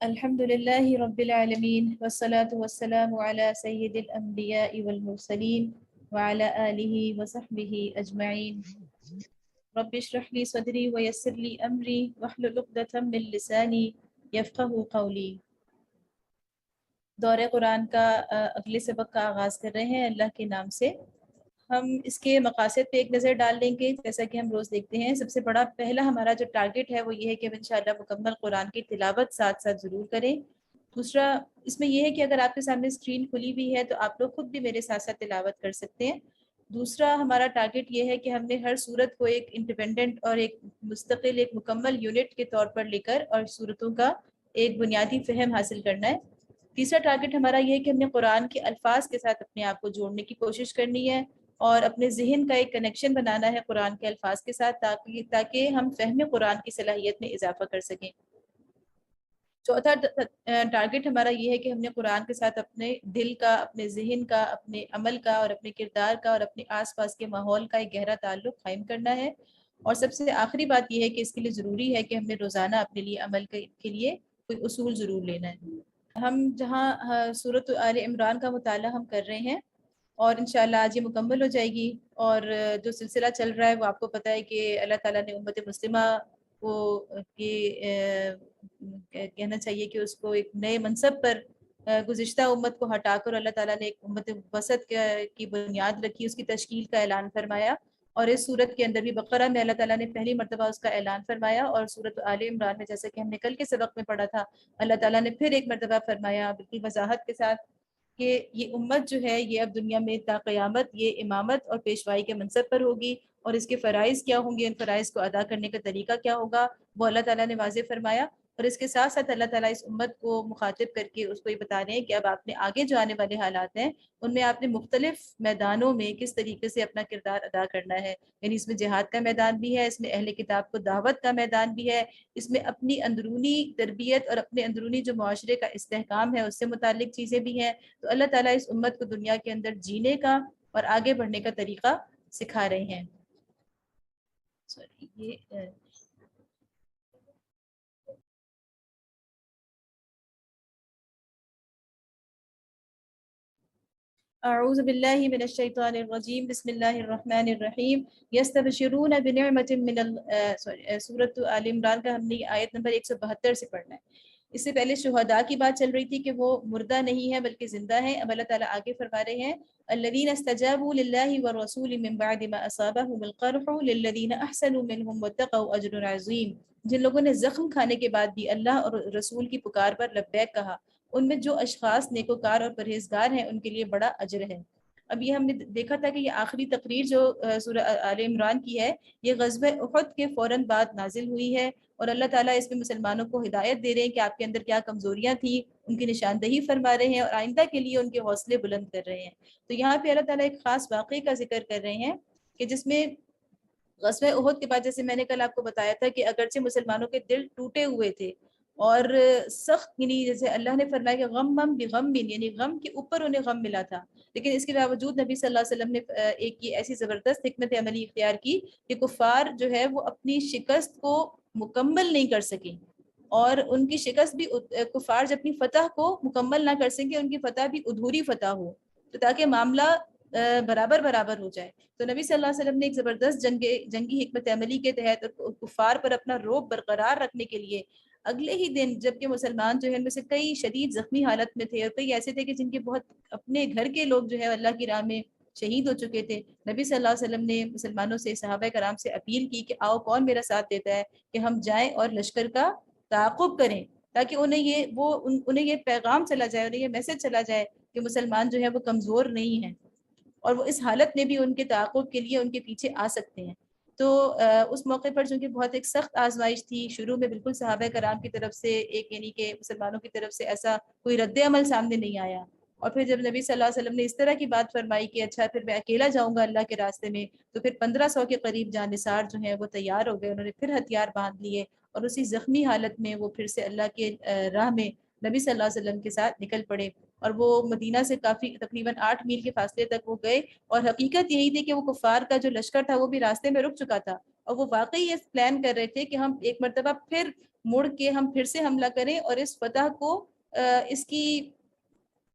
الحمدللہ رب العالمین والصلاة والسلام علی سید الانبیاء والمرسلین وعلی آلہ وصحبہ اجمعین. رب اشرح لی صدری ویسر لی امری واحلل عقدۃ من لسانی یفقہوا قولی. دورہ قرآن کا اگلے سبق کا آغاز کر رہے ہیں اللہ کے نام سے. ہم اس کے مقاصد پہ ایک نظر ڈال لیں گے جیسا کہ ہم روز دیکھتے ہیں. سب سے بڑا پہلا ہمارا جو ٹارگٹ ہے وہ یہ ہے کہ ہم انشاءاللہ مکمل قرآن کی تلاوت ساتھ ساتھ ضرور کریں. دوسرا اس میں یہ ہے کہ اگر آپ کے سامنے اسکرین کھلی ہوئی ہے تو آپ لوگ خود بھی میرے ساتھ ساتھ تلاوت کر سکتے ہیں. دوسرا ہمارا ٹارگٹ یہ ہے کہ ہم نے ہر سورت کو ایک انڈیپینڈنٹ اور ایک مستقل ایک مکمل یونٹ کے طور پر لے کر اور سورتوں کا ایک بنیادی فہم حاصل کرنا ہے. تیسرا ٹارگٹ ہمارا یہ ہے کہ ہم نے قرآن کے الفاظ کے ساتھ اپنے آپ کو جوڑنے کی کوشش کرنی ہے اور اپنے ذہن کا ایک کنیکشن بنانا ہے قرآن کے الفاظ کے ساتھ تاکہ ہم فہم قرآن کی صلاحیت میں اضافہ کر سکیں. چوتھا ٹارگٹ ہمارا یہ ہے کہ ہم نے قرآن کے ساتھ اپنے دل کا، اپنے ذہن کا، اپنے عمل کا اور اپنے کردار کا اور اپنے آس پاس کے ماحول کا ایک گہرا تعلق قائم کرنا ہے. اور سب سے آخری بات یہ ہے کہ اس کے لیے ضروری ہے کہ ہم نے روزانہ اپنے لیے عمل کے لیے کوئی اصول ضرور لینا ہے. ہم جہاں سورۃ آل عمران کا مطالعہ ہم کر رہے ہیں اور انشاءاللہ آج یہ مکمل ہو جائے گی. اور جو سلسلہ چل رہا ہے وہ آپ کو پتہ ہے کہ اللہ تعالیٰ نے امت مسلمہ کو کہنا چاہیے کہ اس کو ایک نئے منصب پر گزشتہ امت کو ہٹا کر اللہ تعالیٰ نے ایک امت وسط کی بنیاد رکھی، اس کی تشکیل کا اعلان فرمایا. اور اس صورت کے اندر بھی بقرہ میں اللہ تعالیٰ نے پہلی مرتبہ اس کا اعلان فرمایا اور سورۃ آل عمران میں جیسا کہ ہم نے کل کے سبق میں پڑھا تھا اللہ تعالیٰ نے پھر ایک مرتبہ فرمایا بالکل وضاحت کے ساتھ کہ یہ امت جو ہے یہ اب دنیا میں تا قیامت یہ امامت اور پیشوائی کے منصب پر ہوگی اور اس کے فرائض کیا ہوں گے، ان فرائض کو ادا کرنے کا طریقہ کیا ہوگا وہ اللہ تعالیٰ نے واضح فرمایا. اور اس کے ساتھ ساتھ اللہ تعالیٰ اس امت کو مخاطب کر کے اس کو یہ بتا رہے ہیں کہ اب آپ نے آگے جو آنے والے حالات ہیں ان میں آپ نے مختلف میدانوں میں کس طریقے سے اپنا کردار ادا کرنا ہے. یعنی اس میں جہاد کا میدان بھی ہے، اس میں اہل کتاب کو دعوت کا میدان بھی ہے، اس میں اپنی اندرونی تربیت اور اپنے اندرونی جو معاشرے کا استحکام ہے اس سے متعلق چیزیں بھی ہیں. تو اللہ تعالیٰ اس امت کو دنیا کے اندر جینے کا اور آگے بڑھنے کا طریقہ سکھا رہے ہیں. اعوذ باللہ من الشیطان الرجیم بسم اللہ الرحمن الرحیم. یستبشرون بنعمت من سورۃ آل عمران کا ہم نے آیت نمبر 172 سے پڑھنا ہے. اس سے پہلے شہداء کی بات چل رہی تھی کہ وہ مردہ نہیں ہے بلکہ زندہ ہیں. اب اللہ تعالیٰ آگے فرما رہے ہیں الذین استجابوا للہ والرسول من بعد ما اصابهم القرح للذین احسنوا منهم واتقوا اجر عظیم. جن لوگوں نے زخم کھانے کے بعد بھی اللہ اور رسول کی پکار پر لبیک کہا ان میں جو اشخاص نیکوکار اور پرہیزگار ہیں ان کے لیے بڑا اجر ہے. اب یہ ہم نے دیکھا تھا کہ یہ آخری تقریر جو سورہ آل عمران کی ہے یہ غزوہ احد کے فوراً بعد نازل ہوئی ہے اور اللہ تعالیٰ اس میں مسلمانوں کو ہدایت دے رہے ہیں کہ آپ کے اندر کیا کمزوریاں تھیں ان کی نشاندہی فرما رہے ہیں اور آئندہ کے لیے ان کے حوصلے بلند کر رہے ہیں. تو یہاں پہ اللہ تعالیٰ ایک خاص واقعے کا ذکر کر رہے ہیں کہ جس میں غزوہ احد کے بعد جیسے میں نے کل آپ کو بتایا تھا کہ اگرچہ مسلمانوں کے دل ٹوٹے ہوئے تھے اور سخت یعنی جیسے اللہ نے فرمایا کہ غم بغم یعنی غم کے اوپر انہیں غم ملا تھا، لیکن اس کے باوجود نبی صلی اللہ علیہ وسلم نے ایک یہ ایسی زبردست حکمت عملی اختیار کی کہ کفار جو ہے وہ اپنی شکست کو مکمل نہیں کر سکیں اور ان کی شکست بھی کفار جب اپنی فتح کو مکمل نہ کر سکیں ان کی فتح بھی ادھوری فتح ہو تو تاکہ معاملہ برابر برابر ہو جائے. تو نبی صلی اللہ علیہ وسلم نے ایک زبردست جنگی حکمت عملی کے تحت کفار پر اپنا رعب برقرار رکھنے کے لیے اگلے ہی دن جبکہ مسلمان جو ہے ان میں سے کئی شدید زخمی حالت میں تھے اور کئی ایسے تھے کہ جن کے بہت اپنے گھر کے لوگ جو ہے اللہ کی راہ میں شہید ہو چکے تھے، نبی صلی اللہ علیہ وسلم نے مسلمانوں سے صحابہ کرام سے اپیل کی کہ آؤ کون میرا ساتھ دیتا ہے کہ ہم جائیں اور لشکر کا تعاقب کریں تاکہ انہیں یہ پیغام چلا جائے، انہیں یہ میسج چلا جائے کہ مسلمان جو ہے وہ کمزور نہیں ہیں اور وہ اس حالت میں بھی ان کے تعاقب کے لیے ان کے پیچھے آ سکتے ہیں. تو اس موقع پر چونکہ بہت ایک سخت آزمائش تھی، شروع میں بالکل صحابہ کرام کی طرف سے ایک یعنی کہ مسلمانوں کی طرف سے ایسا کوئی رد عمل سامنے نہیں آیا اور پھر جب نبی صلی اللہ علیہ وسلم نے اس طرح کی بات فرمائی کہ اچھا پھر میں اکیلا جاؤں گا اللہ کے راستے میں، تو پھر 1500 کے قریب جانثار جو ہیں وہ تیار ہو گئے، انہوں نے پھر ہتھیار باندھ لیے اور اسی زخمی حالت میں وہ پھر سے اللہ کے راہ میں نبی صلی اللہ علیہ وسلم کے ساتھ نکل پڑے. اور وہ مدینہ سے کافی تقریباً 8 میل کے فاصلے تک وہ گئے اور حقیقت یہی تھی کہ وہ کفار کا جو لشکر تھا وہ بھی راستے میں رک چکا تھا اور وہ واقعی یہ پلان کر رہے تھے کہ ہم ایک مرتبہ پھر مڑ کے ہم پھر سے حملہ کریں اور اس فتح کو اس کی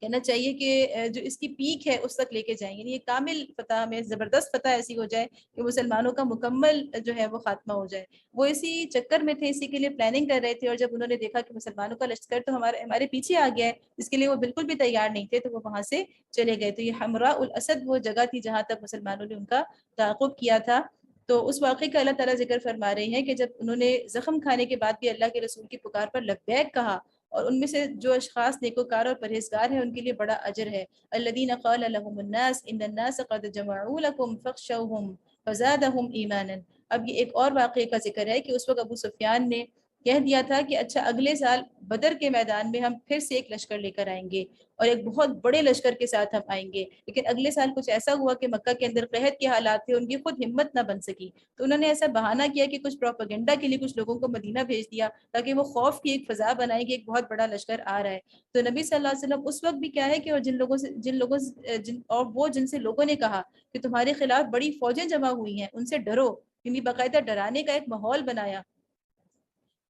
کہنا چاہیے کہ جو اس کی پیک ہے اس تک لے کے جائیں، یعنی یہ کامل فتح میں زبردست فتح ایسی ہو جائے کہ مسلمانوں کا مکمل جو ہے وہ خاتمہ ہو جائے۔ وہ اسی چکر میں تھے، اسی کے لیے پلاننگ کر رہے تھے، اور جب انہوں نے دیکھا کہ مسلمانوں کا لشکر تو ہمارے پیچھے آ گیا ہے، اس کے لیے وہ بالکل بھی تیار نہیں تھے، تو وہ وہاں سے چلے گئے۔ تو یہ حمراء الاسد وہ جگہ تھی جہاں تک مسلمانوں نے ان کا تعاقب کیا تھا۔ تو اس واقعے کا اللہ تعالیٰ ذکر فرما رہے ہیں کہ جب انہوں نے زخم کھانے کے بعد بھی اللہ کے رسول کی پکار پر لبیک کہا، اور ان میں سے جو اشخاص نیکوکار اور پرہیزگار ہیں ان کے لیے بڑا اجر ہے۔ الذین قال لهم الناس ان الناس قد جمعوا لكم فاخشوهم فزادهم ایمانا۔ اب یہ ایک اور واقعے کا ذکر ہے کہ اس وقت ابو سفیان نے کہہ دیا تھا کہ اچھا اگلے سال بدر کے میدان میں ہم پھر سے ایک لشکر لے کر آئیں گے اور ایک بہت بڑے لشکر کے ساتھ ہم آئیں گے، لیکن اگلے سال کچھ ایسا ہوا کہ مکہ کے اندر قحط کے حالات تھے، ان کی خود ہمت نہ بن سکی، تو انہوں نے ایسا بہانہ کیا کہ کچھ پروپیگنڈا کے لیے کچھ لوگوں کو مدینہ بھیج دیا تاکہ وہ خوف کی ایک فضا بنائیں کہ ایک بہت بڑا لشکر آ رہا ہے۔ تو نبی صلی اللہ علیہ وسلم اس وقت بھی کیا ہے کہ اور جن سے لوگوں نے کہا کہ تمہارے خلاف بڑی فوجیں جمع ہوئی ہیں ان سے ڈرو، یعنی باقاعدہ ڈرانے کا ایک ماحول بنایا،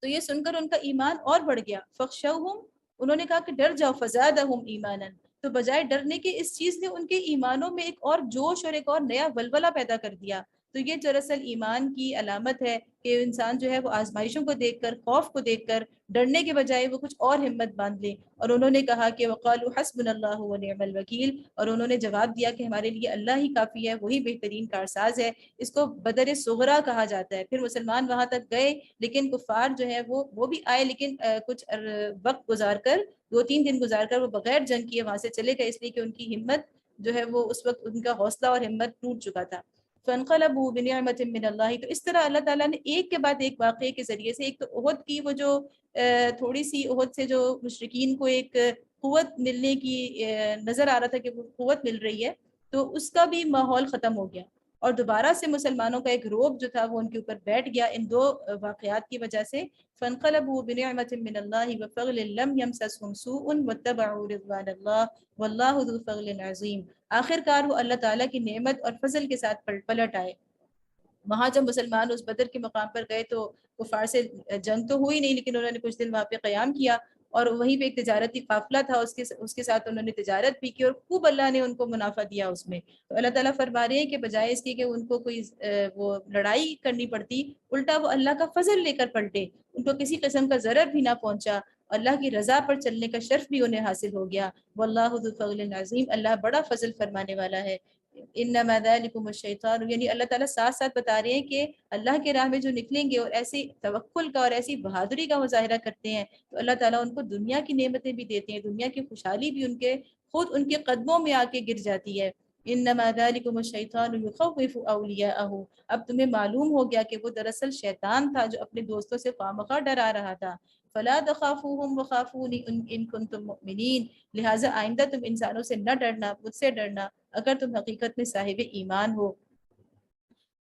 تو یہ سن کر ان کا ایمان اور بڑھ گیا۔ فخشوہم، انہوں نے کہا کہ ڈر جاؤ، فزادہم ایمانا، تو بجائے ڈرنے کے اس چیز نے ان کے ایمانوں میں ایک اور جوش اور ایک اور نیا ولولہ پیدا کر دیا۔ تو یہ دراصل ایمان کی علامت ہے کہ انسان جو ہے وہ آزمائشوں کو دیکھ کر، خوف کو دیکھ کر ڈرنے کے بجائے وہ کچھ اور ہمت باندھ لے۔ اور انہوں نے کہا کہ وقالوا حسبنا اللہ ونعم الوکیل، اور انہوں نے جواب دیا کہ ہمارے لیے اللہ ہی کافی ہے، وہی بہترین کارساز ہے۔ اس کو بدر صغرا کہا جاتا ہے۔ پھر مسلمان وہاں تک گئے، لیکن کفار جو ہے وہ بھی آئے، لیکن کچھ وقت گزار کر، 2-3 دن گزار کر وہ بغیر جنگ کیے وہاں سے چلے گئے، اس لیے کہ ان کی ہمت جو ہے وہ اس وقت ان کا حوصلہ اور ہمت ٹوٹ چکا تھا۔ فانقلبوا بنعمت من اللہ، تو اس طرح اللہ تعالیٰ نے ایک کے بعد ایک واقعے کے ذریعے سے، ایک تو احد کی وہ جو تھوڑی سی احد سے جو مشرکین کو ایک قوت ملنے کی نظر آ رہا تھا کہ وہ قوت مل رہی ہے، تو اس کا بھی ماحول ختم ہو گیا، اور دوبارہ سے مسلمانوں کا ایک روب جو تھا وہ ان کے اوپر بیٹھ گیا ان دو واقعات کی وجہ سے۔ فانقلبوا بنعمت من اللہ وفضل لم يمسسهم سوء واتبعوا رضوان اللہ واللہ ذو فضل عظیم۔ آخر کار وہ اللہ تعالیٰ کی نعمت اور فضل کے ساتھ پلٹ آئے۔ وہاں جب مسلمان اس بدر کے مقام پر گئے تو کفار سے جنگ تو ہوئی نہیں، لیکن انہوں نے کچھ دن وہاں پہ قیام کیا، اور وہیں پہ ایک تجارتی قافلہ تھا، اس کے ساتھ انہوں نے تجارت بھی کی، اور خوب اللہ نے ان کو منافع دیا اس میں۔ تو اللہ تعالیٰ فرما رہے ہیں کہ بجائے اس کے کہ ان کو کوئی وہ لڑائی کرنی پڑتی، الٹا وہ اللہ کا فضل لے کر پلٹے، ان کو کسی قسم کا ضرر بھی نہ پہنچا، اللہ کی رضا پر چلنے کا شرف بھی انہیں حاصل ہو گیا۔ واللہ ذو فضل عظیم، اللہ بڑا فضل فرمانے والا ہے۔ انما ذالکم الشیطان، یعنی اللہ تعالیٰ ساتھ ساتھ بتا رہے ہیں کہ اللہ کے راہ میں جو نکلیں گے اور ایسی توکل کا اور ایسی بہادری کا مظاہرہ کرتے ہیں تو اللہ تعالیٰ ان کو دنیا کی نعمتیں بھی دیتے ہیں، دنیا کی خوشحالی بھی خود ان کے قدموں میں آ کے گر جاتی ہے۔ انما ذالکم الشیطان یخوف اولیاءہ، اب تمہیں معلوم ہو گیا کہ وہ دراصل شیطان تھا جو اپنے دوستوں سے خواہ ڈرا رہا تھا۔ فلا تخافوہم وخافونی ان کنتم مؤمنین، لہٰذا آئندہ تم انسانوں سے نہ ڈرنا، مجھ سے ڈرنا اگر تم حقیقت میں صاحب ایمان ہو۔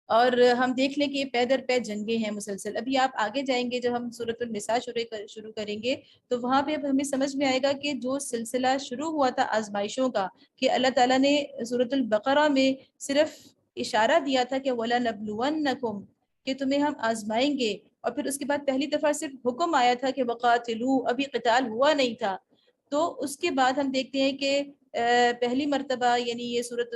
اور ہم دیکھ لیں کہ یہ پے در پے جنگیں ہیں مسلسل۔ ابھی آپ آگے جائیں گے جب ہم سورۃ النساء شروع کریں گے تو وہاں پہ ہمیں سمجھ میں آئے گا کہ جو سلسلہ شروع ہوا تھا آزمائشوں کا، کہ اللہ تعالیٰ نے سورۃ البقرہ میں صرف اشارہ دیا تھا کہ وَلَنَبْلُوَنَّكُمْ، کہ تمہیں ہم آزمائیں گے، اور پھر اس کے بعد پہلی دفعہ صرف حکم آیا تھا کہ وَقَاتِلُوا، ابھی قتال ہوا نہیں تھا۔ تو اس کے بعد ہم دیکھتے ہیں کہ پہلی مرتبہ یعنی یہ سورۃ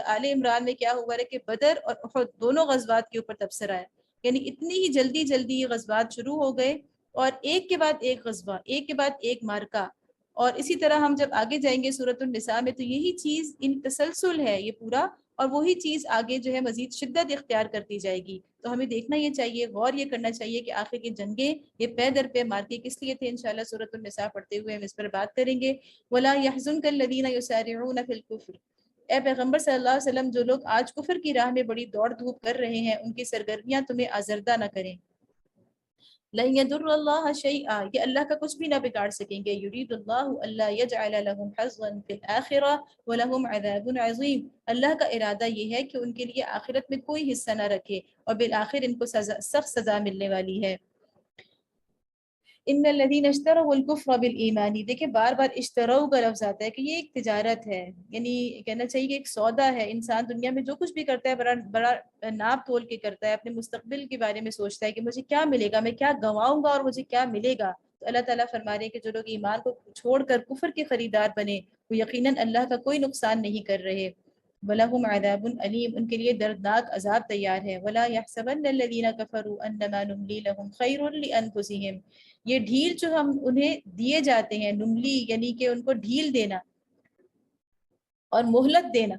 آل عمران میں کیا ہوا ہے کہ بدر اور احد دونوں غزوات کے اوپر تبصرہ ہے، یعنی اتنی ہی جلدی یہ غزوات شروع ہو گئے، اور ایک کے بعد ایک غزوہ، ایک کے بعد ایک مارکا۔ اور اسی طرح ہم جب آگے جائیں گے سورۃ النساء میں تو یہی چیز ان تسلسل ہے یہ پورا، اور وہی چیز آگے جو ہے مزید شدت اختیار کرتی جائے گی۔ تو ہمیں دیکھنا یہ چاہیے، غور یہ کرنا چاہیے کہ آخر کی جنگیں یہ پے در پے مارکے کس لیے تھے۔ انشاءاللہ سورۃ النساء پڑھتے ہوئے ہم اس پر بات کریں گے۔ وَلَا يَحْزُنْكَ الَّذِينَ يُسَارِعُونَ فِي الْكُفْرِ، اے پیغمبر صلی اللہ علیہ وسلم جو لوگ آج کفر کی راہ میں بڑی دوڑ دھوپ کر رہے ہیں ان کی سرگرمیاں تمہیں آزردہ نہ کریں۔ لَن يَضُرَّ اللَّهَ شَيْئًا، یہ اللہ کا کچھ بھی نہ بگاڑ سکیں گے۔ يُرِيدُ اللَّهُ أَلَّا يَجْعَلَ لَهُمْ حَظًّا فِي الْآخِرَةِ وَلَهُمْ عَذَابٌ عَظِيمٌ، اللہ کا ارادہ یہ ہے کہ ان کے لیے آخرت میں کوئی حصہ نہ رکھے، اور بالآخر ان کو سخت سزا ملنے والی ہے۔ ان الذین اشتروا الکفر بالایمان، دیکھیں بار بار اشتروا کا لفظ آتا ہے کہ یہ ایک تجارت ہے، یعنی کہنا چاہیے کہ ایک سودا ہے. انسان دنیا میں جو کچھ بھی کرتا ہے بڑا بڑا ناپ تول کے کرتا ہے، اپنے مستقبل کے بارے میں سوچتا ہے کہ مجھے کیا ملے گا، میں کیا گنواؤں گا اور مجھے کیا ملے گا. تو اللہ تعالیٰ فرما رہے ہیں کہ جو لوگ ایمان کو چھوڑ کر کفر کے خریدار بنے وہ یقیناً اللہ کا کوئی نقصان نہیں کر رہے. وَلَهُمْ عَذَابٌ أَلِيمٌ، ان کے لیے دردناک عذاب تیار ہے. وَلَا يَحْسَبَنَّ الَّذِينَ كَفَرُوا أَنَّمَا نُمْلِي لَهُمْ خَيْرٌ لِأَنفُسِهِمْ، یہ ڈھیل جو ہم انہیں دیے جاتے ہیں، نملی یعنی کہ ان کو ڈھیل دینا اور مہلت دینا،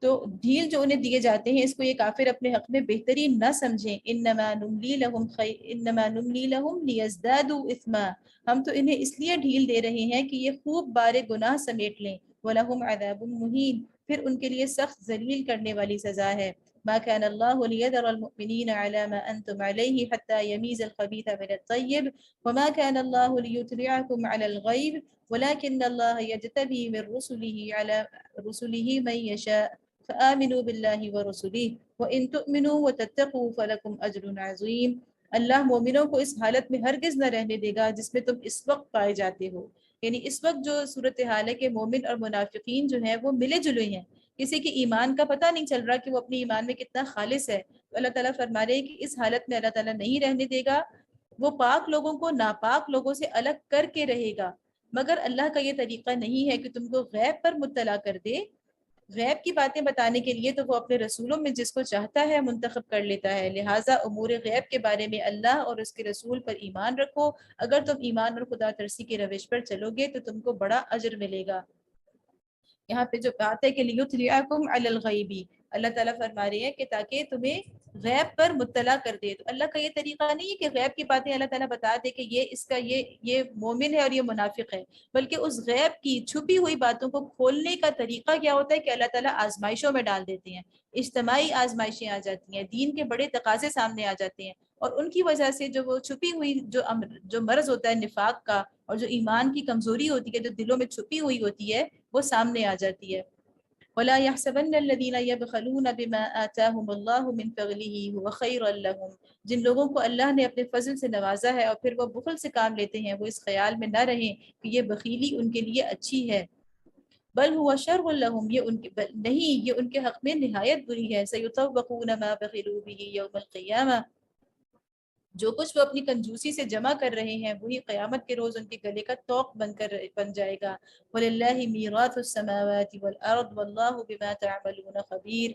تو ڈھیل جو انہیں دیے جاتے ہیں اس کو یہ کافر اپنے حق میں بہترین نہ سمجھیں. انما نملی لہم لیزدادوا اثما، ہم تو انہیں اس لیے ڈھیل دے رہے ہیں کہ یہ خوب بارے گناہ سمیٹ لیں. ولہم عذاب مہین، پھر ان کے لیے سخت ذلیل کرنے والی سزا ہے. ما كان الله ليذر المؤمنين على ما أنتم عليه حتى يميز الخبيث من الطيب وما كان الله ليطلعكم على الغيب ولكن الله يجتبي من رسله من يشاء فآمنوا بالله ورسله وإن تؤمنوا وتتقوا فلكم أجر عظيم. اللہ مومنوں کو اس حالت میں ہرگز نہ رہنے دے گا جس میں تم اس وقت پائے جاتے ہو، یعنی اس وقت جو صورتحال ہے کہ مومن اور منافقین جو ہیں وہ ملے جلے ہیں، کسی کے ایمان کا پتہ نہیں چل رہا کہ وہ اپنی ایمان میں کتنا خالص ہے. تو اللہ تعالیٰ فرما رہے ہیں کہ اس حالت میں اللہ تعالیٰ نہیں رہنے دے گا، وہ پاک لوگوں کو ناپاک لوگوں سے الگ کر کے رہے گا. مگر اللہ کا یہ طریقہ نہیں ہے کہ تم کو غیب پر مطلع کر دے. غیب کی باتیں بتانے کے لیے تو وہ اپنے رسولوں میں جس کو چاہتا ہے منتخب کر لیتا ہے. لہٰذا امور غیب کے بارے میں اللہ اور اس کے رسول پر ایمان رکھو. اگر تم ایمان اور خدا ترسی کی روش پر چلو گے تو تم کو بڑا اجر ملے گا. یہاں پہ جو بات ہے کہ لیطلعکم علی الغیبی، اللہ تعالیٰ فرما رہے ہیں کہ تاکہ تمہیں غیب پر مطلع کر دے. تو اللہ کا یہ طریقہ نہیں ہے کہ غیب کی باتیں اللہ تعالیٰ بتا دے کہ یہ اس کا یہ مومن ہے اور یہ منافق ہے، بلکہ اس غیب کی چھپی ہوئی باتوں کو کھولنے کا طریقہ کیا ہوتا ہے کہ اللہ تعالیٰ آزمائشوں میں ڈال دیتے ہیں. اجتماعی آزمائشیں آ جاتی ہیں، دین کے بڑے تقاضے سامنے آ جاتے ہیں، اور ان کی وجہ سے جو وہ چھپی ہوئی جو مرض ہوتا ہے نفاق کا اور جو ایمان کی کمزوری ہوتی ہے جو دلوں میں چھپی ہوئی ہوتی ہے وہ سامنے آ جاتی ہے. وَلَا يَحْسَبَنَّ الَّذِينَ يَبْخَلُونَ بِمَا آتَاهُمُ اللَّهُ مِنْ فَضْلِهِ هُوَ خَيْرًا لَهُمْ، جن لوگوں کو اللہ نے اپنے فضل سے نوازا ہے اور پھر وہ بخل سے کام لیتے ہیں، وہ اس خیال میں نہ رہیں کہ یہ بخیلی ان کے لیے اچھی ہے. بل هو شر لهم، یہ ان کے نہیں، یہ ان کے حق میں نہایت بری ہے. سَيُطَوَّقُونَ مَا بَخِلُوا بِهِ يَوْمَ الْقِيَامَةِ، جو کچھ وہ اپنی کنجوسی سے جمع کر رہے ہیں وہی قیامت کے روز ان کے گلے کا توق بن جائے گا. وَلِلَّهِ مِيرَاثُ السَّمَاوَاتِ وَالْأَرْضِ وَاللَّهُ بِمَا تَعْمَلُونَ خَبِيرٌ،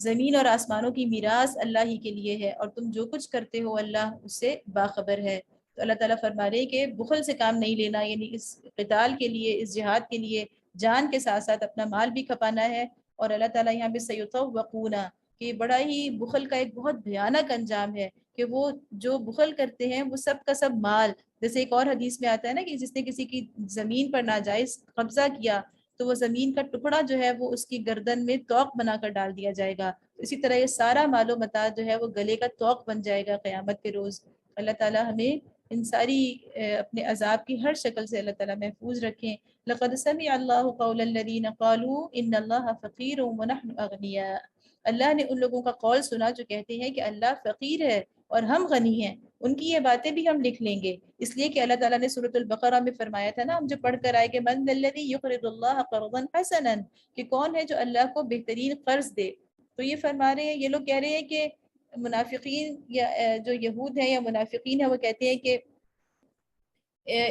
زمین اور آسمانوں کی میراث اللہ ہی کے لیے ہے اور تم جو کچھ کرتے ہو اللہ اس سے باخبر ہے. تو اللہ تعالیٰ فرما رہے کہ بخل سے کام نہیں لینا، یعنی اس قتال کے لیے، اس جہاد کے لیے جان کے ساتھ ساتھ اپنا مال بھی کھپانا ہے. اور اللہ تعالیٰ یہاں پہ سیطوقون، کہ بڑا ہی بخل کا ایک بہت بھیانک انجام ہے کہ وہ جو بخل کرتے ہیں وہ سب کا سب مال، جیسے ایک اور حدیث میں آتا ہے نا کہ جس نے کسی کی زمین پر ناجائز قبضہ کیا تو وہ زمین کا ٹکڑا جو ہے وہ اس کی گردن میں توق بنا کر ڈال دیا جائے گا. اسی طرح یہ سارا مال و متاع جو ہے وہ گلے کا توق بن جائے گا قیامت کے روز. اللہ تعالیٰ ہمیں ان ساری اپنے عذاب کی ہر شکل سے اللہ تعالیٰ محفوظ رکھیں. لقد سمع اللہ قول الذین قالوا ان اللہ فقیر ونحن اغنیاء، اللہ نے ان لوگوں کا قول سنا جو کہتے ہیں کہ اللہ فقیر ہے اور ہم غنی ہیں. ان کی یہ باتیں بھی ہم لکھ لیں گے، اس لیے کہ اللہ تعالیٰ نے سورۃ البقرہ میں فرمایا تھا نا، ہم جو پڑھ کر آئے کہ من ذا الذی یقرض اللہ قرضا حسنا، کہ کون ہے جو اللہ کو بہترین قرض دے. تو یہ فرما رہے ہیں، یہ لوگ کہہ رہے ہیں کہ منافقین یا جو یہود ہیں یا منافقین ہیں وہ کہتے ہیں کہ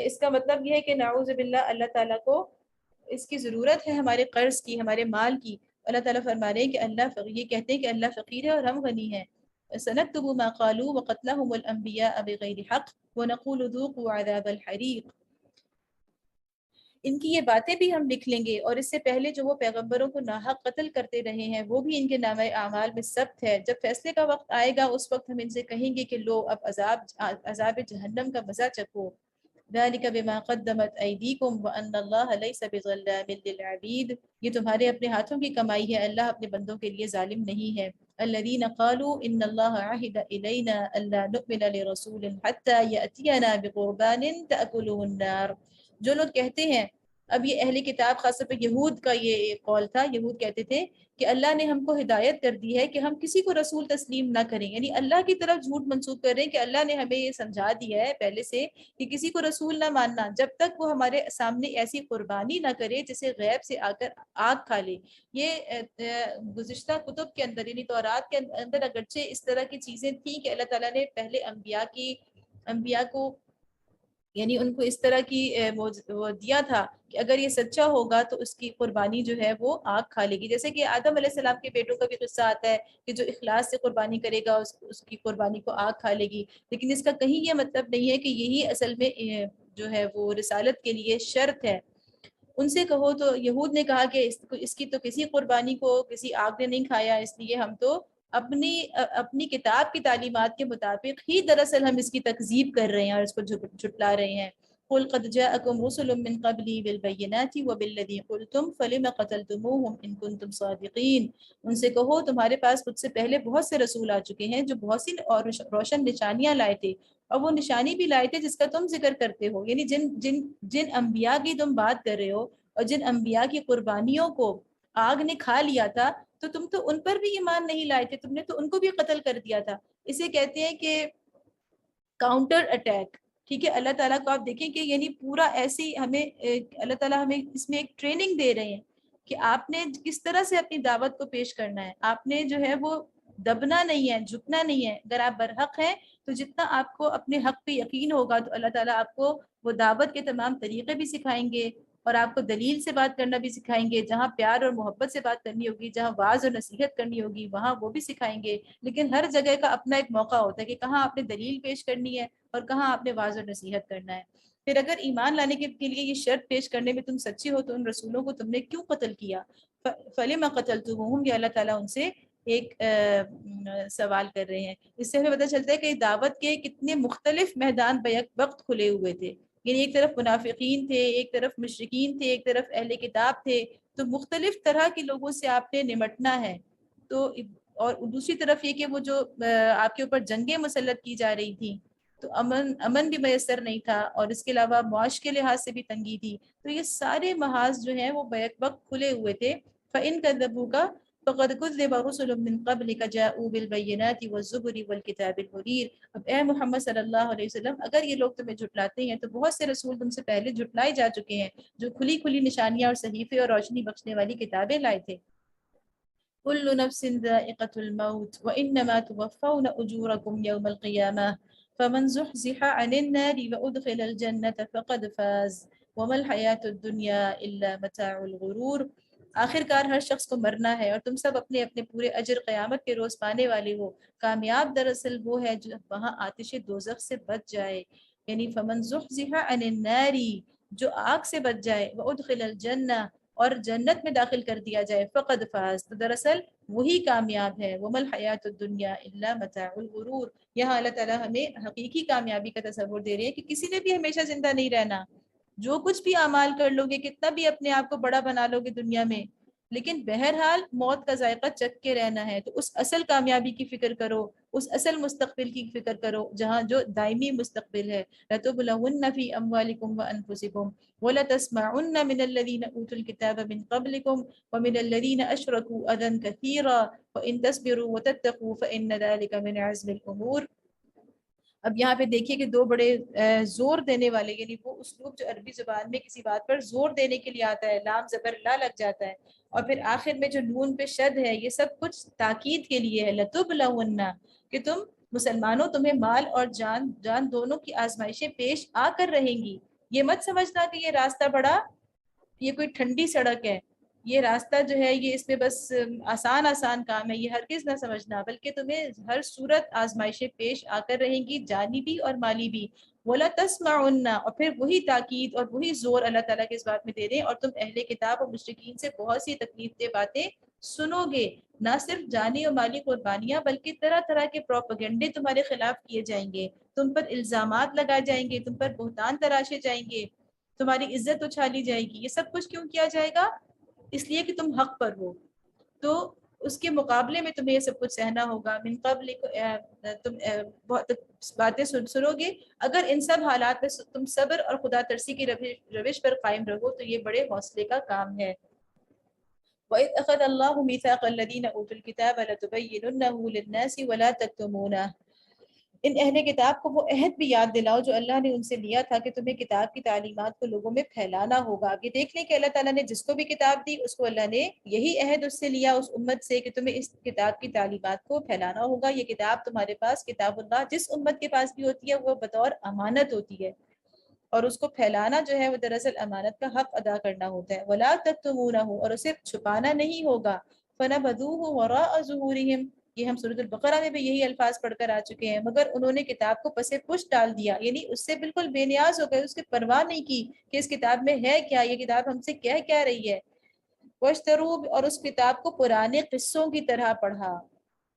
اس کا مطلب یہ ہے کہ نعوذ باللہ اللہ تعالیٰ کو اس کی ضرورت ہے ہمارے قرض کی، ہمارے مال کی. اللہ تعالیٰ فرما رہے ہیں کہ اللہ یہ کہتے ہیں کہ اللہ فقیر ہے اور ہم غنی ہیں. سنكتب ما قالوا وقتلهم الانبیاء بغیر حق ونقول ذوقوا عذاب الحریق، ان کی یہ باتیں بھی ہم لکھ لیں گے اور اس سے پہلے جو وہ پیغمبروں کو ناحق قتل کرتے رہے ہیں وہ بھی ان کے نامہ اعمال میں ثبت ہے. جب فیصلے کا وقت آئے گا اس وقت ہم ان سے کہیں گے کہ لو اب عذاب جہنم کا مزہ چکھو. ذَلِكَ بِمَا قَدَّمَتْ أَيْدِيكُمْ وَأَنَّ اللَّهَ لَيْسَ بِظَلَّامٍ لِّلْعَبِيدِ، یہ تمہارے اپنے ہاتھوں کی کمائی ہے، اللہ اپنے بندوں کے لیے ظالم نہیں ہے. الَّذِينَ قَالُوا إِنَّ اللَّهَ عَهِدَ إِلَيْنَا أَلَّا نُؤْمِنَ لِرَسُولٍ حَتَّى يَأْتِيَنَا بِقُرْبَانٍ تَأْكُلُهُ النَّارُ، جو لوگ کہتے ہیں اب یہ اہل کتاب خاص طور پہ یہود کا یہ قول تھا، یہود کہتے تھے کہ اللہ نے ہم کو ہدایت کر دی ہے کہ ہم کسی کو رسول تسلیم نہ کریں، یعنی اللہ کی طرف جھوٹ منسوب کر رہے ہیں کہ اللہ نے ہمیں یہ سمجھا دیا ہے پہلے سے کہ کسی کو رسول نہ ماننا جب تک وہ ہمارے سامنے ایسی قربانی نہ کرے جسے غیب سے آ کر آگ کھا لے۔ یہ گزشتہ کتب کے اندر یعنی تورات کے اندر اگرچہ اس طرح کی چیزیں تھیں کہ اللہ تعالیٰ نے پہلے انبیاء کو یعنی ان کو اس طرح کی وہ دیا تھا کہ اگر یہ سچا ہوگا تو اس کی قربانی جو ہے وہ آگ کھا لے گی، جیسے کہ آدم علیہ السلام کے بیٹوں کا بھی قصہ آتا ہے کہ جو اخلاص سے قربانی کرے گا اس کی قربانی کو آگ کھا لے گی، لیکن اس کا کہیں یہ مطلب نہیں ہے کہ یہی اصل میں جو ہے وہ رسالت کے لیے شرط ہے۔ ان سے کہو تو یہود نے کہا کہ اس کی تو کسی قربانی کو کسی آگ نے نہیں کھایا، اس لیے ہم تو اپنی کتاب کی تعلیمات کے مطابق ہی دراصل ہم اس کی تکذیب کر رہے ہیں اور اس کو جھٹلا رہے ہیں۔ قُلْ قَدْ جَاءَكُمْ رُسُلٌ مِّن قَبْلِي بِالْبَيِّنَاتِ وَبِالَّذِي قُلْتُمْ فَلِمَ قَتَلْتُمُوهُمْ إِن كُنتُمْ صَادِقِينَ۔ ان سے کہو تمہارے پاس خود سے پہلے بہت سے رسول آ چکے ہیں جو بہت سی اور روشن نشانیاں لائے تھے، اور وہ نشانی بھی لائے تھے جس کا تم ذکر کرتے ہو، یعنی جن انبیاء کی تم بات کر رہے ہو اور جن انبیاء کی قربانیوں کو آگ نے کھا لیا تھا تو تم تو ان پر بھی ایمان نہیں لائے تھے، تم نے تو ان کو بھی قتل کر دیا تھا۔ اسے کہتے ہیں کہ کاؤنٹر اٹیک، ٹھیک ہے۔ اللہ تعالیٰ کو آپ دیکھیں کہ یعنی پورا ایسی ہمیں اللہ تعالیٰ ہمیں اس میں ایک ٹریننگ دے رہے ہیں کہ آپ نے کس طرح سے اپنی دعوت کو پیش کرنا ہے، آپ نے جو ہے وہ دبنا نہیں ہے، جھکنا نہیں ہے۔ اگر آپ برحق ہیں تو جتنا آپ کو اپنے حق پہ یقین ہوگا تو اللہ تعالیٰ آپ کو وہ دعوت کے تمام طریقے بھی سکھائیں گے اور آپ کو دلیل سے بات کرنا بھی سکھائیں گے، جہاں پیار اور محبت سے بات کرنی ہوگی، جہاں واعظ اور نصیحت کرنی ہوگی وہاں وہ بھی سکھائیں گے۔ لیکن ہر جگہ کا اپنا ایک موقع ہوتا ہے کہ کہاں آپ نے دلیل پیش کرنی ہے اور کہاں آپ نے واعظ اور نصیحت کرنا ہے۔ پھر اگر ایمان لانے کے لیے یہ شرط پیش کرنے میں تم سچی ہو تو ان رسولوں کو تم نے کیوں قتل کیا؟ فَلِمَ قَتَلْتُمُوهُمْ، یہ اللہ تعالیٰ ان سے ایک سوال کر رہے ہیں۔ اس سے ہمیں پتہ چلتا ہے کہ دعوت کے کتنے مختلف میدان بیک وقت کھلے ہوئے تھے، یعنی ایک طرف منافقین تھے، ایک طرف مشرکین تھے، ایک طرف اہل کتاب تھے، تو مختلف طرح کے لوگوں سے آپ نے نمٹنا ہے۔ تو اور دوسری طرف یہ کہ وہ جو آپ کے اوپر جنگیں مسلط کی جا رہی تھیں تو امن بھی میسر نہیں تھا، اور اس کے علاوہ معاش کے لحاظ سے بھی تنگی تھی، تو یہ سارے محاذ جو ہیں وہ بیک وقت کھلے ہوئے تھے۔ فَإِن كَذَّبُوكَ فَقَدْ كُذِّبَ رُسُلٌ مِّن قَبْلِكَ جَاءُوا بِالْبَيِّنَاتِ وَالزُّبُرِ وَالْكِتَابِ الْمُنِيرِ۔ اب اے محمد صلی اللہ علیہ وسلم، اگر یہ لوگ تمہیں جھٹلاتے ہیں تو بہت سے رسول تم سے پہلے جھٹلائے جا چکے ہیں جو کھلی کھلی نشانیاں اور صحیفے اور روشنی بخشنے والی کتابیں لائے تھے۔ كُلُّ نَفْسٍ ذَائِقَةُ الْمَوْتِ وَإِنَّمَا تُوَفَّوْنَ أُجُورَكُمْ يَوْمَ الْقِيَامَةِ فَمَنْ زُحْزِحَ عَنِ النَّارِ وَأُدْخِلَ الْجَنَّةَ فَقَدْ فَازَ وَمَا الْحَيَاةُ الدُّنْيَا إِلَّا مَتَاعُ الْغُرُورِ۔ آخر کار ہر شخص کو مرنا ہے اور تم سب اپنے اپنے پورے اجر قیامت کے روز پانے والے ہو۔ کامیاب دراصل وہ ہے جو وہاں آتش دوزخ سے بچ جائے، یعنی فَمَنْ زُحْزِحَ عَنِ النَّارِ، جو آگ سے بچ جائے، وَأُدْخِلَ الْجَنَّةَ، اور جنت میں داخل کر دیا جائے، فقد فاز، تو دراصل وہی کامیاب ہے۔ وَمَا الْحَيَاةُ الدُّنْيَا إِلَّا مَتَاعُ الْغُرُورِ۔ یہاں اللہ تعالیٰ ہمیں حقیقی کامیابی کا تصور دے رہے ہیں کہ کسی نے بھی ہمیشہ زندہ نہیں رہنا، جو کچھ بھی اعمال کر لو گے، کتنا بھی اپنے آپ کو بڑا بنا لو گے دنیا میں، لیکن بہرحال موت کا ذائقہ چکھ کے رہنا ہے۔ تو اس اصل کامیابی کی فکر کرو، اس اصل مستقبل کی فکر کرو جہاں جو دائمی مستقبل ہے۔ لَتُبْلَوُنَّ فِي أَمْوَالِكُمْ وَأَنفُسِكُمْ وَلَتَسْمَعُنَّ مِنَ الَّذِينَ أُوتُوا الْكِتَابَ مِنْ قَبْلِكُمْ وَمِنَ الَّذِينَ أَشْرَكُوا أَذًى كَثِيرًا وَإِن تَصْبِرُوا وَتَتَّقُوا فَإِنَّ ذَلِكَ مِنْ عَزْمِ الْأُمُورِ۔ اب یہاں پہ دیکھیے کہ دو بڑے زور دینے والے، یعنی وہ اسلوب جو عربی زبان میں کسی بات پر زور دینے کے لیے آتا ہے، لام زبر لا لگ جاتا ہے، اور پھر آخر میں جو نون پہ شد ہے، یہ سب کچھ تاکید کے لیے ہے۔ لَتُبْلَوُنَّ، کہ تم مسلمانوں تمہیں مال اور جان دونوں کی آزمائشیں پیش آ کر رہیں گی۔ یہ مت سمجھنا کہ یہ راستہ بڑا، یہ کوئی ٹھنڈی سڑک ہے، یہ راستہ جو ہے یہ اس میں بس آسان کام ہے، یہ ہرگز نہ سمجھنا، بلکہ تمہیں ہر صورت آزمائشیں پیش آ کر رہیں گی، جانی بھی اور مالی بھی۔ وَلَا تَسْمَعُنَّ، اور پھر وہی تاکید اور وہی زور اللہ تعالیٰ کے اس بات میں دے رہے ہیں، اور تم اہل کتاب اور مشرکین سے بہت سی تکلیف دہ باتیں سنو گے، نہ صرف جانی اور مالی قربانیاں بلکہ طرح طرح کے پروپیگنڈے تمہارے خلاف کیے جائیں گے، تم پر الزامات لگائے جائیں گے، تم پر بہتان تراشے جائیں گے، تمہاری عزت اچھالی جائے گی۔ یہ سب کچھ کیوں کیا جائے گا؟ اس لیے کہ تم حق پر ہو۔ تو اس کے مقابلے میں تمہیں یہ سب کچھ سہنا ہوگا. من قبل تم بہت باتیں سنو گے. اگر ان سب حالات میں تم صبر اور خدا ترسی کی روش پر قائم رہو تو یہ بڑے حوصلے کا کام ہے. وَإِذْ أَخَذَ اللَّهُ مِيثَاقَ الَّذِينَ أُوتُوا الْكِتَابَ لَتُبَيِّنُنَّهُ لِلنَّاسِ وَلَا تَكْتُمُونَهُ. ان اہل کتاب کو وہ عہد بھی یاد دلاؤ جو اللہ نے ان سے لیا تھا کہ تمہیں کتاب کی تعلیمات کو لوگوں میں پھیلانا ہوگا. یہ دیکھ لیں کہ اللہ تعالیٰ نے جس کو بھی کتاب دی اس کو اللہ نے یہی عہد اس سے لیا اس امت سے کہ تمہیں اس کتاب کی تعلیمات کو پھیلانا ہوگا. یہ کتاب تمہارے پاس کتاب اللہ جس امت کے پاس بھی ہوتی ہے وہ بطور امانت ہوتی ہے اور اس کو پھیلانا جو ہے وہ دراصل امانت کا حق ادا کرنا ہوتا ہے. وَلَا تَكْتُمُونَهُ اور اسے چھپانا نہیں ہوگا. فَنَبَذُوهُ وَرَاءَ ظُهُورِهِمْ یہ ہم سورۃ البقرہ میں بھی یہی الفاظ پڑھ کر آ چکے ہیں. مگر انہوں نے کتاب کو پس پشت ڈال دیا یعنی اس سے بالکل بے نیاز ہو گئے. اس کی پرواہ نہیں کی کہ اس کتاب میں ہے کیا, یہ کتاب ہم سے کہہ کیا رہی ہے. وَاشْتَرُوا اور اس کتاب کو پرانے قصوں کی طرح پڑھا.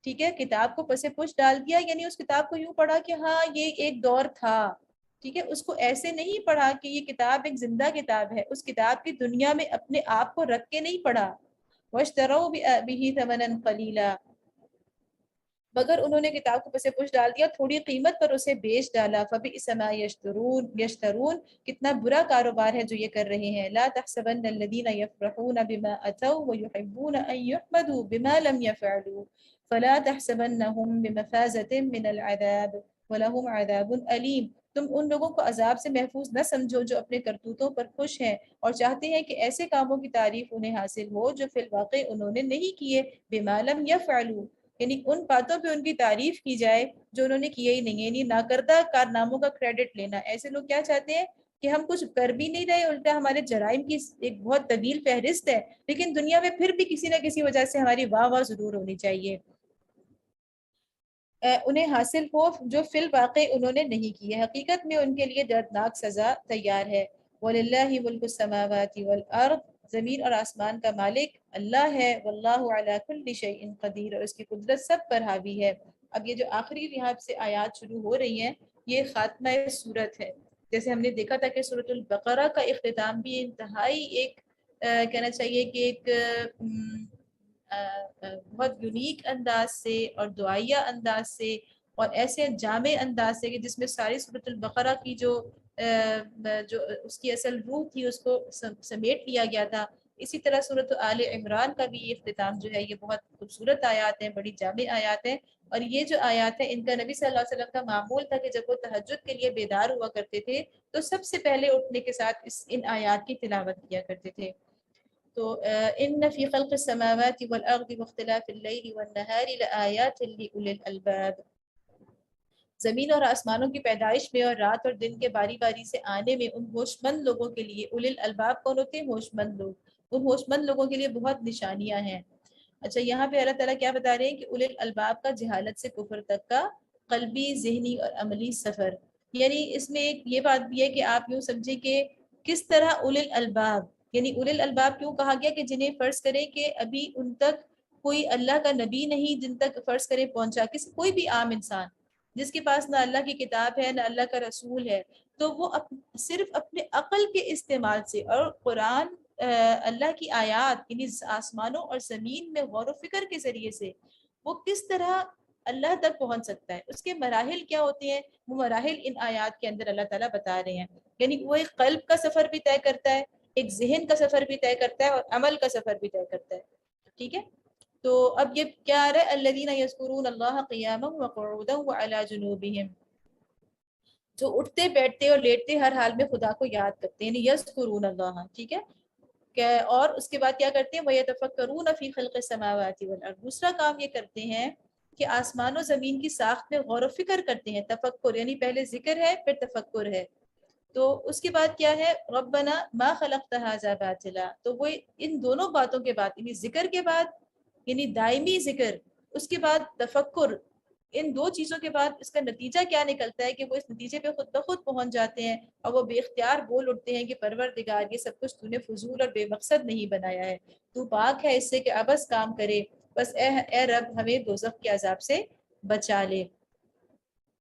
ٹھیک ہے, کتاب کو پس پشت ڈال دیا یعنی اس کتاب کو یوں پڑھا کہ ہاں یہ ایک دور تھا. ٹھیک ہے, اس کو ایسے نہیں پڑھا کہ یہ کتاب ایک زندہ کتاب ہے. اس کتاب کی دنیا میں اپنے آپ کو رکھ کے نہیں پڑھا. وَاشْتَرَوْا بِهِ ثَمَنًا قَلِيلًا مگر انہوں نے کتاب کو پس پشت ڈال دیا تھوڑی قیمت پر اسے بیچ ڈالا. فَبِئْسَ مَا يَشْتَرُونَ کتنا برا کاروبار ہے جو یہ کر رہے ہیں. لَا تَحْسَبَنَّ الَّذِينَ يَفْرَحُونَ بِمَا أَتَوْا وَيُحِبُّونَ أَن يُحْمَدُوا بِمَا لَمْ يَفْعَلُوا فَلَا تَحْسَبَنَّهُمْ بِمَفَازَةٍ مِّنَ الْعَذَابِ وَلَهُمْ عَذَابٌ أَلِيمٌ تم ان لوگوں کو عذاب سے محفوظ نہ سمجھو جو اپنے کرتوتوں پر خوش ہیں اور چاہتے ہیں کہ ایسے کاموں کی تعریف انہیں حاصل ہو جو فی الواقع انہوں نے نہیں کیے. بِمَا لَمْ يَفْعَلُوا یعنی ان باتوں پہ ان کی تعریف کی جائے جو انہوں نے کیا ہی نہیں ہے, یعنی ناکردہ کارناموں کا کریڈٹ لینا. ایسے لوگ کیا چاہتے ہیں کہ ہم کچھ کر بھی نہیں رہے, الٹا ہمارے جرائم کی ایک بہت طویل فہرست ہے لیکن دنیا میں پھر بھی کسی نہ کسی وجہ سے ہماری واہ واہ ضرور ہونی چاہیے. انہیں حاصل ہو جو فی الواقع انہوں نے نہیں کی ہے. حقیقت میں ان کے لیے دردناک سزا تیار ہے. وَلِلَّهِ مُلْكُ السَّمَاوَاتِ وَالْأَرْضِ زمین اور آسمان کا مالک اللہ ہے. واللہ علی کل شیء قدیر اور اس کی قدرت سب پر حاوی ہے. اب یہ جو آخری یہاں سے آیات شروع ہو رہی ہیں یہ خاتمہ صورت ہے. جیسے ہم نے دیکھا تھا کہ سورۃ البقرہ کا اختتام بھی انتہائی ایک کہنا چاہیے کہ ایک بہت یونیک انداز سے اور دعائیہ انداز سے اور ایسے جامع انداز سے کہ جس میں ساری سورۃ البقرہ کی جو اس کی اصل روح تھی اس کو سمیٹ لیا گیا تھا. اسی طرح سورۃ آل عمران کا بھی یہ اختتام جو ہے یہ بہت خوبصورت آیات ہیں, بڑی جامع آیات ہیں. اور یہ جو آیات ہیں ان کا نبی صلی اللہ علیہ وسلم کا معمول تھا کہ جب وہ تہجد کے لیے بیدار ہوا کرتے تھے تو سب سے پہلے اٹھنے کے ساتھ ان آیات کی تلاوت کیا کرتے تھے. تو ان فی خلق السماوات والارض واختلاف اللیل والنہار لآیات لأولی الالباب زمین اور آسمانوں کی پیدائش میں اور رات اور دن کے باری باری سے آنے میں ان ہوش مند لوگوں کے لیے, اولی الالباب کون ہوتے ہیں؟ ہوش مند لوگ. ان ہوش مند لوگوں کے لیے بہت نشانیاں ہیں. اچھا یہاں پہ اللہ تعالیٰ کیا بتا رہے ہیں کہ اولی الالباب کا جہالت سے کفر تک کا قلبی, ذہنی اور عملی سفر. یعنی اس میں ایک یہ بات بھی ہے کہ آپ یوں سمجھیں کہ کس طرح اولی الالباب یعنی اولی الالباب کیوں کہا گیا کہ جنہیں فرض کریں کہ ابھی ان تک کوئی اللہ کا نبی نہیں جن تک فرض کریں پہنچا, کوئی بھی عام انسان جس کے پاس نہ اللہ کی کتاب ہے نہ اللہ کا رسول ہے تو وہ صرف اپنے عقل کے استعمال سے اور قرآن اللہ کی آیات یعنی آسمانوں اور زمین میں غور و فکر کے ذریعے سے وہ کس طرح اللہ تک پہنچ سکتا ہے, اس کے مراحل کیا ہوتے ہیں وہ مراحل ان آیات کے اندر اللہ تعالیٰ بتا رہے ہیں. یعنی وہ ایک قلب کا سفر بھی طے کرتا ہے, ایک ذہن کا سفر بھی طے کرتا ہے اور عمل کا سفر بھی طے کرتا ہے. ٹھیک ہے, تو اب یہ کیا آ رہا ہے الذین یذکرون اللہ قیاما وقعودا وعلی جنوبہم جو اٹھتے بیٹھتے اور لیٹتے ہر حال میں خدا کو یاد کرتے ہیں, یعنی یذکرون اللہ. ٹھیک ہے, اور اس کے بعد کیا کرتے ہیں وَيَتَفَكَّرُونَ فِي خَلْقِ السَّمَاوَاتِ وَالْأَرْضِ دوسرا کام یہ کرتے ہیں کہ آسمان و زمین کی ساخت میں غور و فکر کرتے ہیں. تفکر یعنی پہلے ذکر ہے پھر تفکر ہے. تو اس کے بعد کیا ہے ربنا ما خلقت هذا باطلا, تو وہ ان دونوں باتوں کے بعد یعنی ذکر کے بعد یعنی دائمی ذکر, اس کے بعد تفکر, ان دو چیزوں کے بعد اس کا نتیجہ کیا نکلتا ہے کہ وہ اس نتیجے پہ خود بخود پہنچ جاتے ہیں اور وہ بے اختیار بول اٹھتے ہیں کہ پروردگار یہ سب کچھ تو نے فضول اور بے مقصد نہیں بنایا ہے, تو پاک ہے اس سے کہ عبث کام کرے, بس اے رب ہمیں دوزخ کے عذاب سے بچا لے.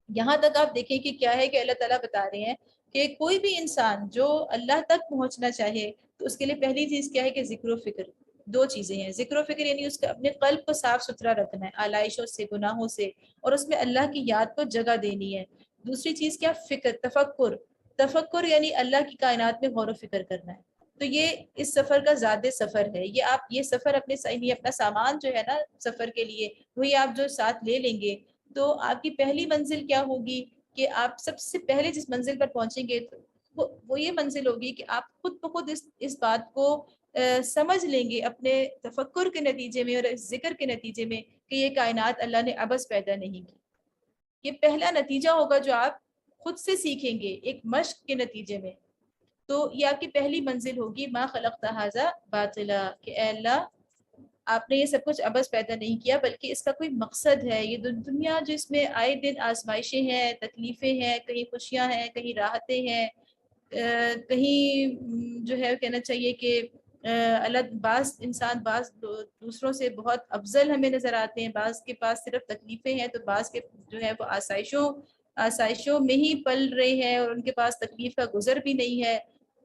یہاں تک آپ دیکھیں کہ کیا ہے کہ اللہ تعالیٰ بتا رہے ہیں کہ کوئی بھی انسان جو اللہ تک پہنچنا چاہے تو اس کے لیے پہلی چیز کیا ہے کہ ذکر و فکر, دو چیزیں ہیں، ذکر و فکر یعنی اس کا اپنے قلب کو صاف ستھرا رکھنا ہے آلائشوں سے، گناہوں سے، اور اس میں اللہ کی یاد کو جگہ دینی ہے۔ دوسری چیز کیا؟ فکر، تفکر۔ تفکر یعنی اللہ کی کائنات میں غور و فکر کرنا ہے۔ تو یہ اس سفر کا زیادہ سفر ہے، یہ آپ یہ سفر اپنے یعنی اپنا سامان جو ہے نا سفر کے لیے وہی آپ جو ساتھ لے لیں گے، تو آپ کی پہلی منزل کیا ہوگی کہ آپ سب سے پہلے جس منزل پر پہنچیں گے وہ یہ منزل ہوگی کہ آپ خود بخود اس بات کو سمجھ لیں گے اپنے تفکر کے نتیجے میں اور اس ذکر کے نتیجے میں کہ یہ کائنات اللہ نے عبث پیدا نہیں کی۔ یہ پہلا نتیجہ ہوگا جو آپ خود سے سیکھیں گے ایک مشق کے نتیجے میں۔ تو یہ آپ کی پہلی منزل ہوگی، ما خلقت ھذا باطلا، کہ اے اللہ آپ نے یہ سب کچھ عبث پیدا نہیں کیا بلکہ اس کا کوئی مقصد ہے۔ یہ دنیا جس میں آئے دن آزمائشیں ہیں، تکلیفیں ہیں، کہیں خوشیاں ہیں، کہیں راحتیں ہیں، کہیں جو ہے کہنا چاہیے کہ اللہ بعض انسان بعض دوسروں سے بہت افضل ہمیں نظر آتے ہیں، بعض کے پاس صرف تکلیفیں ہیں تو بعض کے جو ہے وہ آسائشوں میں ہی پل رہے ہیں اور ان کے پاس تکلیف کا گزر بھی نہیں ہے،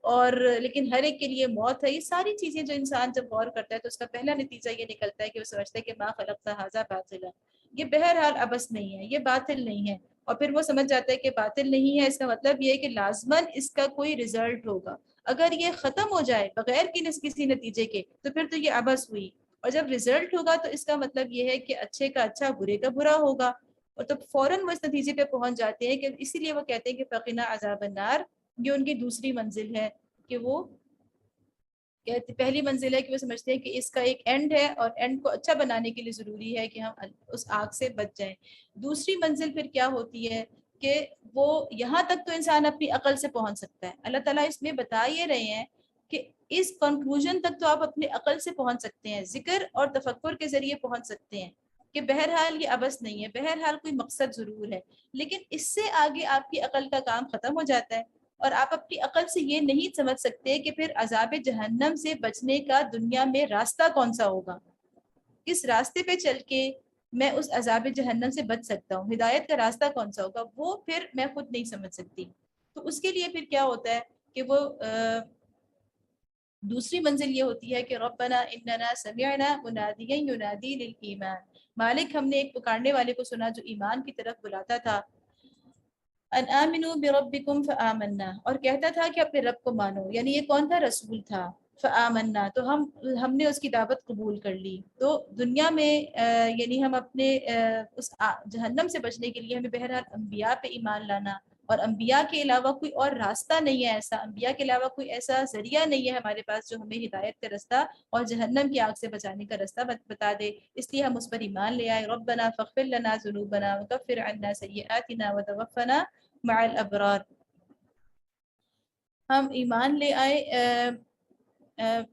اور لیکن ہر ایک کے لیے موت ہے۔ یہ ساری چیزیں جو انسان جب غور کرتا ہے تو اس کا پہلا نتیجہ یہ نکلتا ہے کہ وہ سمجھتا ہے کہ ما خلقت ھذا باطلا، یہ بہرحال عبث نہیں ہے، یہ باطل نہیں ہے، اور پھر وہ سمجھ جاتا ہے کہ باطل نہیں ہے اس کا مطلب یہ ہے کہ لازماً اس کا کوئی رزلٹ ہوگا، اگر یہ ختم ہو جائے بغیر کسی نتیجے کے تو پھر تو یہ عبث ہوئی، اور جب رزلٹ ہوگا تو اس کا مطلب یہ ہے کہ اچھے کا اچھا برے کا برا ہوگا، اور تو فوراً وہ اس نتیجے پہ پہنچ جاتے ہیں کہ اسی لیے وہ کہتے ہیں کہ فقنا عذاب النار، یہ ان کی دوسری منزل ہے کہ وہ پہلی منزل ہے کہ وہ سمجھتے ہیں کہ اس کا ایک اینڈ ہے اور اینڈ کو اچھا بنانے کے لیے ضروری ہے کہ ہم اس آگ سے بچ جائیں۔ دوسری منزل پھر کیا ہوتی ہے کہ وہ یہاں تک تو انسان اپنی عقل سے پہنچ سکتا ہے، اللہ تعالیٰ اس میں بتا یہ رہے ہیں کہ اس کنکلوژن تک تو آپ اپنی عقل سے پہنچ سکتے ہیں، ذکر اور تفکر کے ذریعے پہنچ سکتے ہیں کہ بہرحال یہ عبث نہیں ہے، بہرحال کوئی مقصد ضرور ہے، لیکن اس سے آگے آپ کی عقل کا کام ختم ہو جاتا ہے اور آپ اپنی عقل سے یہ نہیں سمجھ سکتے کہ پھر عذاب جہنم سے بچنے کا دنیا میں راستہ کون سا ہوگا، کس راستے پہ چل کے میں اس عذاب جہنم سے بچ سکتا ہوں، ہدایت کا راستہ کون سا ہوگا، وہ پھر میں خود نہیں سمجھ سکتی۔ تو اس کے لیے پھر کیا ہوتا ہے کہ وہ دوسری منزل یہ ہوتی ہے کہ ربنا اننا سمعنا منادیا ینادی للایمان، مالک ہم نے ایک پکارنے والے کو سنا جو ایمان کی طرف بلاتا تھا، ان آمنوا بربکم فآمنا، اور کہتا تھا کہ اپنے رب کو مانو، یعنی یہ کون تھا؟ رسول تھا، فآمنا، تو ہم نے اس کی دعوت قبول کر لی۔ تو دنیا میں یعنی ہم اپنے اس جہنم سے بچنے کے لیے ہمیں بہرحال انبیاء پہ ایمان لانا، اور انبیاء کے علاوہ کوئی اور راستہ نہیں ہے ایسا، انبیاء کے علاوہ کوئی ایسا ذریعہ نہیں ہے ہمارے پاس جو ہمیں ہدایت کا رستہ اور جہنم کی آگ سے بچانے کا رستہ بتا دے، اس لیے ہم اس پر ایمان لے آئے۔ ربنا فاغفر لنا ذنوبنا وکفر عنا سیئاتنا وتوفنا مع الابرار، ہم ایمان لے آئے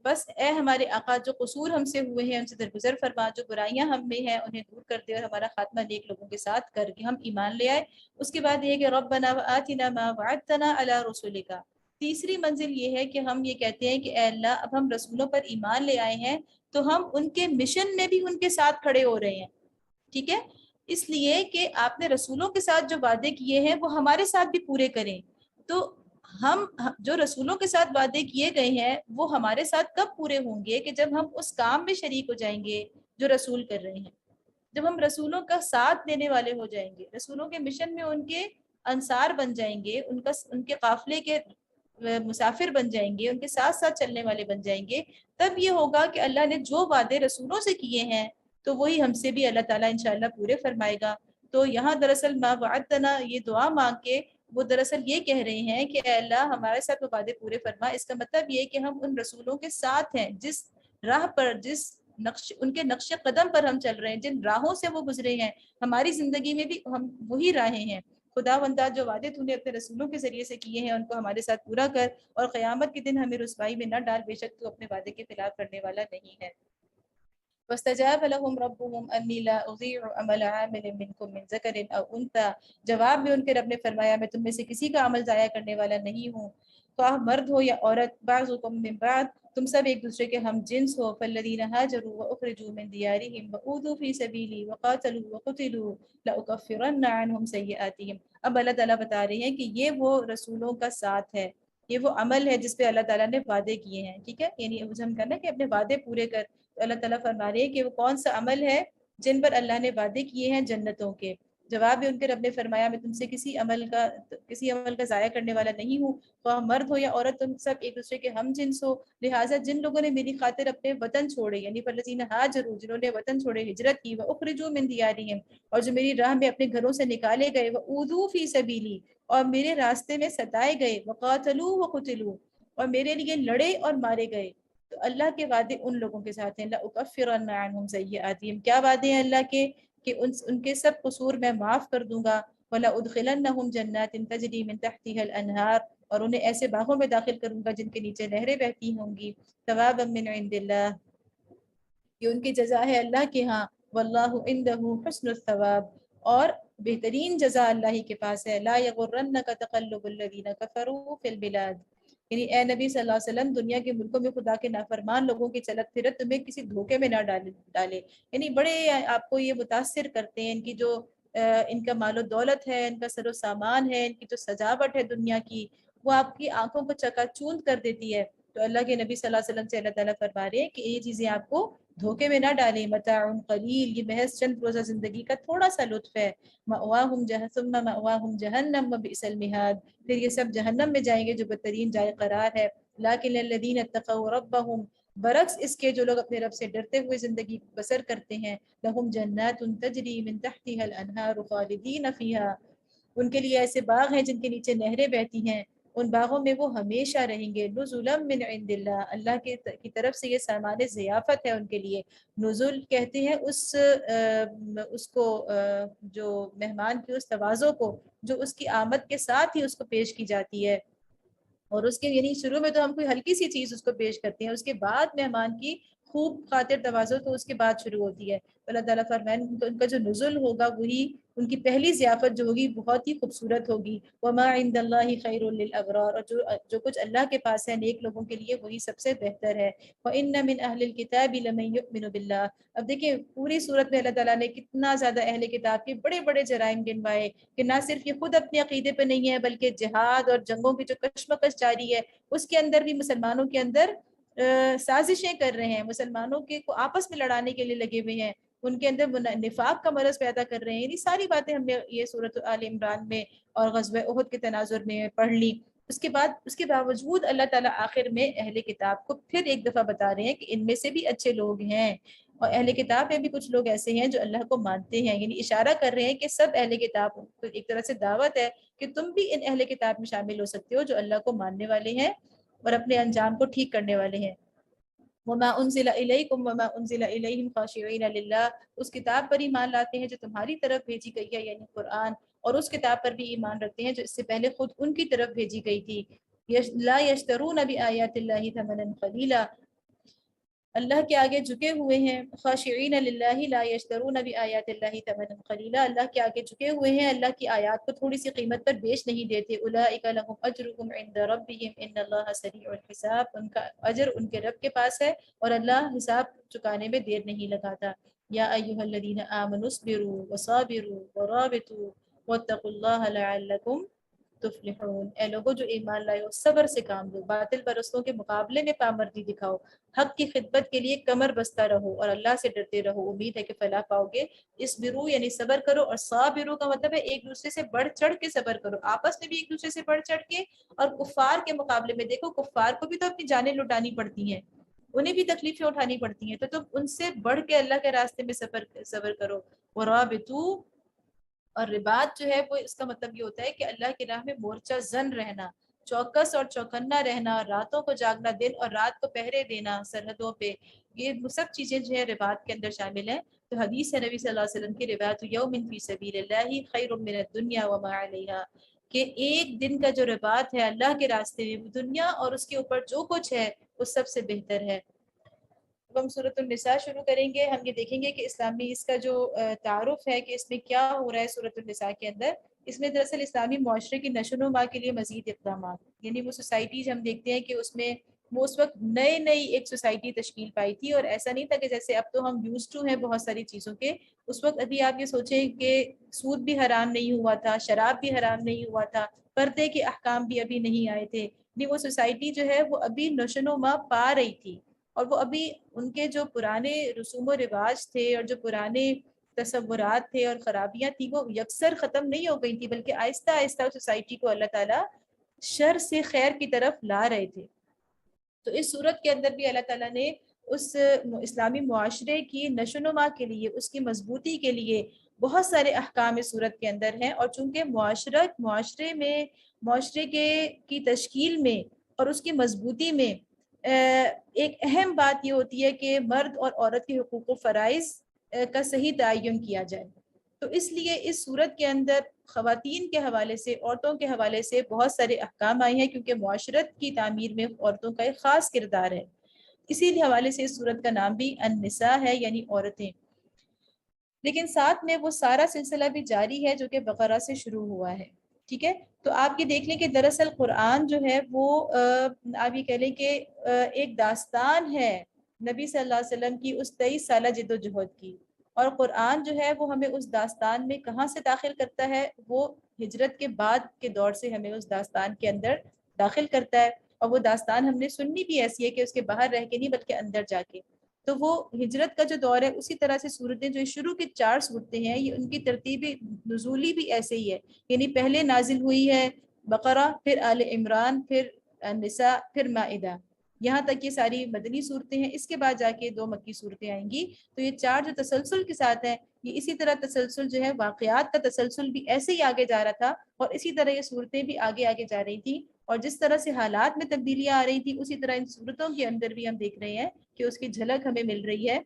بس اے ہمارے آقا جو قصور ہم سے ہوئے ہیں ان سے درگزر فرما، جو برائیاں ہم میں ہیں انہیں دور کر دے اور ہمارا خاتمہ نیک لوگوں کے ساتھ کر کے ہم ایمان لے آئے۔ اس کے بعد یہ کہ ربنا وآتنا ما وعدتنا علی رسولک، تیسری منزل یہ ہے کہ ہم یہ کہتے ہیں کہ اے اللہ اب ہم رسولوں پر ایمان لے آئے ہیں تو ہم ان کے مشن میں بھی ان کے ساتھ کھڑے ہو رہے ہیں، ٹھیک ہے، اس لیے کہ آپ نے رسولوں کے ساتھ جو وعدے کیے ہیں وہ ہمارے ساتھ بھی پورے کریں۔ تو ہم جو رسولوں کے ساتھ وعدے کیے گئے ہیں وہ ہمارے ساتھ کب پورے ہوں گے؟ کہ جب ہم اس کام میں شریک ہو جائیں گے جو رسول کر رہے ہیں، جب ہم رسولوں کا ساتھ دینے والے ہو جائیں گے، رسولوں کے مشن میں ان کے انصار بن جائیں گے، ان کے قافلے کے مسافر بن جائیں گے، ان کے ساتھ ساتھ چلنے والے بن جائیں گے، تب یہ ہوگا کہ اللہ نے جو وعدے رسولوں سے کیے ہیں تو وہی ہم سے بھی اللہ تعالیٰ انشاءاللہ پورے فرمائے گا۔ تو یہاں دراصل ما وعدتنا یہ دعا مانگ کے وہ دراصل یہ کہہ رہے ہیں کہ اے اللہ ہمارے ساتھ وہ وعدے پورے فرما، اس کا مطلب یہ کہ ہم ان رسولوں کے ساتھ ہیں، جس راہ پر ان کے نقش قدم پر ہم چل رہے ہیں، جن راہوں سے وہ گزرے ہیں ہماری زندگی میں بھی ہم وہی راہیں ہیں۔ خدا بندہ جو وعدے تو نے اپنے رسولوں کے ذریعے سے کیے ہیں ان کو ہمارے ساتھ پورا کر، اور قیامت کے دن ہمیں رسوائی میں نہ ڈال، بے شک تو اپنے وعدے کے خلاف کرنے والا نہیں ہے۔ فاستجاب لهم ربهم انی لا اضیع عمل عامل منکم من ذکر او انثى، جواب میں ان کے رب نے فرمایا میں تم میں سے کسی کا عمل ضائع کرنے والا نہیں ہوں، خواہ مرد ہو یا عورت، بعضکم من بعض، تم سب ایک دوسرے کے ہم جنس ہو، فالذین هاجروا واخرجوا من دیارهم واوذوا فی سبیلی وقاتلوا وقتلوا لاکفرن عنهم سیئاتهم۔ اب اللہ تعالیٰ بتا رہے ہیں کہ یہ وہ رسولوں کا ساتھ ہے یہ وہ عمل ہے جس پہ اللہ تعالیٰ نے وعدے کیے ہیں، ٹھیک ہے، یعنی ہم کرنا کہ اپنے وعدے پورے کر. تو اللہ تعالیٰ فرما رہے ہیں کہ وہ کون سا عمل ہے جن پر اللہ نے وعدے کیے ہیں جنتوں کے. جواب میں ان کے رب نے فرمایا میں تم سے کسی عمل کا ضائع کرنے والا نہیں ہوں، تو مرد ہو یا عورت تم سب ایک دوسرے کے ہم جنس ہو. لہٰذا جن لوگوں نے میری خاطر اپنے وطن چھوڑے، یعنی فالذین ہاجروا، جنہوں نے وطن چھوڑے، ہجرت کی، واخرجوا من دیارہم، اور جو میری راہ میں اپنے گھروں سے نکالے گئے، واوذوا فی سبیلی، اور میرے راستے میں ستائے گئے، وقاتلوا وقتلوا، اور میرے لیے لڑے اور مارے گئے. تو اللہ کے وعدے ان لوگوں کے ساتھ ہیں. لأکفرن عنہم سیئاتہم، کیا وعدے ہیں اللہ کے کہ ان کے سب قصور میں معاف کر دوں گا. وَلَأُدْخِلَنَّهُمْ جَنَّاتٍ تَجْرِي مِن تَحْتِهَا الْأَنْهَارُ، اور انہیں ایسے باغوں میں داخل کروں گا جن کے نیچے نہریں بہتی ہوں گی. ثوابا من عند اللہ، یہ ان کی جزا ہے اللہ کے ہاں. واللہ عنده حسن الثواب، اور بہترین جزا اللہ ہی کے پاس ہے. لا یغرنک تقلب الذین کفروا فی البلاد، یعنی اے نبی صلی اللہ علیہ وسلم دنیا کے ملکوں میں خدا کے نافرمان لوگوں کی چلت پھرت تمہیں کسی دھوکے میں نہ ڈالے. یعنی بڑے آپ کو یہ متاثر کرتے ہیں، ان کی جو ان کا مال و دولت ہے، ان کا سر و سامان ہے، ان کی جو سجاوٹ ہے دنیا کی، وہ آپ کی آنکھوں کو چکا چوند کر دیتی ہے. تو اللہ کے نبی صلی اللہ علیہ وسلم سے اللہ تعالیٰ فرما رہے ہیں کہ یہ چیزیں آپ کو دھوکے میں نہ ڈالیں. متاع قلیل، یہ محض چند روزہ زندگی کا تھوڑا سا لطف ہے. مأواہم ثم مأواہم جہنم وبئس المہاد، پھر یہ سب جہنم میں جائیں گے جو بدترین جائے قرار ہے. لیکن الذین اتقوا ربہم، برعکس اس کے جو لوگ اپنے رب سے ڈرتے ہوئے زندگی بسر کرتے ہیں، لہم جنات تجری من تحتها الانہار خالدین فیہا، ان کے لیے ایسے باغ ہیں جن کے نیچے نہریں بہتی ہیں، ان باغوں میں وہ ہمیشہ رہیں گے. نزلا من عند اللہ، اللہ کی طرف سے یہ سامان ضیافت ہے ان کے لیے. نزول کہتے ہیں اس کو جو مہمان کی اس تواضع کو جو اس کی آمد کے ساتھ ہی اس کو پیش کی جاتی ہے. اور اس کے یعنی شروع میں تو ہم کوئی ہلکی سی چیز اس کو پیش کرتے ہیں، اس کے بعد مہمان کی خوب خاطر تواضع تو اس کے بعد شروع ہوتی ہے. اللہ تعالیٰ فرمائیں ان کا جو نزل ہوگا وہی ان کی پہلی ضیافت جو ہوگی بہت ہی خوبصورت ہوگی. وما عند اللہ خیر للابرار، اور جو کچھ اللہ کے پاس ہے نیک لوگوں کے لیے وہی سب سے بہتر ہے. وان من اہل الکتاب لمن یؤمن باللہ، اب دیکھیں پوری صورت میں اللہ تعالیٰ نے کتنا زیادہ اہل کتاب کے بڑے بڑے جرائم گنوائے کہ نہ صرف یہ خود اپنے عقیدے پہ نہیں ہے بلکہ جہاد اور جنگوں کی جو کشمکش جاری ہے اس کے اندر بھی مسلمانوں کے اندر سازشیں کر رہے ہیں، مسلمانوں کے کو آپس میں لڑانے کے لیے لگے ہوئے ہیں، ان کے اندر نفاق کا مرض پیدا کر رہے ہیں. یہ ساری باتیں ہم نے یہ سورۃ آل عمران میں اور غزوہ احد کے تناظر میں پڑھ لی. اس کے باوجود اللہ تعالیٰ آخر میں اہل کتاب کو پھر ایک دفعہ بتا رہے ہیں کہ ان میں سے بھی اچھے لوگ ہیں، اور اہل کتاب میں بھی کچھ لوگ ایسے ہیں جو اللہ کو مانتے ہیں. یعنی اشارہ کر رہے ہیں کہ سب اہل کتاب ایک طرح سے دعوت ہے کہ تم بھی ان اہل کتاب میں شامل ہو سکتے ہو جو اللہ کو ماننے والے ہیں اور اپنے انجام کو ٹھیک کرنے والے ہیں. وما انزل الیکم وما انزل الیہم خاشعین للہ، اس کتاب پر ایمان لاتے ہیں جو تمہاری طرف بھیجی گئی ہے یعنی قرآن، اور اس کتاب پر بھی ایمان رکھتے ہیں جو اس سے پہلے خود ان کی طرف بھیجی گئی تھی. لا یشترون بآیات اللہ ثمنا قلیلا، اللہ کے آگے جھکے ہوئے ہیں. خاشعین للہ لا یشترون بآیات اللہ ثمنا قلیلا، اللہ کے آگے جھکے ہوئے ہیں، اللہ کی آیات کو تھوڑی سی قیمت پر بیچ نہیں دیتے. اولئک لهم اجرهم عند ربهم ان اللہ سریع الحساب، ان کا اجر ان کے رب کے پاس ہے اور اللہ حساب چکانے میں دیر نہیں لگاتا. یا ایھا الذین آمنوا اصبروا وصابروا ورابطوا واتقوا اللہ لعلکم تفلحون، اے لوگوں جو ایمان لائے ہو صبر سے کام لو، باطل پرستوں کے مقابلے میں پامردی دکھاؤ، حق کی خدمت کے لیے کمر بستہ رہو اور اللہ سے ڈرتے رہو، امید ہے کہ فلاح پاؤ گے. اصبروا یعنی صبر کرو، اور صابروا کا مطلب ہے ایک دوسرے سے بڑھ چڑھ کے صبر کرو، آپس میں بھی ایک دوسرے سے بڑھ چڑھ کے. اور کفار کے مقابلے میں دیکھو کفار کو بھی تو اپنی جانیں لٹانی پڑتی ہیں، انہیں بھی تکلیفیں اٹھانی پڑتی ہیں، تو تم ان سے بڑھ کے اللہ کے راستے میں صبر کرو. ورابطوا، اور رباط جو ہے وہ اس کا مطلب یہ ہوتا ہے کہ اللہ کی راہ میں مورچہ زن رہنا، چوکس اور چوکنا رہنا، راتوں کو جاگنا، دن اور رات کو پہرے دینا سرحدوں پہ، یہ سب چیزیں جو ہے رباط کے اندر شامل ہیں. تو حدیث ہے نبی صلی اللہ علیہ وسلم کی روایت یوم فی سبیل اللہ خیر من الدنیا وما علیہا، کہ ایک دن کا جو رباط ہے اللہ کے راستے میں، دنیا اور اس کے اوپر جو کچھ ہے وہ سب سے بہتر ہے. اب ہم سورۃ النساء شروع کریں گے. ہم یہ دیکھیں گے کہ اسلامی اس کا جو تعارف ہے کہ اس میں کیا ہو رہا ہے سورۃ النساء کے اندر. اس میں دراصل اسلامی معاشرے کی نشو و نما کے لیے مزید اقدامات، یعنی وہ سوسائٹیز ہم دیکھتے ہیں کہ اس میں وہ اس وقت نئی ایک سوسائٹی تشکیل پائی تھی، اور ایسا نہیں تھا کہ جیسے اب تو ہم یوز ٹو ہیں بہت ساری چیزوں کے. اس وقت ابھی آپ یہ سوچیں کہ سود بھی حرام نہیں ہوا تھا، شراب بھی حرام نہیں ہوا تھا، پردے کے احکام بھی ابھی نہیں آئے تھے. نہیں وہ سوسائٹی جو ہے وہ ابھی نشو و نما پا رہی تھی، اور وہ ابھی ان کے جو پرانے رسوم و رواج تھے اور جو پرانے تصورات تھے اور خرابیاں تھیں وہ یکسر ختم نہیں ہو گئی تھی، بلکہ آہستہ آہستہ سوسائٹی کو اللہ تعالیٰ شر سے خیر کی طرف لا رہے تھے۔ تو اس صورت کے اندر بھی اللہ تعالیٰ نے اس اسلامی معاشرے کی نشو و نما کے لیے، اس کی مضبوطی کے لیے بہت سارے احکام اس صورت کے اندر ہیں، اور چونکہ معاشرے کی تشکیل میں اور اس کی مضبوطی میں ایک اہم بات یہ ہوتی ہے کہ مرد اور عورت کے حقوق و فرائض کا صحیح تعین کیا جائے۔ تو اس لیے اس صورت کے اندر خواتین کے حوالے سے، عورتوں کے حوالے سے بہت سارے احکام آئے ہیں، کیونکہ معاشرت کی تعمیر میں عورتوں کا ایک خاص کردار ہے۔ اسی حوالے سے اس صورت کا نام بھی النساء ہے، یعنی عورتیں۔ لیکن ساتھ میں وہ سارا سلسلہ بھی جاری ہے جو کہ بقرہ سے شروع ہوا ہے، ٹھیک ہے؟ تو آپ یہ دیکھ لیں کہ دراصل قرآن جو ہے وہ آپ یہ کہہ لیں کہ ایک داستان ہے نبی صلی اللہ علیہ وسلم کی اس 23 سالہ جد و جہد کی، اور قرآن جو ہے وہ ہمیں اس داستان میں کہاں سے داخل کرتا ہے؟ وہ ہجرت کے بعد کے دور سے ہمیں اس داستان کے اندر داخل کرتا ہے، اور وہ داستان ہم نے سننی بھی ایسی ہے کہ اس کے باہر رہ کے نہیں بلکہ اندر جا کے۔ تو وہ ہجرت کا جو دور ہے اسی طرح سے صورتیں جو شروع کی 4 صورتیں ہیں یہ ان کی ترتیب نزولی بھی ایسے ہی ہے، یعنی پہلے نازل ہوئی ہے بقرہ، پھر آل عمران، پھر النساء، پھر مائدہ، یہاں تک یہ ساری مدنی صورتیں ہیں۔ اس کے بعد جا کے 2 مکی صورتیں آئیں گی۔ تو یہ 4 جو تسلسل کے ساتھ ہیں، یہ اسی طرح تسلسل جو ہے واقعات کا تسلسل بھی ایسے ہی آگے جا رہا تھا، اور اسی طرح یہ صورتیں بھی آگے آگے جا رہی تھیں، اور جس طرح سے حالات میں تبدیلیاں آ رہی تھیں اسی طرح ان صورتوں کے اندر بھی ہم دیکھ رہے ہیں کہ اس کی جھلک ہمیں مل رہی ہے۔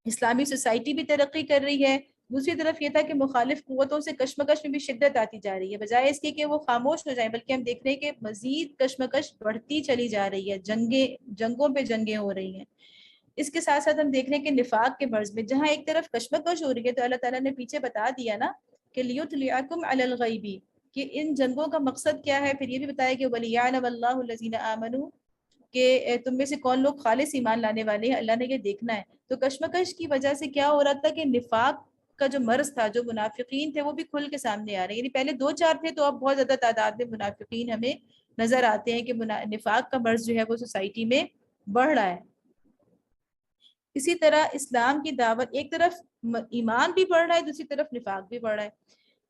اسلامی سوسائٹی بھی ترقی کر رہی ہے، دوسری طرف یہ تھا کہ مخالف قوتوں سے کشمکش میں بھی شدت آتی جا رہی ہے، بجائے اس کے کہ وہ خاموش ہو جائیں، بلکہ ہم دیکھ رہے ہیں کہ مزید کشمکش بڑھتی چلی جا رہی ہے، جنگوں پہ جنگیں ہو رہی ہیں۔ اس کے ساتھ ساتھ ہم دیکھ رہے ہیں کہ نفاق کے مرض میں جہاں ایک طرف کشمکش ہو رہی ہے تو اللہ تعالیٰ نے پیچھے بتا دیا نا کہ لیطلعکم علی الغیب، کہ ان جنگوں کا مقصد کیا ہے، پھر یہ بھی بتایا کہ ولیعلم اللہ الذین آمنوا، کہ تم میں سے کون لوگ خالص ایمان لانے والے ہیں، اللہ نے یہ دیکھنا ہے۔ تو کشمکش کی وجہ سے کیا ہو رہا تھا کہ نفاق کا جو مرض تھا، جو منافقین تھے وہ بھی کھل کے سامنے آ رہے ہیں، یعنی پہلے 2-4 تھے تو اب بہت زیادہ تعداد میں منافقین ہمیں نظر آتے ہیں کہ نفاق کا مرض جو ہے وہ سوسائٹی میں بڑھ رہا ہے۔ اسی طرح اسلام کی دعوت، ایک طرف ایمان بھی بڑھ رہا ہے، دوسری طرف نفاق بھی بڑھ رہا ہے۔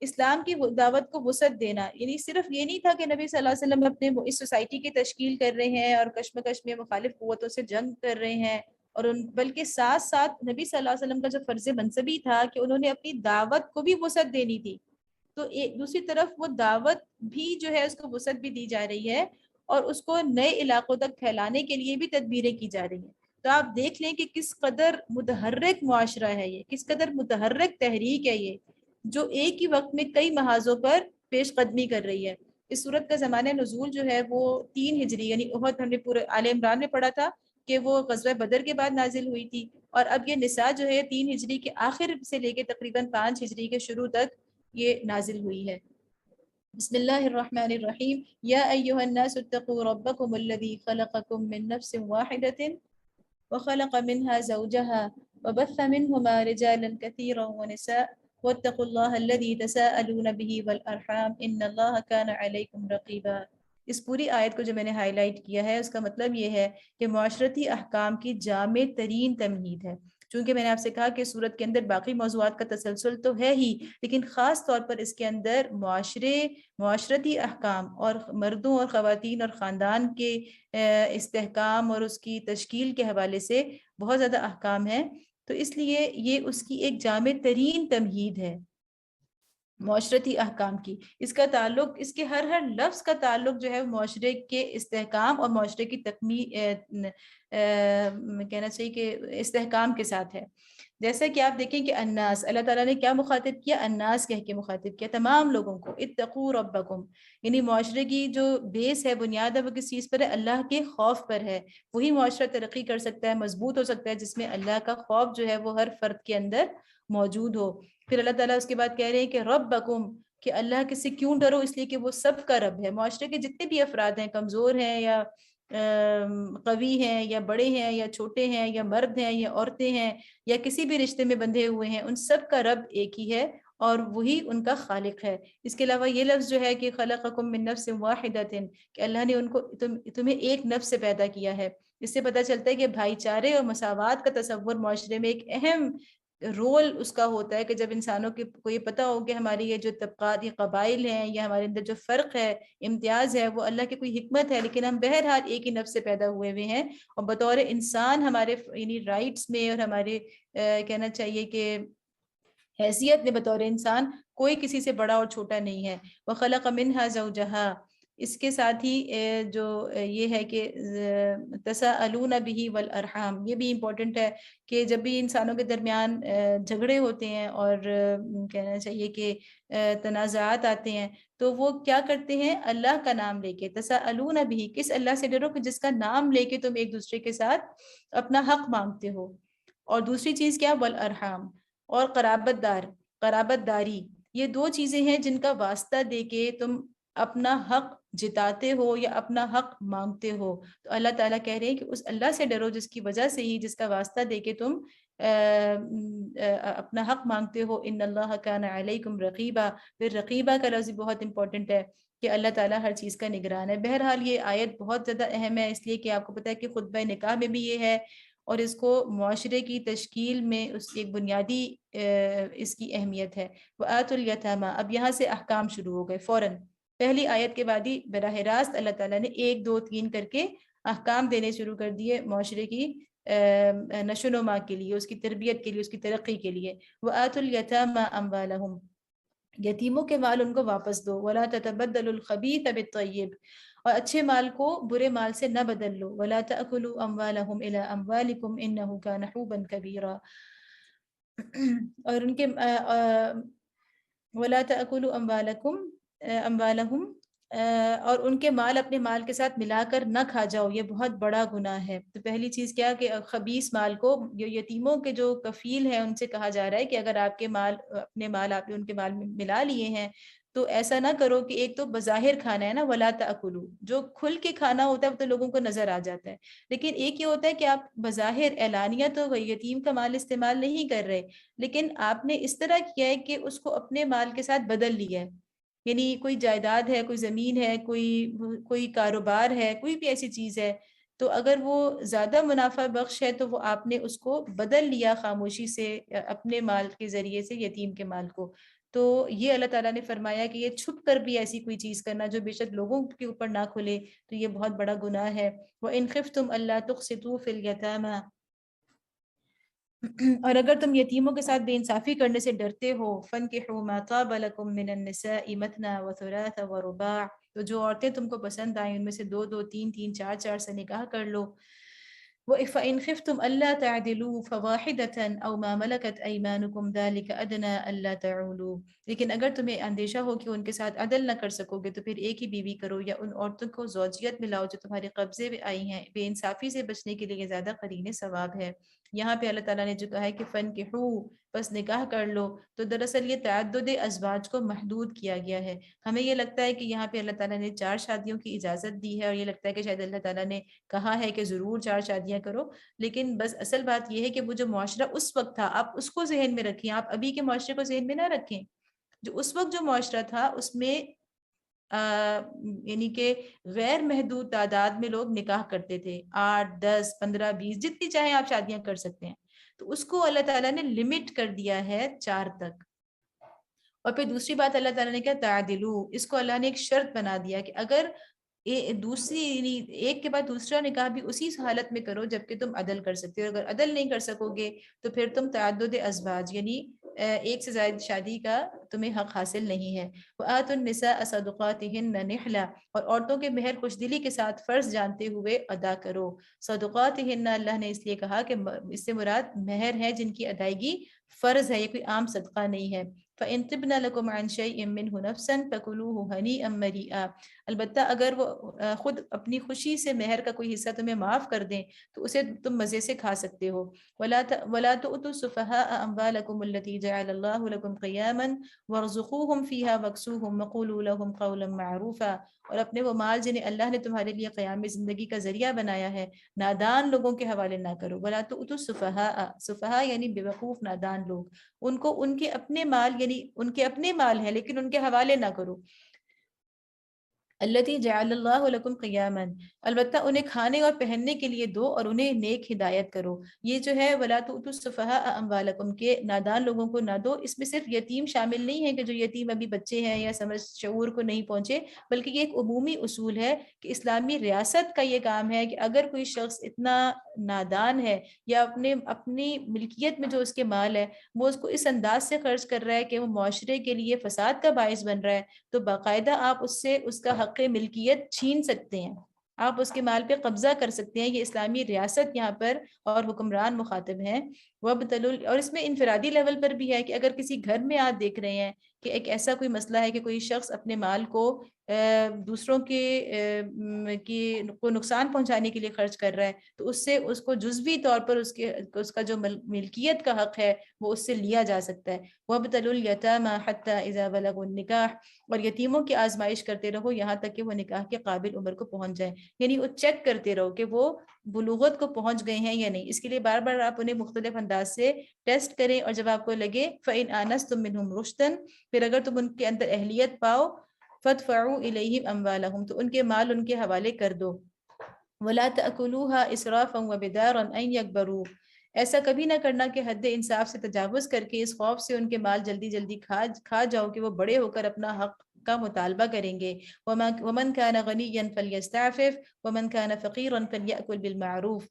اسلام کی دعوت کو وسعت دینا، یعنی صرف یہ نہیں تھا کہ نبی صلی اللہ علیہ وسلم اپنے اس سوسائٹی کی تشکیل کر رہے ہیں اور کشمکش میں مخالف قوتوں سے جنگ کر رہے ہیں، اور بلکہ ساتھ ساتھ نبی صلی اللہ علیہ وسلم کا جو فرض منصبی تھا کہ انہوں نے اپنی دعوت کو بھی وسعت دینی تھی، تو ایک دوسری طرف وہ دعوت بھی جو ہے اس کو وسعت بھی دی جا رہی ہے، اور اس کو نئے علاقوں تک پھیلانے کے لیے بھی تدبیریں کی جا رہی ہیں۔ تو آپ دیکھ لیں کہ کس قدر متحرک معاشرہ ہے یہ، کس قدر متحرک تحریک ہے یہ، جو ایک ہی وقت میں کئی محاذوں پر پیش قدمی کر رہی ہے۔ اس صورت کا زمانہ نزول جو ہے وہ 3 ہجری، یعنی احد ہم نے پورے آل عمران میں پڑھا تھا کہ وہ غزوہ بدر کے بعد نازل ہوئی تھی، اور اب یہ نساء جو ہے 3 ہجری کے آخر سے لے کے تقریباً 5 ہجری کے شروع تک یہ نازل ہوئی ہے۔ بسم اللہ الرحمن الرحیم، یا ایہا الناس اتقوا ربکم الذی خلقکم من نفس واحدۃ وخلق منها زوجها وبث منهما رجالا كثيرا ونساء واتقوا الله الذي تساءلون به والارحام ان الله كان عليكم رقيبا۔ اس پوری آیت کو جو میں نے ہائی لائٹ کیا ہے اس کا مطلب یہ ہے کہ معاشرتی احکام کی جامع ترین تمہید ہے۔ چونکہ میں نے آپ سے کہا کہ صورت کے اندر باقی موضوعات کا تسلسل تو ہے ہی، لیکن خاص طور پر اس کے اندر معاشرتی احکام اور مردوں اور خواتین اور خاندان کے استحکام اور اس کی تشکیل کے حوالے سے بہت زیادہ احکام ہیں، تو اس لیے یہ اس کی ایک جامع ترین تمہید ہے معاشرتی احکام کی۔ اس کا تعلق، اس کے ہر لفظ کا تعلق جو ہے معاشرے کے استحکام اور معاشرے کی کہنا چاہیے کہ استحکام کے ساتھ ہے۔ جیسا کہ آپ دیکھیں کہ الناس، اللہ تعالیٰ نے کیا مخاطب کیا؟ الناس کہہ کے مخاطب کیا تمام لوگوں کو۔ اتقوا ربکم، یعنی معاشرے کی جو بیس ہے، بنیاد ہے، وہ کس چیز پر ہے؟ اللہ کے خوف پر ہے۔ وہی معاشرہ ترقی کر سکتا ہے، مضبوط ہو سکتا ہے جس میں اللہ کا خوف جو ہے وہ ہر فرد کے اندر موجود ہو۔ پھر اللہ تعالیٰ اس کے بعد کہہ رہے ہیں کہ ربکم، کہ اللہ کس سے کیوں ڈرو؟ اس لیے کہ وہ سب کا رب ہے۔ معاشرے کے جتنے بھی افراد ہیں، کمزور ہیں یا قوی ہیں یا بڑے ہیں یا چھوٹے ہیں یا مرد ہیں یا عورتیں ہیں یا کسی بھی رشتے میں بندھے ہوئے ہیں، ان سب کا رب ایک ہی ہے، اور وہی ان کا خالق ہے۔ اس کے علاوہ یہ لفظ جو ہے کہ خلقکم من نفس واحدۃ، کہ اللہ نے ان کو تمہیں ایک نفس سے پیدا کیا ہے۔ اس سے پتہ چلتا ہے کہ بھائی چارے اور مساوات کا تصور معاشرے میں ایک اہم رول اس کا ہوتا ہے، کہ جب انسانوں کو یہ پتہ ہو کہ ہماری یہ جو طبقات، یہ قبائل ہیں، یا ہمارے اندر جو فرق ہے، امتیاز ہے، وہ اللہ کی کوئی حکمت ہے، لیکن ہم بہرحال ایک ہی نفس سے پیدا ہوئے ہیں، اور بطور انسان ہمارے یعنی رائٹس میں اور ہمارے کہنا چاہیے کہ حیثیت میں بطور انسان کوئی کسی سے بڑا اور چھوٹا نہیں ہے۔ وَخَلَقَ مِنْهَا زَوْجَهَا، اس کے ساتھ ہی جو یہ ہے کہ تَسَأَلُونَ بِهِ وَالْأَرْحَامِ، یہ بھی امپورٹنٹ ہے کہ جب بھی انسانوں کے درمیان جھگڑے ہوتے ہیں اور کہنا چاہیے کہ تنازعات آتے ہیں، تو وہ کیا کرتے ہیں؟ اللہ کا نام لے کے، تَسَأَلُونَ بِهِ، کس اللہ سے ڈرو کہ جس کا نام لے کے تم ایک دوسرے کے ساتھ اپنا حق مانگتے ہو۔ اور دوسری چیز کیا؟ وَالْأَرْحَامِ، اور قرابت داری، یہ دو چیزیں ہیں جن کا واسطہ دے کے تم اپنا حق جتاتے ہو یا اپنا حق مانگتے ہو۔ تو اللہ تعالیٰ کہہ رہے ہیں کہ اس اللہ سے ڈرو جس کی وجہ سے ہی، جس کا واسطہ دے کے تم اپنا حق مانگتے ہو۔ ان اللہ کان علیکم رقیبا، پھر رقیبہ کا لفظ بہت امپورٹنٹ ہے کہ اللہ تعالیٰ ہر چیز کا نگران ہے۔ بہرحال یہ آیت بہت زیادہ اہم ہے، اس لیے کہ آپ کو پتہ ہے کہ خطبہ نکاح میں بھی یہ ہے، اور اس کو معاشرے کی تشکیل میں اس کی ایک بنیادی اس کی اہمیت ہے۔ وَآتُوا الْيَتَامَى، اب یہاں سے احکام شروع ہو گئے فوراً، پہلی آیت کے بعد ہی براہ راست اللہ تعالیٰ نے 1 2 3 کر کے احکام دینے شروع کر دیے معاشرے کی نشو و نما کے لیے، اس کی تربیت کے لیے، اس کی ترقی کے لیے۔ وَآتُوا الْيَتَامَى أَمْوَالَهُمْ، یتیموں کے مال ان کو واپس دو۔ وَلَا تَتَبَدَّلُوا الْخَبِيثَ بِالطَّيِّبِ، اور اچھے مال کو برے مال سے نہ بدل لو۔ وَلَا تَأْكُلُوا أَمْوَالَهُمْ إِلَىٰ أَمْوَالِكُمْ إِنَّهُ كَانَ حُوبًا كَبِيرًا، اور ان کے وَلَا تَأْكُلُوا أَمْوَالَهُمْ، اور ان کے مال اپنے مال کے ساتھ ملا کر نہ کھا جاؤ، یہ بہت بڑا گناہ ہے۔ تو پہلی چیز کیا کہ خبیث مال کو، یتیموں کے جو کفیل ہیں ان سے کہا جا رہا ہے کہ اگر آپ کے مال، اپنے مال آپ نے ان کے مال میں ملا لیے ہیں، تو ایسا نہ کرو کہ ایک تو بظاہر کھانا ہے نا، وَلَا تَأْكُلُوا، جو کھل کے کھانا ہوتا ہے وہ تو لوگوں کو نظر آ جاتا ہے، لیکن ایک یہ ہوتا ہے کہ آپ بظاہر اعلانیہ تو یتیم کا مال استعمال نہیں کر رہے، لیکن آپ نے اس طرح کیا ہے کہ اس کو اپنے مال کے ساتھ بدل لیا ہے، یعنی کوئی جائیداد ہے، کوئی زمین ہے، کوئی کاروبار ہے، کوئی بھی ایسی چیز ہے، تو اگر وہ زیادہ منافع بخش ہے تو وہ آپ نے اس کو بدل لیا خاموشی سے اپنے مال کے ذریعے سے یتیم کے مال کو۔ تو یہ اللہ تعالیٰ نے فرمایا کہ یہ چھپ کر بھی ایسی کوئی چیز کرنا جو بے شک لوگوں کے اوپر نہ کھلے، تو یہ بہت بڑا گناہ ہے۔ وَإِنْ خِفْتُمْ أَلَّا تُقْسِطُوا فِي الْيَتَامَى، اور اگر تم یتیموں کے ساتھ بے انصافی کرنے سے ڈرتے ہو، فَانكِحُوا مَا طَابَ لَكُم مِّنَ النِّسَاءِ مَثْنَىٰ وَثُلَاثَ وَرُبَاعَ، تو جو عورتیں تم کو پسند آئیں ان میں سے 2 2 3 3 4 4 سے نکاح کر لو۔ وَإِنْ خِفْتُمْ أَلَّا تَعْدِلُوا فَوَاحِدَةً أَوْ مَا مَلَكَتْ أَيْمَانُكُمْ ذَلِكَ أَدْنَىٰ أَلَّا تَعُولُوا، لیکن اگر تمہیں اندیشہ ہو کہ ان کے ساتھ عدل نہ کر سکو گے تو پھر ایک ہی بیوی کرو، یا ان عورتوں کو زوجیت میں لاؤ جو تمہارے قبضے میں آئی ہیں، بے انصافی سے بچنے کے لیے یہ زیادہ قرین ثواب ہے۔ یہاں پہ اللہ تعالیٰ نے جو کہا ہے کہ فَانْكِحُوا، بس نکاح کر لو، تو دراصل یہ تعدد ازواج کو محدود کیا گیا ہے۔ ہمیں یہ لگتا ہے کہ یہاں پہ اللہ تعالیٰ نے 4 شادیوں کی اجازت دی ہے، اور یہ لگتا ہے کہ شاید اللہ تعالیٰ نے کہا ہے کہ ضرور 4 شادیاں کرو، لیکن بس اصل بات یہ ہے کہ وہ جو معاشرہ اس وقت تھا آپ اس کو ذہن میں رکھیں، آپ ابھی کے معاشرے کو ذہن میں نہ رکھیں۔ جو اس وقت جو معاشرہ تھا اس میں یعنی کہ غیر محدود تعداد میں لوگ نکاح کرتے تھے، 8 10 15 20 جتنی چاہیں آپ شادیاں کر سکتے ہیں، تو اس کو اللہ تعالیٰ نے لمٹ کر دیا ہے 4 تک۔ اور پھر دوسری بات اللہ تعالیٰ نے کیا؟ تعدلو، اس کو اللہ نے ایک شرط بنا دیا کہ اگر دوسری ایک کے بعد دوسرا نکاح بھی اسی حالت میں کرو جبکہ تم عدل کر سکتے ہو، اگر عدل نہیں کر سکو گے تو پھر تم تعدد ازواج یعنی ایک سے زائد شادی کا تمہیں حق حاصل نہیں ہے۔ وَآتُوا النِّسَاءَ صَدُقَاتِهِنَّ نِحْلَةً، اور عورتوں کے مہر خوش دلی کے ساتھ فرض جانتے ہوئے ادا کرو۔ صدقاتهن اللہ نے اس لیے کہا کہ اس سے مراد مہر ہے جن کی ادائیگی فرض ہے، یہ کوئی عام صدقہ نہیں ہے۔ فَإِن طِبْنَ لَكُمْ عَنْ شَيْءٍ مِّنْهُ نَفْسًا فَكُلُوهُ هَنِيئًا مَرِيئًا، البتہ اگر وہ خود اپنی خوشی سے مہر کا کوئی حصہ تمہیں معاف کر دیں تو اسے تم مزے سے کھا سکتے ہو۔ وَلَا تُؤْتُوا السُّفَهَاءَ أَمْوَالَكُمُ الَّتِي جَعَلَ اللَّهُ لَكُمْ قِيَامًا وَارْزُقُوهُمْ فِيهَا وَاكْسُوهُمْ وَقُولُوا لَهُمْ قَوْلًا مَّعْرُوفًا، اور اپنے وہ مال جنہیں اللہ نے تمہارے لیے قیام زندگی کا ذریعہ بنایا ہے نادان لوگوں کے حوالے نہ کرو۔ وَلَا تُؤْتُوا السُّفَهَاءَ، سفہاء یعنی بے وقوف نادان لوگ، ان کو ان کے اپنے مال یعنی یعنی ان کے اپنے مال ہیں لیکن ان کے حوالے نہ کرو. التی جعل اللہ لکم قیاما، البتہ انہیں کھانے اور پہننے کے لیے دو اور انہیں نیک ہدایت کرو. یہ جو ہے ولا تؤتوا السفہاء اموالکم، کے نادان لوگوں کو نہ دو. اس میں صرف یتیم شامل نہیں ہے کہ جو یتیم ابھی بچے ہیں یا سمجھ شعور کو نہیں پہنچے، بلکہ یہ ایک عمومی اصول ہے کہ اسلامی ریاست کا یہ کام ہے کہ اگر کوئی شخص اتنا نادان ہے یا اپنی ملکیت میں جو اس کے مال ہے وہ اس کو اس انداز سے خرچ کر رہا ہے کہ وہ معاشرے کے لیے فساد کا باعث بن رہا ہے، تو باقاعدہ آپ اس سے اس کا حق ملکیت چھین سکتے ہیں، آپ اس کے مال پہ قبضہ کر سکتے ہیں. یہ اسلامی ریاست یہاں پر اور حکمران مخاطب ہیں. اور اس میں انفرادی لیول پر بھی ہے کہ اگر کسی گھر میں آپ دیکھ رہے ہیں کہ ایک ایسا کوئی مسئلہ ہے کہ کوئی شخص اپنے مال کو دوسروں کو نقصان پہنچانے کے لیے خرچ کر رہا ہے، تو اس سے اس کو جزوی طور پر اس کا جو ملکیت کا حق ہے وہ اس سے لیا جا سکتا ہے. وَابْتَلُوا الْيَتَامَى حَتَّى إِذَا بَلَغُوا النِّكَاحَ، اور یتیموں کی آزمائش کرتے رہو یہاں تک کہ وہ نکاح کے قابل عمر کو پہنچ جائیں، یعنی وہ چیک کرتے رہو کہ وہ بلوغت کو پہنچ گئے ہیں یا نہیں. اس کے لیے بار بار آپ انہیں مختلف انداز سے ٹیسٹ کریں، اور جب آپ کو لگے فَإِنْ آنَسْتُم مِّنْهُمْ رُشْدًا، پھر اگر تم ان کے اندر اہلیت پاؤ فَادْفَعُوا إِلَيْهِمْ أَمْوَالَهُمْ، تو ان کے مال ان کے حوالے کر دو. وَلَا تَأْكُلُوهَا إِسْرَافًا وَبِدَارًا أَن يَكْبَرُوا، ایسا کبھی نہ کرنا کہ حد انصاف سے تجاوز کر کے اس خوف سے ان کے مال جلدی جلدی کھا جاؤ کہ وہ بڑے ہو کر اپنا حق کا مطالبہ کریں گے. وَمَنْ كَانَ غَنِيًّا فَلْيَسْتَعْفِفْ وَمَنْ كَانَ فَقِيرًا فَلْيَأْكُلْ بِالْمَعْرُوفِ،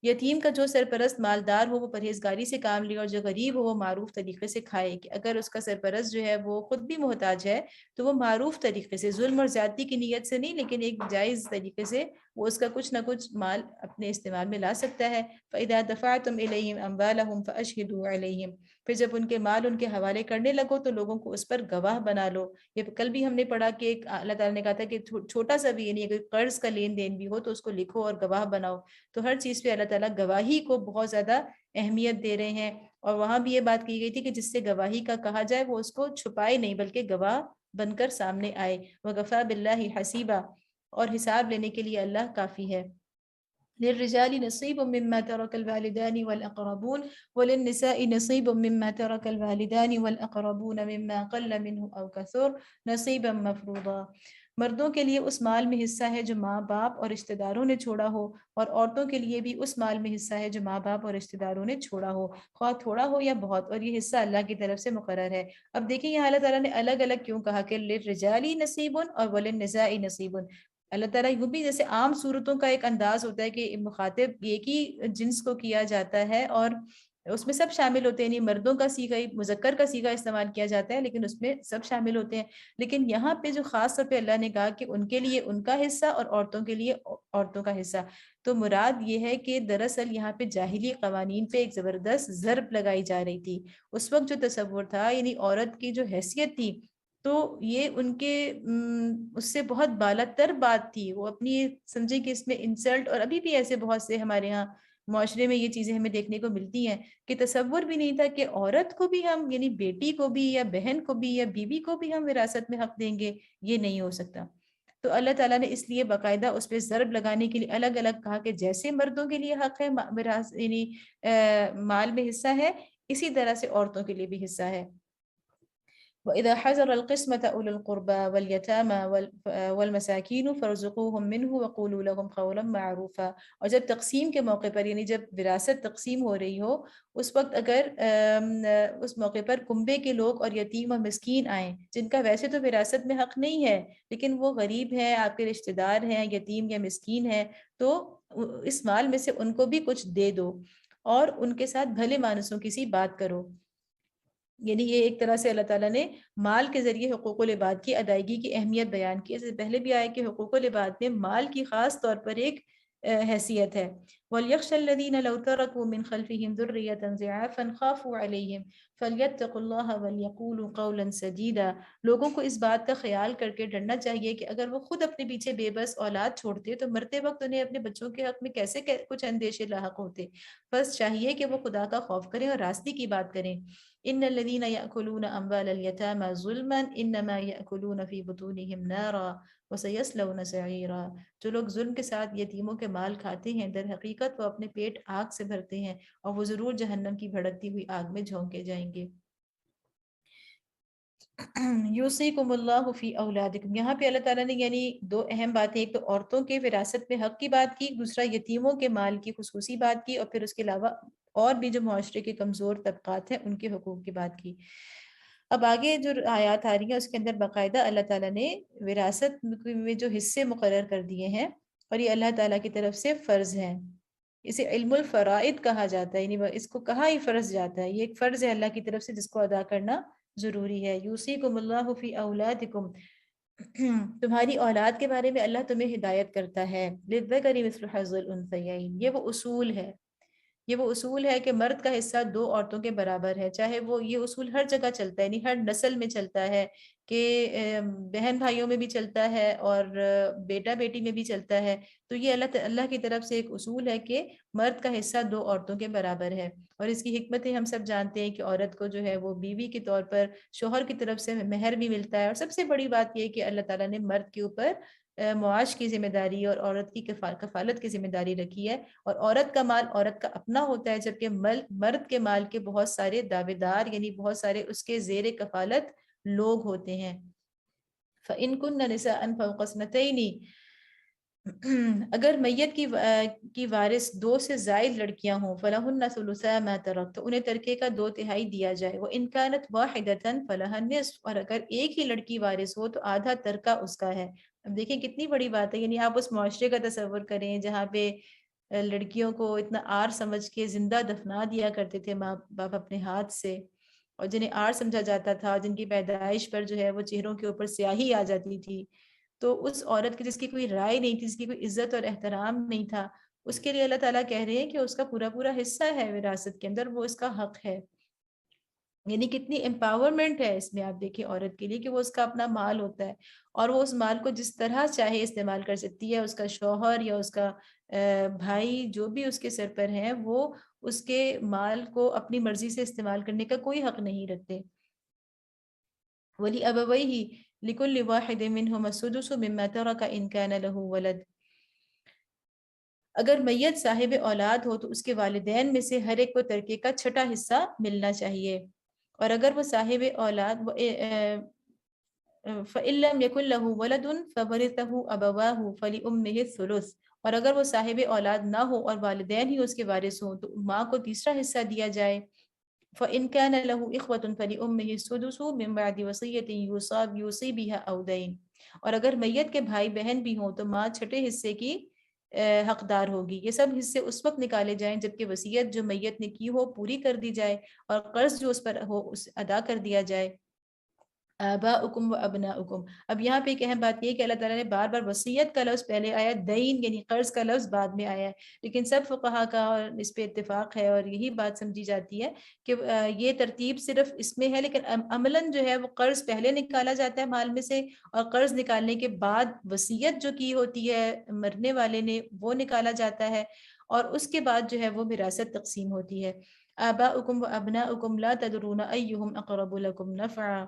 یتیم کا جو سرپرست مالدار ہو وہ پرہیزگاری سے کام لے، اور جو غریب ہو وہ معروف طریقے سے کھائے. کہ اگر اس کا سرپرست جو ہے وہ خود بھی محتاج ہے تو وہ معروف طریقے سے، ظلم اور زیادتی کی نیت سے نہیں لیکن ایک جائز طریقے سے وہ اس کا کچھ نہ کچھ مال اپنے استعمال میں لا سکتا ہے. فَإِذَا دَفَعْتُمْ إِلَيْهِمْ أَمْوَالَهُمْ فَأَشْهِدُوا عَلَيْهِمْ، پھر جب ان کے مال ان کے حوالے کرنے لگو تو لوگوں کو اس پر گواہ بنا لو. یہ کل بھی ہم نے پڑھا کہ ایک اللہ تعالیٰ نے کہا تھا کہ چھوٹا سا بھی، یعنی اگر قرض کا لین دین بھی ہو تو اس کو لکھو اور گواہ بناؤ. تو ہر چیز پہ اللہ تعالیٰ گواہی کو بہت زیادہ اہمیت دے رہے ہیں. اور وہاں بھی یہ بات کی گئی تھی کہ جس سے گواہی کا کہا جائے وہ اس کو چھپائے نہیں بلکہ گواہ بن کر سامنے آئے. وَكَفَى بِاللَّهِ حَسِيبًا، اور حساب لینے کے لیے اللہ کافی ہے. لِلرِّجَالِ نَصِيبٌ مِّمَّا تَرَكَ الْوَالِدَانِ وَالْأَقْرَبُونَ وَلِلنِّسَاءِ نَصِيبٌ مِّمَّا تَرَكَ الْوَالِدَانِ وَالْأَقْرَبُونَ مِمَّا قَلَّ مِنْهُ أَوْ كَثُرَ نَصِيبًا مَّفْرُوضًا، مردوں کے لیے اس مال میں حصہ ہے جو ماں باپ اور رشتہ داروں نے چھوڑا ہو، اور عورتوں کے لیے بھی اس مال میں حصہ ہے جو ماں باپ اور رشتہ داروں نے چھوڑا ہو، خواہ تھوڑا ہو یا بہت، اور یہ حصہ اللہ کی طرف سے مقرر ہے. اب دیکھیں یہاں اللہ تعالیٰ نے الگ الگ کیوں کہا کہ للرجالی نصیبٌ اور وللنساء نصیبٌ. اللہ تعالیٰ وہ بھی جیسے عام صورتوں کا ایک انداز ہوتا ہے کہ مخاطب ایک ہی جنس کو کیا جاتا ہے اور اس میں سب شامل ہوتے ہیں، یعنی مردوں کا صیغہ مذکر کا صیغہ استعمال کیا جاتا ہے لیکن اس میں سب شامل ہوتے ہیں. لیکن یہاں پہ جو خاص طور پہ اللہ نے کہا کہ ان کے لیے ان کا حصہ اور عورتوں کے لیے عورتوں کا حصہ، تو مراد یہ ہے کہ دراصل یہاں پہ جاہلی قوانین پہ ایک زبردست ضرب لگائی جا رہی تھی. اس وقت جو تصور تھا یعنی عورت کی جو حیثیت تھی تو یہ ان کے اس سے بہت بالا تر بات تھی. وہ اپنی سمجھے کہ اس میں انسلٹ، اور ابھی بھی ایسے بہت سے ہمارے ہاں معاشرے میں یہ چیزیں ہمیں دیکھنے کو ملتی ہیں کہ تصور بھی نہیں تھا کہ عورت کو بھی ہم، یعنی بیٹی کو بھی یا بہن کو بھی یا بیوی کو بھی ہم وراثت میں حق دیں گے، یہ نہیں ہو سکتا. تو اللہ تعالیٰ نے اس لیے باقاعدہ اس پہ ضرب لگانے کے لیے الگ الگ کہا کہ جیسے مردوں کے لیے حق ہے یعنی مال میں حصہ ہے، اسی طرح سے عورتوں کے لیے بھی حصہ ہے. وَإِذَا حَضَرَ الْقِسْمَةَ أُولُو الْقُرْبَى وَالْيَتَامَى وَالْمَسَاكِينُ فَارْزُقُوهُم مِّنْهُ وَقُولُوا لَهُمْ قَوْلًا مَّعْرُوفًا، اور جب تقسیم کے موقع پر، یعنی جب وراثت تقسیم ہو رہی ہو اس وقت اگر اس موقع پر کنبے کے لوگ اور یتیم اور مسکین آئیں جن کا ویسے تو وراثت میں حق نہیں ہے لیکن وہ غریب ہیں، آپ کے رشتہ دار ہیں، یتیم یا مسکین ہیں، تو اس مال میں سے ان کو بھی کچھ دے دو اور ان کے ساتھ بھلے مانسوں کی سی بات کرو. یعنی یہ ایک طرح سے اللہ تعالیٰ نے مال کے ذریعے حقوق العباد کی ادائیگی کی اہمیت بیان کی. اس سے پہلے بھی آئے کہ حقوق العباد میں مال کی خاص طور پر ایک حیثیت ہے. وَلْيَخْشَ الَّذِينَ لَوْ تَرَكُوا مِنْ خَلْفِهِمْ ذُرِّيَّةً ضِعَافًا خَافُوا عَلَيْهِمْ فَلْيَتَّقُوا اللَّهَ وَلْيَقُولُوا قَوْلًا سَدِيدًا. لوگوں کو اس بات کا خیال کر کے ڈرنا چاہیے کہ اگر وہ خود اپنے پیچھے بے بس اولاد چھوڑتے تو مرتے وقت انہیں اپنے بچوں کے حق میں کیسے کچھ اندیشے لاحق ہوتے. بس چاہیے کہ وہ خدا کا خوف کریں اور راستے کی بات کریں. ان الذين ياكلون اموال اليتامى ظلما انما ياكلون في بطونهم نارا وسيصلون سعيرا. جو لوگ ظلم کے ساتھ یتیموں کے مال کھاتے ہیں در حقیقت وہ اپنے پیٹ آگ سے بھرتے ہیں اور وہ ضرور جہنم کی بھڑکتی ہوئی آگ میں جھونکے جائیں گے. یوصیکم اللہ فی اولادکم، یہاں پہ اللہ تعالیٰ نے یعنی دو اہم باتیں، ایک تو عورتوں کے وراثت میں حق کی بات کی، دوسرا یتیموں کے مال کی خصوصی بات کی، اور پھر اس کے علاوہ اور بھی جو معاشرے کے کمزور طبقات ہیں ان کے حقوق کی بات کی۔ اب آگے جو آیات آ رہی ہیں اس کے اندر باقاعدہ اللہ تعالیٰ نے وراثت میں جو حصے مقرر کر دیے ہیں، اور یہ اللہ تعالیٰ کی طرف سے فرض ہیں۔ اسے علم الفرائض کہا جاتا ہے، یعنی اس کو کہا ہی فرض جاتا ہے، یہ ایک فرض ہے اللہ کی طرف سے جس کو ادا کرنا ضروری ہے۔ یوصیکم اللہ فی اولادکم، تمہاری اولاد کے بارے میں اللہ تمہیں ہدایت کرتا ہے، للذکر مثل حظ الانثیین، یہ وہ اصول ہے کہ مرد کا حصہ دو عورتوں کے برابر ہے، چاہے وہ یہ اصول ہر جگہ چلتا ہے، یعنی ہر نسل میں چلتا ہے، کہ بہن بھائیوں میں بھی چلتا ہے اور بیٹا بیٹی میں بھی چلتا ہے۔ تو یہ اللہ کی طرف سے ایک اصول ہے کہ مرد کا حصہ دو عورتوں کے برابر ہے، اور اس کی حکمتیں ہم سب جانتے ہیں کہ عورت کو جو ہے وہ بیوی کے طور پر شوہر کی طرف سے مہر بھی ملتا ہے، اور سب سے بڑی بات یہ ہے کہ اللہ تعالیٰ نے مرد کے اوپر معاش کی ذمہ داری اور عورت کی کفالت کی ذمہ داری رکھی ہے، اور عورت کا مال عورت کا اپنا ہوتا ہے، جبکہ مرد کے مال کے بہت سارے دعوے دار، یعنی بہت سارے اس کے زیر کفالت لوگ ہوتے ہیں۔ فَإِن كُنَّ نِسَاءً فَوْقَ اثْنَتَيْنِ، اگر میت کی وارث دو سے زائد لڑکیاں ہوں، فَلَهُنَّ ثُلُثَا مَا تَرَكَ، تو انہیں ترکے کا 2/3 دیا جائے، وَإِن كَانَتْ وَاحِدَةً فَلَهَا النِّصْفُ، اور اگر ایک ہی لڑکی وارث ہو تو آدھا ترکہ اس کا ہے۔ اب دیکھیں کتنی بڑی بات ہے، یعنی آپ اس معاشرے کا تصور کریں جہاں پہ لڑکیوں کو اتنا آر سمجھ کے زندہ دفنا دیا کرتے تھے ماں باپ اپنے ہاتھ سے، اور جنہیں آر سمجھا جاتا تھا، جن کی پیدائش پر جو ہے وہ چہروں کے اوپر سیاہی آ جاتی تھی، تو اس عورت کی جس کی کوئی رائے نہیں تھی، جس کی کوئی عزت اور احترام نہیں تھا، اس کے لیے اللہ تعالیٰ کہہ رہے ہیں کہ اس کا پورا پورا حصہ ہے وراثت کے اندر، وہ اس کا حق ہے۔ یعنی کتنی امپاورمنٹ ہے اس میں، آپ دیکھیں عورت کے لیے کہ وہ اس کا اپنا مال ہوتا ہے، اور وہ اس مال کو جس طرح چاہے استعمال کر سکتی ہے۔ اس کا شوہر یا اس کا بھائی جو بھی اس کے سر پر ہیں، وہ اس کے مال کو اپنی مرضی سے استعمال کرنے کا کوئی حق نہیں رکھتے۔ وَلِأَبَوَيْهِ لِكُلِّ وَاحِدٍ مِّنْهُمَا السُّدُسُ مِمَّا تَرَكَ إِن كَانَ لَهُ وَلَدٌ، اگر میت صاحب اولاد ہو تو اس کے والدین میں سے ہر ایک کو ترکے کا چھٹا حصہ ملنا چاہیے، اور اگر وہ صاحب اولاد فَإِن لَّمْ يَكُن لَّهُ وَلَدٌ فَوَرِثَهُ أَبَوَاهُ فَلِأُمِّهِ الثُّلُثُ، اور اگر وہ صاحب اولاد نہ ہو اور والدین ہی اس کے وارث ہوں تو ماں کو تیسرا حصہ دیا جائے۔ فَإِن كَانَ لَهُ إِخْوَةٌ فَلِأُمِّهِ السُّدُسُ مِن بَعْدِ وَصِيَّةٍ يُوصِي بِهَا أَوْ دَيْنٍ، اور اگر میت کے بھائی بہن بھی ہوں تو ماں چھٹے حصے کی حقدار ہوگی۔ یہ سب حصے اس وقت نکالے جائیں جبکہ وصیت جو میت نے کی ہو پوری کر دی جائے، اور قرض جو اس پر ہو اس ادا کر دیا جائے۔ آباؤکم و ابناؤکم، اب یہاں پہ ایک اہم بات یہ ہے کہ اللہ تعالیٰ نے بار بار وصیت کا لفظ پہلے آیا، دین یعنی قرض کا لفظ بعد میں آیا ہے، لیکن سب فقہا کا اور اس پہ اتفاق ہے، اور یہی بات سمجھی جاتی ہے کہ یہ ترتیب صرف اس میں ہے، لیکن عملاً جو ہے وہ قرض پہلے نکالا جاتا ہے مال میں سے، اور قرض نکالنے کے بعد وصیت جو کی ہوتی ہے مرنے والے نے وہ نکالا جاتا ہے، اور اس کے بعد جو ہے وہ وراثت تقسیم ہوتی ہے۔ آباؤکم و ابناؤکم لا تدرون ایہم اقرب لکم نفعا،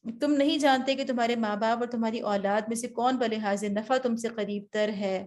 تم نہیں جانتے کہ تمہارے ماں باپ اور تمہاری اولاد میں سے کون بلحاظ نفع تم سے قریب تر ہے۔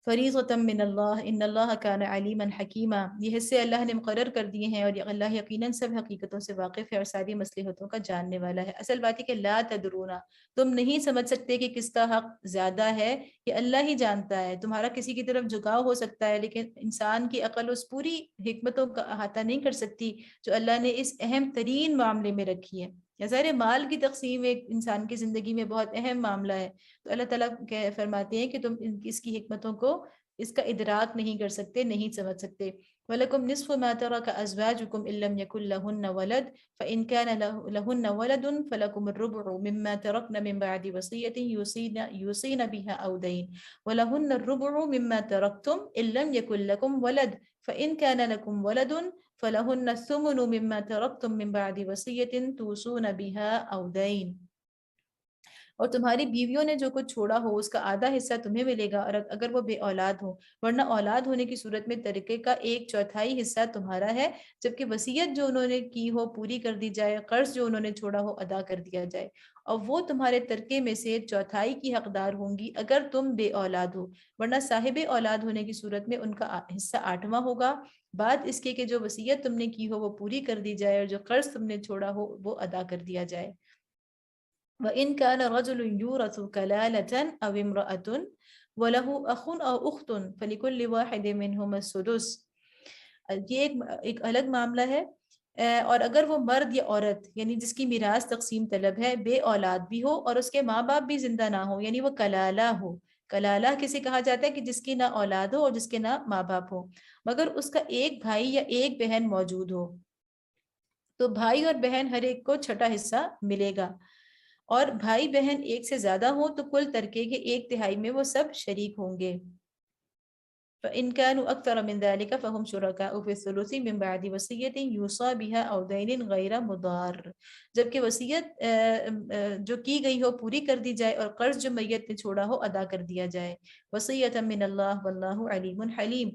فریضۃ من اللہ ان اللہ کان علیما حکیما، یہ حصے اللہ نے مقرر کر دیے ہیں، اور اللہ یقیناً سب حقیقتوں سے واقف ہے اور ساری مصلحتوں کا جاننے والا ہے۔ اصل بات ہے کہ لا تدرونا، تم نہیں سمجھ سکتے کہ کس کا حق زیادہ ہے، یہ اللہ ہی جانتا ہے۔ تمہارا کسی کی طرف جھکاؤ ہو سکتا ہے، لیکن انسان کی عقل اس پوری حکمتوں کا احاطہ نہیں کر سکتی جو اللہ نے اس اہم ترین معاملے میں رکھی ہے۔ یا ظاہر مال کی تقسیم ایک انسان کی زندگی میں بہت اہم معاملہ ہے، تو اللہ تعالیٰ فرماتے ہیں کہ تم اس کی حکمتوں کو، اس کا ادراک نہیں کر سکتے، نہیں سمجھ سکتے۔ وَلَكُمْ نِصْفُ مَا تَرَكَ أَزْوَاجُكُمْ إِن لَّمْ يَكُن لَّهُنَّ وَلَدٌ فَإِن كَانَ لَهُنَّ وَلَدٌ فَلَكُمُ الرُّبُعُ مِمَّا تَرَكْنَ مِن بَعْدِ وَصِيَّةٍ يُوصِينَ بِهَا أَوْ دَيْنٍ وَلَهُنَّ الرُّبُعُ مِمَّا تَرَكْتُمْ إِن لَّمْ يَكُن لَّكُمْ وَلَدٌ فَإِن كَانَ لَكُمْ وَلَدٌ فَلَهُنَّ الثُّمُنُ مِمَّا تَرَكْتُم مِّن بَعْدِ وَصِيَّةٍ تُوصُونَ بِهَا أَوْ دَيْنٍ اور تمہاری بیویوں نے جو کچھ چھوڑا ہو اس کا آدھا حصہ تمہیں ملے گا، اور اگر وہ بے اولاد ہو، ورنہ اولاد ہونے کی صورت میں ترکے کا 1/4 حصہ تمہارا ہے، جبکہ وصیت جو انہوں نے کی ہو پوری کر دی جائے، قرض جو انہوں نے چھوڑا ہو ادا کر دیا جائے، اور وہ تمہارے ترکے میں سے 1/4 کی حقدار ہوں گی اگر تم بے اولاد ہو، ورنہ صاحب اولاد ہونے کی صورت میں ان کا حصہ 8واں ہوگا، بعد اس کے کہ جو وصیت تم نے کی ہو وہ پوری کر دی جائے اور جو قرض تم نے چھوڑا ہو وہ ادا کر دیا جائے۔ وَإِن كَانَ رَجُلٌ يُورَثُ كَلَالَةً أَوْ امْرَأَةٌ وَلَهُ أَخٌ أَوْ أُخْتٌ فَلِكُلِّ وَاحِدٍ مِّنْهُمَا السُّدُسُ۔ یہ ایک الگ معاملہ ہے، اور اگر وہ مرد یا عورت یعنی جس کی میراث تقسیم طلب ہے بے اولاد بھی ہو اور اس کے ماں باپ بھی زندہ نہ ہو، یعنی وہ کلالہ ہو، کلالہ کسے کہا جاتا ہے کہ جس کی نہ اولاد ہو اور جس کے نہ ماں باپ ہو، مگر اس کا ایک بھائی یا ایک بہن موجود ہو، تو بھائی اور بہن ہر ایک کو 1/6 حصہ ملے گا، اور بھائی بہن ایک سے زیادہ ہوں تو کل ترکے کے 1/3 میں وہ سب شریک ہوں گے۔ فَإِن كَانُوا أَكْثَرَ مِن ذَلِكَ فَهُمْ شُرَكَاءُ فِي الثُّلُثِ مِن بَعْدِ وَصِيَّةٍ يُوصَى بِهَا أَوْ دَيْنٍ غَيْرَ مُضَارٍ۔ جبکہ وصیت جو کی گئی ہو پوری کر دی جائے اور قرض جو میت نے چھوڑا ہو ادا کر دیا جائے۔ وصیۃ من اللہ واللہ علیم حلیم،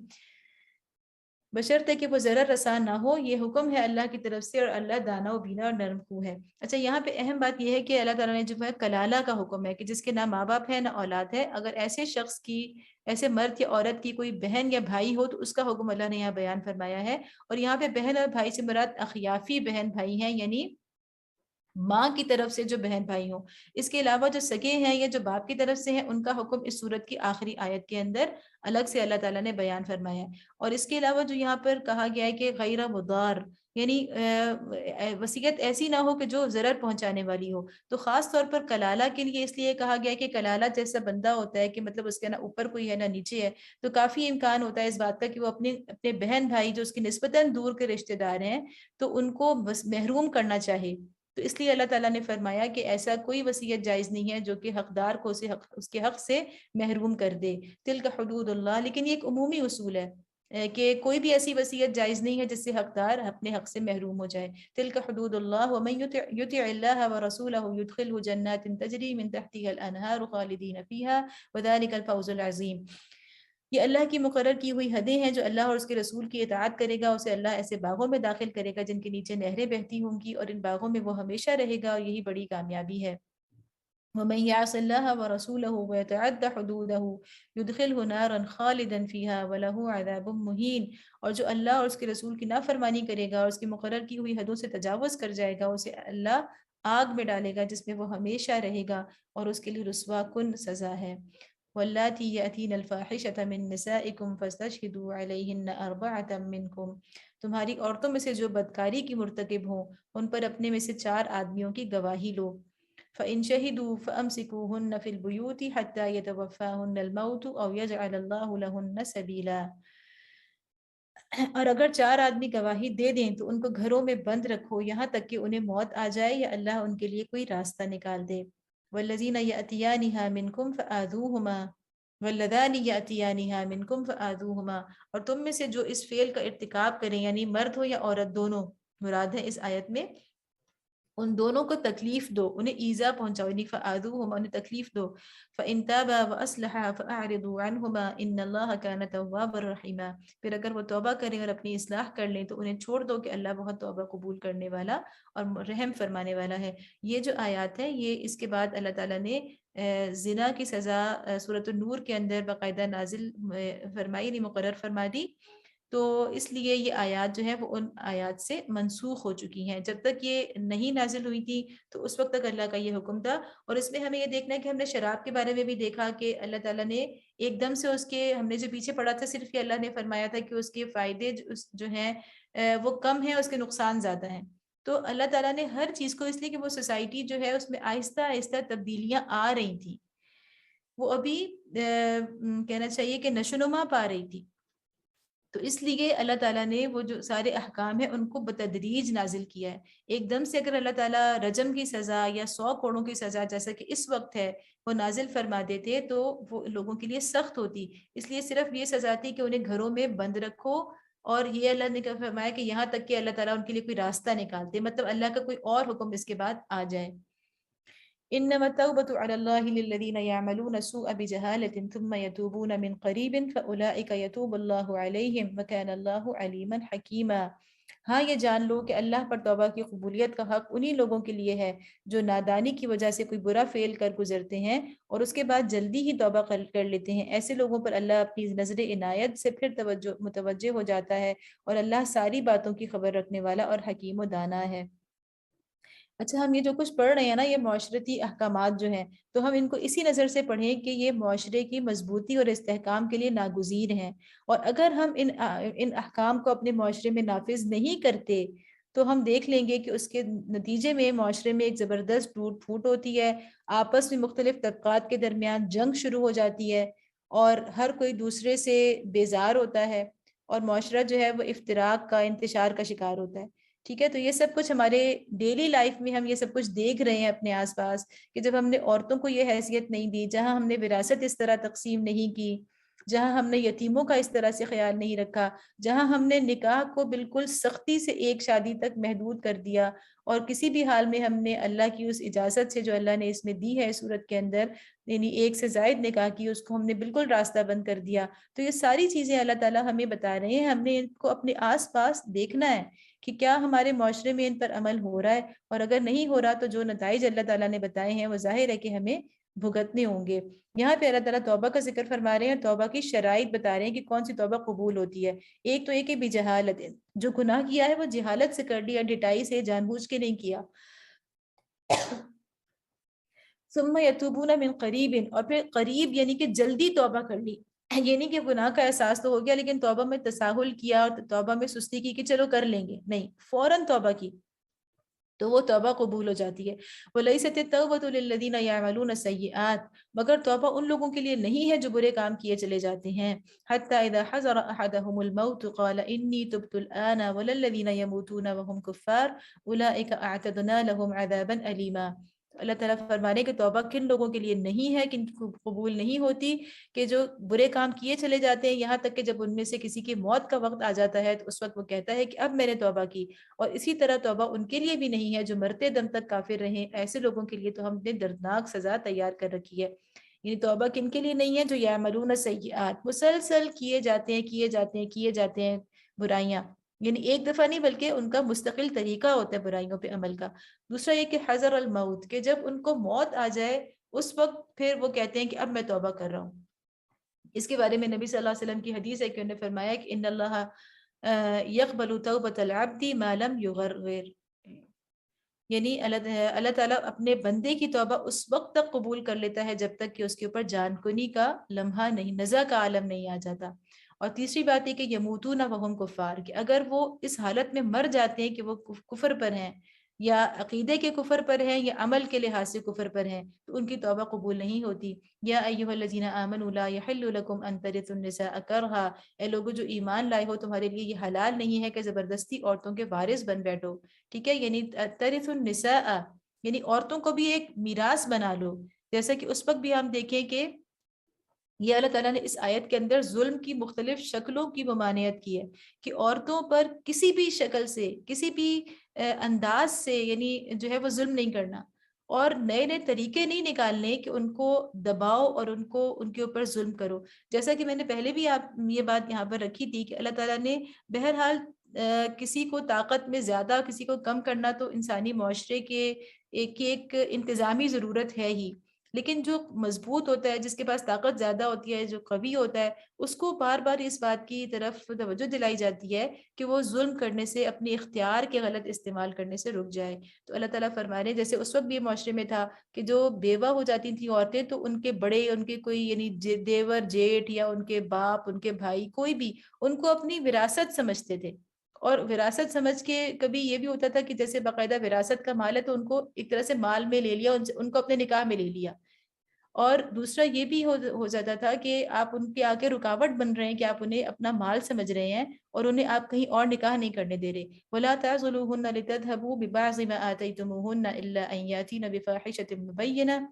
بشرطے کہ وہ ضرر رساں نہ ہو، یہ حکم ہے اللہ کی طرف سے اور اللہ دانا و بینا اور نرم خو ہے۔ اچھا، یہاں پہ اہم بات یہ ہے کہ اللہ تعالیٰ نے جو ہے کلالہ کا حکم ہے کہ جس کے نہ ماں باپ ہے نہ اولاد ہے، اگر ایسے شخص کی، ایسے مرد یا عورت کی کوئی بہن یا بھائی ہو تو اس کا حکم اللہ نے یہاں بیان فرمایا ہے، اور یہاں پہ بہن اور بھائی سے مراد اخیافی بہن بھائی ہیں، یعنی ماں کی طرف سے جو بہن بھائی ہوں۔ اس کے علاوہ جو سگے ہیں یا جو باپ کی طرف سے ہیں ان کا حکم اس صورت کی آخری آیت کے اندر الگ سے اللہ تعالیٰ نے بیان فرمایا ہے۔ اور اس کے علاوہ جو یہاں پر کہا گیا ہے کہ غیر مضار، یعنی وصیت ایسی نہ ہو کہ جو ضرر پہنچانے والی ہو، تو خاص طور پر کلالہ کے لیے اس لیے کہا گیا ہے کہ کلالہ جیسا بندہ ہوتا ہے کہ مطلب اس کے نہ اوپر کوئی ہے نہ نیچے ہے، تو کافی امکان ہوتا ہے اس بات کا کہ وہ اپنے بہن بھائی جو اس کی نسبتاً دور کے رشتہ دار ہیں تو ان کو بس محروم کرنا چاہے، تو اس لیے اللہ تعالیٰ نے فرمایا کہ ایسا کوئی وصیت جائز نہیں ہے جو کہ حقدار کو اس کے حق سے محروم کر دے۔ تلک حدود اللہ، لیکن یہ ایک عمومی اصول ہے کہ کوئی بھی ایسی وصیت جائز نہیں ہے جس سے حقدار اپنے حق سے محروم ہو جائے۔ تلک حدود اللہ ومن یطع اللہ ورسولہ یدخلہ جنات تجری من تحتها الانہار خالدین فیہا وذلک الفوز العظیم۔ یہ اللہ کی مقرر کی ہوئی حدیں ہیں، جو اللہ اور اس کے رسول کی اطاعت کرے گا اسے اللہ ایسے باغوں میں داخل کرے گا جن کے نیچے نہریں بہتی ہوں گی، اور ان باغوں میں وہ ہمیشہ رہے گا، اور یہی بڑی کامیابی ہے۔ وَمَن يَعْصِ اللَّهَ وَرَسُولَهُ وَيَتَعَدَّ حُدُودَهُ يُدْخِلْهُ نَارًا خَالِدًا فِيهَا وَلَهُ عَذَابٌ مُهِينٌ، اور جو اللہ اور اس کے رسول کی نافرمانی کرے گا اور اس کی مقرر کی ہوئی حدوں سے تجاوز کر جائے گا، اسے اللہ آگ میں ڈالے گا جس میں وہ ہمیشہ رہے گا، اور اس کے لیے رسوا کن سزا ہے۔ واللاتی یاتین الفاحشۃ من نسائکم فاستشہدوا علیہن اربعۃ منکم، تمہاری عورتوں میں سے جو بدکاری کی مرتکب ہوں ان پر اپنے میں سے 4 آدمیوں کی گواہی لو۔ فإن شہدوا فأمسکوہن فی البیوت حتی یتوفاہن الموت او یجعل اللہ لہن سبیلا، اور اگر 4 آدمی گواہی دے دیں تو ان کو گھروں میں بند رکھو یہاں تک کہ انہیں موت آ جائے یا اللہ ان کے لیے کوئی راستہ نکال دے۔ والذین یأتیانہا منکم فآذوہما، واللذان یأتیانہا منکم فآذوہما، اور تم میں سے جو اس فعل کا ارتکاب کریں، یعنی مرد ہو یا عورت دونوں مراد ہے اس آیت میں، ان دونوں کو تکلیف دو، انہیں ایذا پہنچاؤ، یعنی فآذوہما، انہیں تکلیف دو۔ فإن تابا وأصلحا فأعرضوا عنہما ان اللہ کان توابا رحیما، پھر اگر وہ توبہ کریں اور اپنی اصلاح کر لیں تو انہیں چھوڑ دو کہ اللہ بہت توبہ قبول کرنے والا اور رحم فرمانے والا ہے۔ یہ جو آیات ہے یہ اس کے بعد اللہ تعالیٰ نے زنا کی سزا سورۃ النور کے اندر باقاعدہ نازل فرمائی، نہیں مقرر فرما دی، تو اس لیے یہ آیات جو ہے وہ ان آیات سے منسوخ ہو چکی ہیں۔ جب تک یہ نہیں نازل ہوئی تھی تو اس وقت تک اللہ کا یہ حکم تھا، اور اس میں ہمیں یہ دیکھنا ہے کہ ہم نے شراب کے بارے میں بھی دیکھا کہ اللہ تعالیٰ نے ایک دم سے اس کے، ہم نے جو پیچھے پڑھا تھا صرف یہ اللہ نے فرمایا تھا کہ اس کے فائدے جو ہیں وہ کم ہیں، اس کے نقصان زیادہ ہیں، تو اللہ تعالیٰ نے ہر چیز کو، اس لیے کہ وہ سوسائٹی جو ہے اس میں آہستہ آہستہ تبدیلیاں آ رہی تھیں، وہ ابھی کہنا چاہیے کہ نشوونما پا رہی تھی، تو اس لیے اللہ تعالیٰ نے وہ جو سارے احکام ہیں ان کو بتدریج نازل کیا ہے۔ ایک دم سے اگر اللہ تعالیٰ رجم کی سزا یا 100 کوڑوں کی سزا جیسا کہ اس وقت ہے وہ نازل فرما دیتے تو وہ لوگوں کے لیے سخت ہوتی، اس لیے صرف یہ سزا تھی کہ انہیں گھروں میں بند رکھو، اور یہ اللہ نے فرمایا کہ یہاں تک کہ اللہ تعالیٰ ان کے لیے کوئی راستہ نکالتے، مطلب اللہ کا کوئی اور حکم اس کے بعد آ جائے۔ انما التوبة على الله للذين يعملون السوء بجهالة ثم يتوبون من قريب فأولئك يتوب الله عليهم وكان الله عليما حكيما. ہاں یہ جان لو کہ اللہ پر توبہ کی قبولیت کا حق انہی لوگوں کے لیے ہے جو نادانی کی وجہ سے کوئی برا فعل کر گزرتے ہیں اور اس کے بعد جلدی ہی توبہ کر لیتے ہیں. ایسے لوگوں پر اللہ اپنی نظر عنایت سے پھر متوجہ ہو جاتا ہے اور اللہ ساری باتوں کی خبر رکھنے والا اور حکیم و دانا ہے. اچھا ہم یہ جو کچھ پڑھ رہے ہیں نا یہ معاشرتی احکامات جو ہیں تو ہم ان کو اسی نظر سے پڑھیں کہ یہ معاشرے کی مضبوطی اور استحکام کے لیے ناگزیر ہیں. اور اگر ہم ان احکام کو اپنے معاشرے میں نافذ نہیں کرتے تو ہم دیکھ لیں گے کہ اس کے نتیجے میں معاشرے میں ایک زبردست ٹوٹ پھوٹ ہوتی ہے، آپس میں مختلف طبقات کے درمیان جنگ شروع ہو جاتی ہے اور ہر کوئی دوسرے سے بیزار ہوتا ہے اور معاشرہ جو ہے وہ افتراق کا، انتشار کا شکار ہوتا ہے. ٹھیک ہے، تو یہ سب کچھ ہمارے ڈیلی لائف میں ہم یہ سب کچھ دیکھ رہے ہیں اپنے آس پاس کہ جب ہم نے عورتوں کو یہ حیثیت نہیں دی، جہاں ہم نے وراثت اس طرح تقسیم نہیں کی، جہاں ہم نے یتیموں کا اس طرح سے خیال نہیں رکھا، جہاں ہم نے نکاح کو بالکل سختی سے ایک شادی تک محدود کر دیا اور کسی بھی حال میں ہم نے اللہ کی اس اجازت سے جو اللہ نے اس میں دی ہے صورت کے اندر، یعنی ایک سے زائد نکاح کی، اس کو ہم نے بالکل راستہ بند کر دیا. تو یہ ساری چیزیں اللہ تعالیٰ ہمیں بتا رہے ہیں، ہم نے ان کو اپنے آس پاس دیکھنا ہے کہ کیا ہمارے معاشرے میں ان پر عمل ہو رہا ہے، اور اگر نہیں ہو رہا تو جو نتائج اللہ تعالیٰ نے بتائے ہیں وہ ظاہر ہے کہ ہمیں بھگتنے ہوں گے. یہاں پہ اللہ تعالیٰ توبہ کا ذکر فرما رہے ہیں، توبہ کی شرائط بتا رہے ہیں کہ کون سی توبہ قبول ہوتی ہے. ایک تو یہ کہ بجہالت، جو گناہ کیا ہے وہ جہالت سے کر لیا، ڈٹائی سے، جان بوجھ کے نہیں کیا. ثم یتوبون من قریب، اور پھر قریب یعنی کہ جلدی توبہ کر لی. یہ نہیں کہ گناہ کا احساس تو ہو گیا لیکن توبہ میں تساہل کیا اور توبہ میں سستی کی کہ چلو کر لیں گے، نہیں، فوراً توبہ کی تو وہ توبہ قبول ہو جاتی ہے. وَلَيْسَتِ التَّوْبَةُ لِلَّذِينَ يَعْمَلُونَ السَّيِّئَاتِ، مگر توبہ ان لوگوں کے لیے نہیں ہے جو برے کام کیے چلے جاتے ہیں. حَتَّى إِذَا حَضَرَ أَحَدَهُمُ الْمَوْتُ قَالَ إِنِّي تُبْتُ الْآنَ وَلَا الَّذِينَ يَمُوتُونَ وَهُمْ كُفَّارٌ أُولَٰئِكَ أَعْتَدْنَا لَهُمْ عَذَابًا أَلِيمًا. اللہ تعالیٰ فرمانے کہ توبہ کن لوگوں کے لیے نہیں ہے، کن کو قبول نہیں ہوتی، کہ جو برے کام کیے چلے جاتے ہیں یہاں تک کہ جب ان میں سے کسی کی موت کا وقت آ جاتا ہے تو اس وقت وہ کہتا ہے کہ اب میں نے توبہ کی. اور اسی طرح توبہ ان کے لیے بھی نہیں ہے جو مرتے دم تک کافر رہیں. ایسے لوگوں کے لیے تو ہم نے دردناک سزا تیار کر رکھی ہے. یعنی توبہ کن کے لیے نہیں ہے؟ جو یعملون السیئات، مسلسل کیے جاتے ہیں برائیاں، یعنی ایک دفعہ نہیں بلکہ ان کا مستقل طریقہ ہوتا ہے برائیوں پہ عمل کا. دوسرا یہ کہ حذر الموت، کہ جب ان کو موت آ جائے اس وقت پھر وہ کہتے ہیں کہ اب میں توبہ کر رہا ہوں. اس کے بارے میں نبی صلی اللہ علیہ وسلم کی حدیث ہے کہ انہوں نے فرمایا کہ ان اللہ یقبل توبۃ العبد ما لم یغرغر، یعنی اللہ تعالیٰ اپنے بندے کی توبہ اس وقت تک قبول کر لیتا ہے جب تک کہ اس کے اوپر جان کنی کا لمحہ نہیں، نزع کا عالم نہیں آ جاتا. اور تیسری بات یہ کہ یموتون وہم کفار، کہ اگر وہ اس حالت میں مر جاتے ہیں کہ وہ کفر پر ہیں، یا عقیدے کے کفر پر ہیں یا عمل کے لحاظ سے کفر پر ہیں، تو ان کی توبہ قبول نہیں ہوتی. یا ایھا الذین آمنوا لا یحل لکم ان ترثوا النساء کرہا، اے لوگو جو ایمان لائے ہو تمہارے لیے یہ حلال نہیں ہے کہ زبردستی عورتوں کے وارث بن بیٹھو. ٹھیک ہے، یعنی ترث النساء یعنی عورتوں کو بھی ایک میراث بنا لو. جیسا کہ اس وقت بھی ہم دیکھیں کہ یہ اللہ تعالیٰ نے اس آیت کے اندر ظلم کی مختلف شکلوں کی ممانعت کی ہے کہ عورتوں پر کسی بھی شکل سے، کسی بھی انداز سے یعنی جو ہے وہ ظلم نہیں کرنا، اور نئے نئے طریقے نہیں نکالنے کہ ان کو دباؤ اور ان کے اوپر ظلم کرو. جیسا کہ میں نے پہلے بھی یہ بات یہاں پر رکھی تھی کہ اللہ تعالیٰ نے بہرحال کسی کو طاقت میں زیادہ کسی کو کم کرنا تو انسانی معاشرے کے ایک انتظامی ضرورت ہے ہی، لیکن جو مضبوط ہوتا ہے، جس کے پاس طاقت زیادہ ہوتی ہے، جو قوی ہوتا ہے، اس کو بار بار اس بات کی طرف توجہ دلائی جاتی ہے کہ وہ ظلم کرنے سے، اپنے اختیار کے غلط استعمال کرنے سے رک جائے. تو اللہ تعالیٰ فرما رہے ہیں جیسے اس وقت بھی معاشرے میں تھا کہ جو بیوہ ہو جاتی تھیں عورتیں تو ان کے بڑے، ان کے کوئی یعنی دیور جیٹھ یا ان کے باپ، ان کے بھائی، کوئی بھی ان کو اپنی وراثت سمجھتے تھے. اور وراثت سمجھ کے کبھی یہ بھی ہوتا تھا کہ جیسے باقاعدہ وراثت کا مال ہے تو ان کو ایک طرح سے مال میں لے لیا، ان کو اپنے نکاح میں لے لیا. اور دوسرا یہ بھی ہو جاتا تھا کہ آپ ان کے آگے رکاوٹ بن رہے ہیں کہ آپ انہیں اپنا مال سمجھ رہے ہیں اور انہیں آپ کہیں اور نکاح نہیں کرنے دے رہے. وَلَا تَعْضُلُوهُنَّ لِتَذْهَبُوا بِبَعْضِ مَا آتَيْتُمُوهُنَّ إِلَّا أَن يَأْتِينَ بِفَاحِشَةٍ مُبَيِّنَةٍ،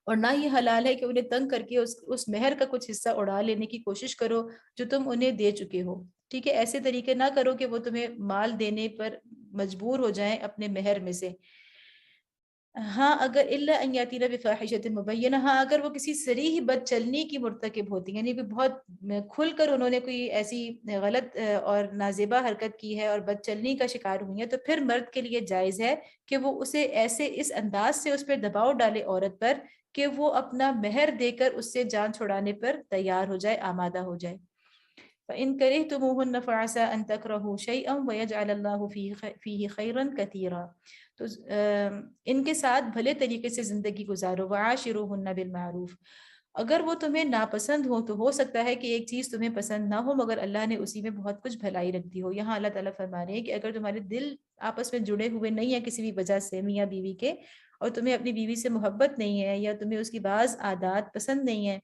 اور نہ یہ حلال ہے کہ انہیں تنگ کر کے اس مہر کا کچھ حصہ اڑا لینے کی کوشش کرو جو تم انہیں دے چکے ہو. ٹھیک ہے، ایسے طریقے نہ کرو کہ وہ تمہیں مال دینے پر مجبور ہو جائیں اپنے مہر میں سے. ہاں اگر الا ان یاتینا بفاحشۃ مبینہ، ہاں اگر وہ کسی صریح بد چلنی کی مرتکب ہوتی ہیں، یعنی کہ بہت کھل کر انہوں نے کوئی ایسی غلط اور نازیبا حرکت کی ہے اور بد چلنی کا شکار ہوئی ہیں، تو پھر مرد کے لیے جائز ہے کہ وہ اسے ایسے اس انداز سے اس پہ دباؤ ڈالے عورت پر کہ وہ اپنا مہر دے کر اس سے جان چھڑانے پر تیار ہو جائے، آمادہ ہو جائے۔ فَإِن كَرِهْتُمُوهُنَّ فَعَسَىٰ أَن تَكْرَهُوا شَيْئًا وَيَجْعَلَ اللَّهُ فِيهِ خَيْرًا كَثِيرًا، تو ان کے ساتھ بھلے طریقے سے زندگی گزارو، وَعَاشِرُوهُنَّ بِالْمَعْرُوفِ، اگر وہ تمہیں ناپسند ہو تو ہو سکتا ہے کہ ایک چیز تمہیں پسند نہ ہو مگر اللہ نے اسی میں بہت کچھ بھلائی رکھ دی ہو۔ یہاں اللہ تعالیٰ فرما رہے ہیں کہ اگر تمہارے دل آپس میں جڑے ہوئے نہیں ہیں کسی بھی وجہ سے میاں بیوی کے، اور تمہیں اپنی بیوی سے محبت نہیں ہے یا تمہیں اس کی بعض عادات پسند نہیں ہیں،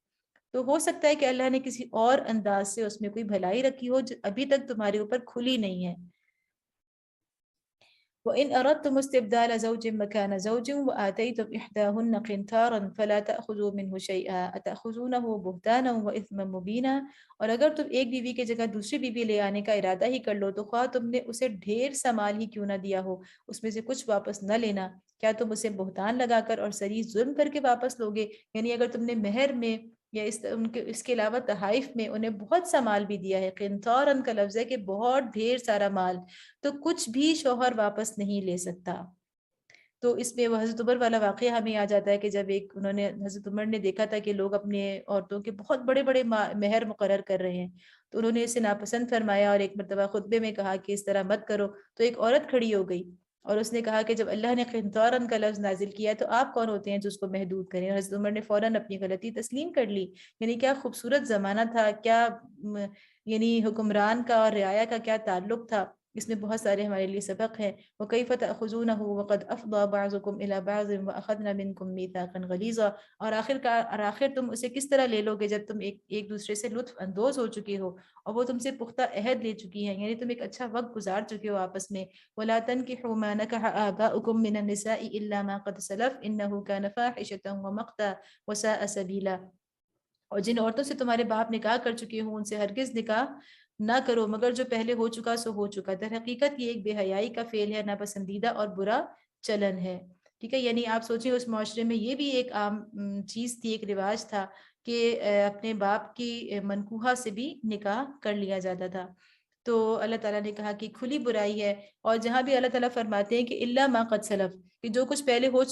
تو ہو سکتا ہے کہ اللہ نے کسی اور انداز سے اس میں کوئی بھلائی رکھی ہو جو ابھی تک تمہارے اوپر کھلی نہیں ہے۔ وَإِنْ أَرَدْتُمُ اسْتِبْدَالَ زَوْجٍ مَكَانَ زَوْجٍ وَآتَيْتُمْ إِحْدَاهُنَّ قِنْطَارًا فَلَا تَأْخُذُوا مِنْهُ شَيْئًا أَتَأْخُذُونَهُ بُهْتَانًا وَإِثْمًا مُبِينًا، اور اگر تم ایک بیوی کی جگہ دوسری بیوی لے آنے کا ارادہ ہی کر لو تو خواہ تم نے اسے ڈھیر سا مال ہی کیوں نہ دیا ہو، اس میں سے کچھ واپس نہ لینا، کیا تم اسے بہتان لگا کر اور سری ظلم کر کے واپس لوگے؟ یعنی اگر تم نے مہر میں یا اس کے علاوہ تحائف میں انہیں بہت سا مال بھی دیا ہے، قنطارن کا لفظ ہے کہ بہت ڈھیر سارا مال، تو کچھ بھی شوہر واپس نہیں لے سکتا۔ تو اس میں وہ حضرت عمر والا واقعہ ہمیں آ جاتا ہے کہ جب انہوں نے حضرت عمر نے دیکھا تھا کہ لوگ اپنے عورتوں کے بہت بڑے بڑے مہر مقرر کر رہے ہیں، تو انہوں نے اسے ناپسند فرمایا اور ایک مرتبہ خطبے میں کہا کہ اس طرح مت کرو، تو ایک عورت کھڑی ہو گئی اور اس نے کہا کہ جب اللہ نے قنطارن کا لفظ نازل کیا ہے تو آپ کون ہوتے ہیں جو اس کو محدود کریں؟ اور حضرت عمر نے فوراً اپنی غلطی تسلیم کر لی۔ یعنی کیا خوبصورت زمانہ تھا، کیا یعنی حکمران کا اور رعایا کا کیا تعلق تھا، اس میں بہت سارے ہمارے لیے سبق ہیں۔ وَكَيْفَ تَأْخُذُونَهُ وَقَدْ أَفْضَىٰ بَعْضُكُمْ إِلَىٰ بَعْضٍ وَأَخَذْنَ مِنْكُمْ مِيثَاقًا غَلِيظًا، اور آخر تم اسے کس طرح لے لو گے جب تم ایک دوسرے سے لطف اندوز ہو چکے ہو اور وہ تم سے پختہ عہد لے چکی ہیں، یعنی تم ایک اچھا وقت گزار چکے ہو آپس میں۔ وَلَا تَنْكِحُوا مَا نَكَحَ آبَاؤُكُم مِّنَ النِّسَاءِ إِلَّا مَا قَدْ سَلَفَ إِنَّهُ كَانَ فَاحِشَةً وَمَقْتًا وَسَاءَ سَبِيلًا، اور جن عورتوں سے تمہارے باپ نکاح کر چکے ہوں ان سے ہرگز نکاح نہ کرو مگر جو پہلے ہو چکا سو ہو چکا، در حقیقت یہ ایک بے حیائی کا فعل ہے، ناپسندیدہ اور برا چلن ہے۔ ٹھیک ہے، یعنی آپ سوچیں اس معاشرے میں یہ بھی ایک عام چیز تھی، ایک رواج تھا کہ اپنے باپ کی منکوحہ سے بھی نکاح کر لیا جاتا تھا۔ تو اللہ تعالیٰ نے کہا کہ کھلی برائی ہے، اور جہاں بھی اللہ تعالیٰ فرماتے ہیں کہ الا ما قد سلف، کہ جو کچھ پہلے ہو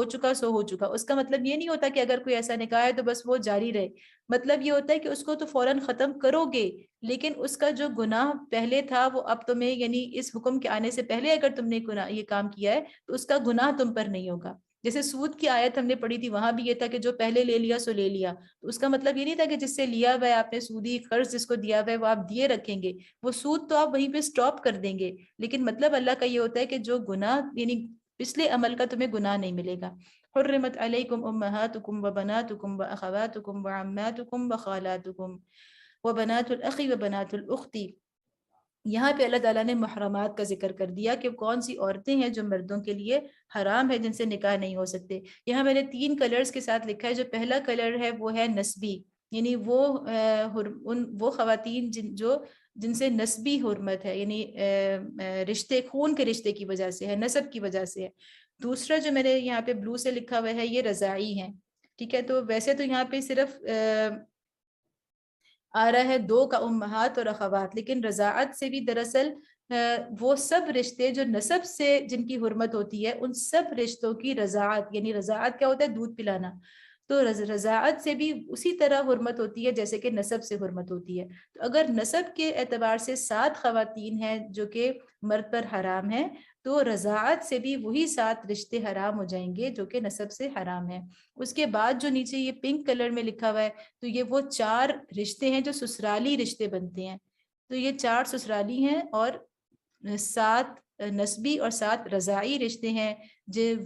چکا سو ہو چکا، اس کا مطلب یہ نہیں ہوتا کہ اگر کوئی ایسا نکاح ہے تو بس وہ جاری رہے، مطلب یہ ہوتا ہے کہ اس کو تو فوراً ختم کرو گے، لیکن اس کا جو گناہ پہلے تھا وہ اب تمہیں، یعنی اس حکم کے آنے سے پہلے اگر تم نے یہ کام کیا ہے تو اس کا گناہ تم پر نہیں ہوگا۔ جیسے سود کی آیت ہم نے پڑھی تھی، وہاں بھی یہ تھا کہ جو پہلے لے لیا سو لے لیا، تو اس کا مطلب یہ نہیں تھا کہ جس سے لیا ہوا ہے آپ نے، سودی قرض جس کو دیا ہوا ہے وہ آپ دیے رکھیں گے، وہ سود تو آپ وہیں پہ سٹاپ کر دیں گے، لیکن مطلب اللہ کا یہ ہوتا ہے کہ جو گناہ، یعنی پچھلے عمل کا تمہیں گناہ نہیں ملے گا۔ حرمت علیکم امہاتکم وبناتکم واخواتکم وعماتکم وخالاتکم وبنات الاخ وبنات الاخت، یہاں پہ اللہ تعالیٰ نے محرمات کا ذکر کر دیا کہ کون سی عورتیں ہیں جو مردوں کے لیے حرام ہے، جن سے نکاح نہیں ہو سکتے۔ یہاں میں نے 3 کلرز کے ساتھ لکھا ہے، جو پہلا کلر ہے وہ ہے نسبی، یعنی وہ خواتین جن سے نسبی حرمت ہے، یعنی رشتے، خون کے رشتے کی وجہ سے ہے، نسب کی وجہ سے ہے۔ دوسرا جو میں نے یہاں پہ بلو سے لکھا ہوا ہے یہ رضاعی ہیں، ٹھیک ہے، تو ویسے تو یہاں پہ صرف آ رہا ہے 2 کا امہات اور اخوات، لیکن رضاعت سے بھی دراصل وہ سب رشتے جو نسب سے جن کی حرمت ہوتی ہے ان سب رشتوں کی رضاعت، یعنی رضاعت کیا ہوتا ہے؟ دودھ پلانا، تو رضاعت سے بھی اسی طرح حرمت ہوتی ہے جیسے کہ نسب سے حرمت ہوتی ہے۔ تو اگر نسب کے اعتبار سے 7 خواتین ہیں جو کہ مرد پر حرام ہیں، تو رضاعت سے بھی وہی 7 رشتے حرام ہو جائیں گے جو کہ نسب سے حرام ہیں۔ اس کے بعد جو نیچے یہ پنک کلر میں لکھا ہوا ہے، تو یہ وہ 4 رشتے ہیں جو سسرالی رشتے بنتے ہیں، تو یہ 4 سسرالی ہیں اور 7 نسبی اور 7 رضاعی رشتے ہیں،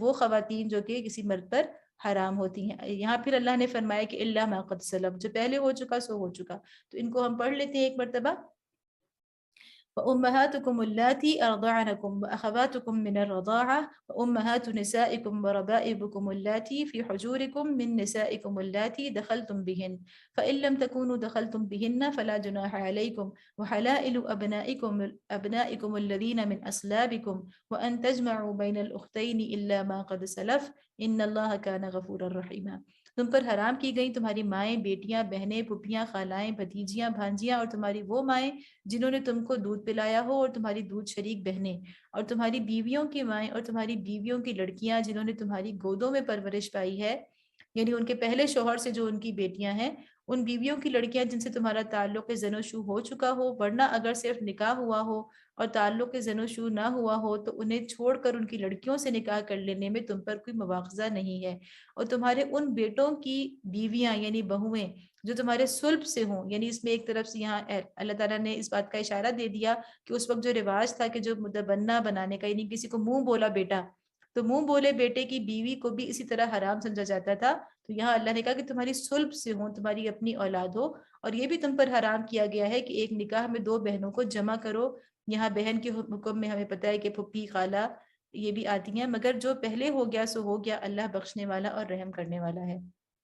وہ خواتین جو کہ کسی مرد پر حرام ہوتی ہیں۔ یہاں پھر اللہ نے فرمایا کہ الا ما قد سلف، جو پہلے ہو چکا سو ہو چکا، تو ان کو ہم پڑھ لیتے ہیں ایک مرتبہ۔ وأمهاتكم اللاتي أرضعنكم وأخواتكم من الرضاعة وأمهات نسائكم وربائبكم اللاتي في حجوركم من نسائكم اللاتي دخلتم بهن فإن لم تكونوا دخلتم بهن فلا جناح عليكم وحلائل أبنائكم الذين من أصلابكم وأن تجمعوا بين الأختين إلا ما قد سلف إن الله كان غفورا رحيما. تم پر حرام کی گئی تمہاری مائیں، بیٹیاں، بہنیں، پھپھیاں، خالائیں، بھتیجیاں، بھانجیاں اور تمہاری وہ مائیں جنہوں نے تم کو دودھ پلایا ہو اور تمہاری دودھ شریک بہنیں اور تمہاری بیویوں کی مائیں اور تمہاری بیویوں کی لڑکیاں جنہوں نے تمہاری گودوں میں پرورش پائی ہے، یعنی ان کے پہلے شوہر سے جو ان کی بیٹیاں ہیں، ان بیویوں کی لڑکیاں جن سے تمہارا تعلق زن و شو ہو چکا ہو، ورنہ اگر صرف نکاح ہوا ہو اور تعلق زن و شو نہ ہوا ہو تو انہیں چھوڑ کر ان کی لڑکیوں سے نکاح کر لینے میں تم پر کوئی مواخذہ نہیں ہے، اور تمہارے ان بیٹوں کی بیویاں یعنی بہویں جو تمہارے صلب سے ہوں، یعنی اس میں ایک طرف سے یہاں اللہ تعالیٰ نے اس بات کا اشارہ دے دیا کہ اس وقت جو رواج تھا کہ جو متبنہ بنانے کا، یعنی کسی کو منہ بولا بیٹا، تو منہ بولے بیٹے کی بیوی کو بھی اسی طرح حرام سمجھا جاتا تھا، تو یہاں اللہ نے کہا کہ تمہاری صلب سے ہوں، تمہاری اپنی اولاد ہو، اور یہ بھی تم پر حرام کیا گیا ہے کہ ایک نکاح میں دو بہنوں کو جمع کرو۔ یہاں بہن کے حکم میں ہمیں پتہ ہے کہ پھپھی، خالہ یہ بھی آتی ہیں، مگر جو پہلے ہو گیا سو ہو گیا، اللہ بخشنے والا اور رحم کرنے والا ہے۔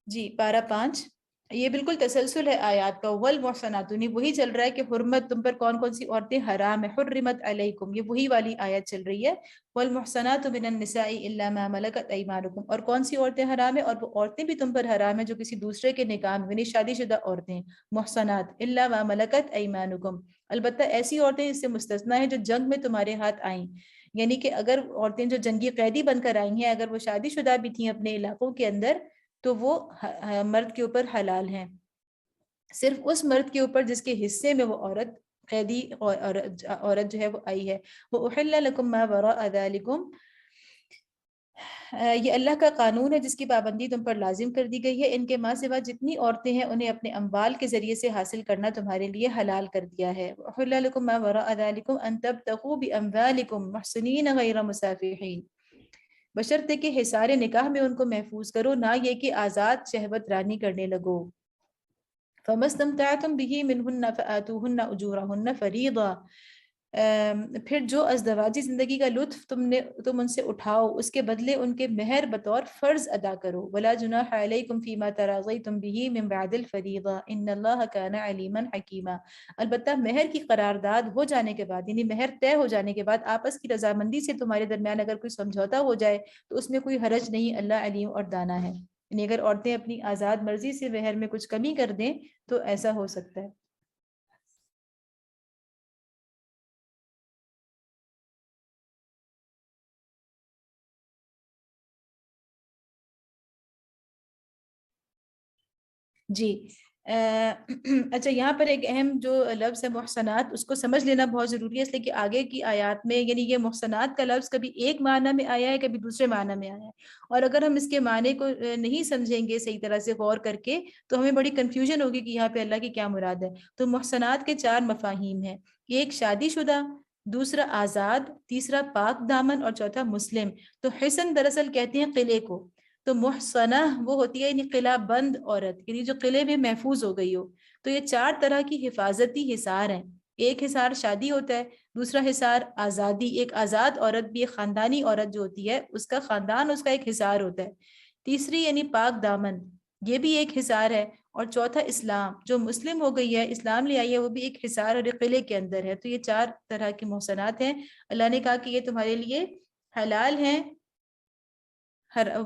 جی، پارہ 5، یہ بالکل تسلسل ہے آیات کا۔ والمحصنات، نہیں وہی چل رہا ہے کہ حرمت تم پر کون کون سی عورتیں حرام ہے، حرمت علیکم، یہ وہی والی آیت چل رہی ہے۔ والمحصنات من النساء الا ما ملکت ایمانکم، اور کون سی عورتیں حرام ہیں، اور وہ عورتیں بھی تم پر حرام ہیں جو کسی دوسرے کے نکاح میں، یعنی شادی شدہ عورتیں، محصنات، الا ما ملکت ایمانکم، البتہ ایسی عورتیں اس سے مستثنا ہیں جو جنگ میں تمہارے ہاتھ آئیں، یعنی کہ اگر عورتیں جو جنگی قیدی بن کر آئی ہیں، اگر وہ شادی شدہ بھی تھیں اپنے علاقوں کے اندر، تو وہ مرد کے اوپر حلال ہیں، صرف اس مرد کے اوپر جس کے حصے میں وہ عورت قیدی عورت جو ہے وہ آئی ہے۔ وَأُحِلَّ لَكُم مَا وَرَاءَ ذَلِكُمْ، یہ اللہ کا قانون ہے جس کی پابندی تم پر لازم کر دی گئی ہے، ان کے ماں سوا جتنی عورتیں ہیں انہیں اپنے اموال کے ذریعے سے حاصل کرنا تمہارے لیے حلال کر دیا ہے۔ وَأُحِلَّ لَكُم مَا وَرَاءَ ذَلِكُمْ أَن تَبْتَغُوا بِأَمْوَالِكُمْ مُحْصِنِينَ غَيْرَ مُسَافِحِينَ، بشرطے کہ حصار نکاح میں ان کو محفوظ کرو، نہ یہ کہ آزاد شہوت رانی کرنے لگو۔ فَمَا اسْتَمْتَعْتُمْ بِهِ مِنْهُنَّ فَآتُوهُنَّ أُجُورَهُنَّ فَرِيضَةً، پھر جو ازدواجی زندگی کا لطف تم ان سے اٹھاؤ، اس کے بدلے ان کے مہر بطور فرض ادا کرو۔ وَلَا جُنَاحَ عَلَيْكُمْ فِي مَا تَرَاضَيْتُمْ بِهِ مِنْ بَعْدِ الْفَرِيضَةِ إِنَّ اللَّهَ كَانَ عَلِيمًا حَكِيمًا، البتہ مہر کی قرارداد ہو جانے کے بعد، یعنی مہر طے ہو جانے کے بعد آپس کی رضامندی سے تمہارے درمیان اگر کوئی سمجھوتا ہو جائے تو اس میں کوئی حرج نہیں، اللہ علیم اور دانا ہے، یعنی اگر عورتیں اپنی آزاد مرضی سے مہر میں کچھ کمی کر دیں تو ایسا ہو سکتا ہے۔ جی اچھا، یہاں پر ایک اہم جو لفظ ہے محسنات، اس کو سمجھ لینا بہت ضروری ہے، اس لیے کہ آگے کی آیات میں یعنی یہ محسنات کا لفظ کبھی ایک معنی میں آیا ہے، کبھی دوسرے معنی میں آیا ہے، اور اگر ہم اس کے معنی کو نہیں سمجھیں گے صحیح طرح سے غور کر کے تو ہمیں بڑی کنفیوژن ہوگی کہ یہاں پہ اللہ کی کیا مراد ہے۔ تو محسنات کے 4 مفاہیم ہیں، ایک شادی شدہ، دوسرا آزاد، تیسرا پاک دامن، اور چوتھا مسلم۔ تو حسن دراصل کہتے ہیں قلعے کو، تو محصنہ وہ ہوتی ہے یعنی قلعہ بند عورت، یعنی جو قلعے میں محفوظ ہو گئی ہو۔ تو یہ 4 طرح کی حفاظتی حصار ہیں، ایک حصار شادی ہوتا ہے، دوسرا حصار آزادی، ایک آزاد عورت بھی، ایک خاندانی عورت جو ہوتی ہے اس کا خاندان، اس کا ایک حصار ہوتا ہے، تیسری یعنی پاک دامن، یہ بھی ایک حصار ہے، اور چوتھا اسلام، جو مسلم ہو گئی ہے، اسلام لے آئی ہے، وہ بھی ایک حصار اور ایک قلعے کے اندر ہے۔ تو یہ 4 طرح کی محسنات ہیں، اللہ نے کہا کہ یہ تمہارے لیے حلال ہیں،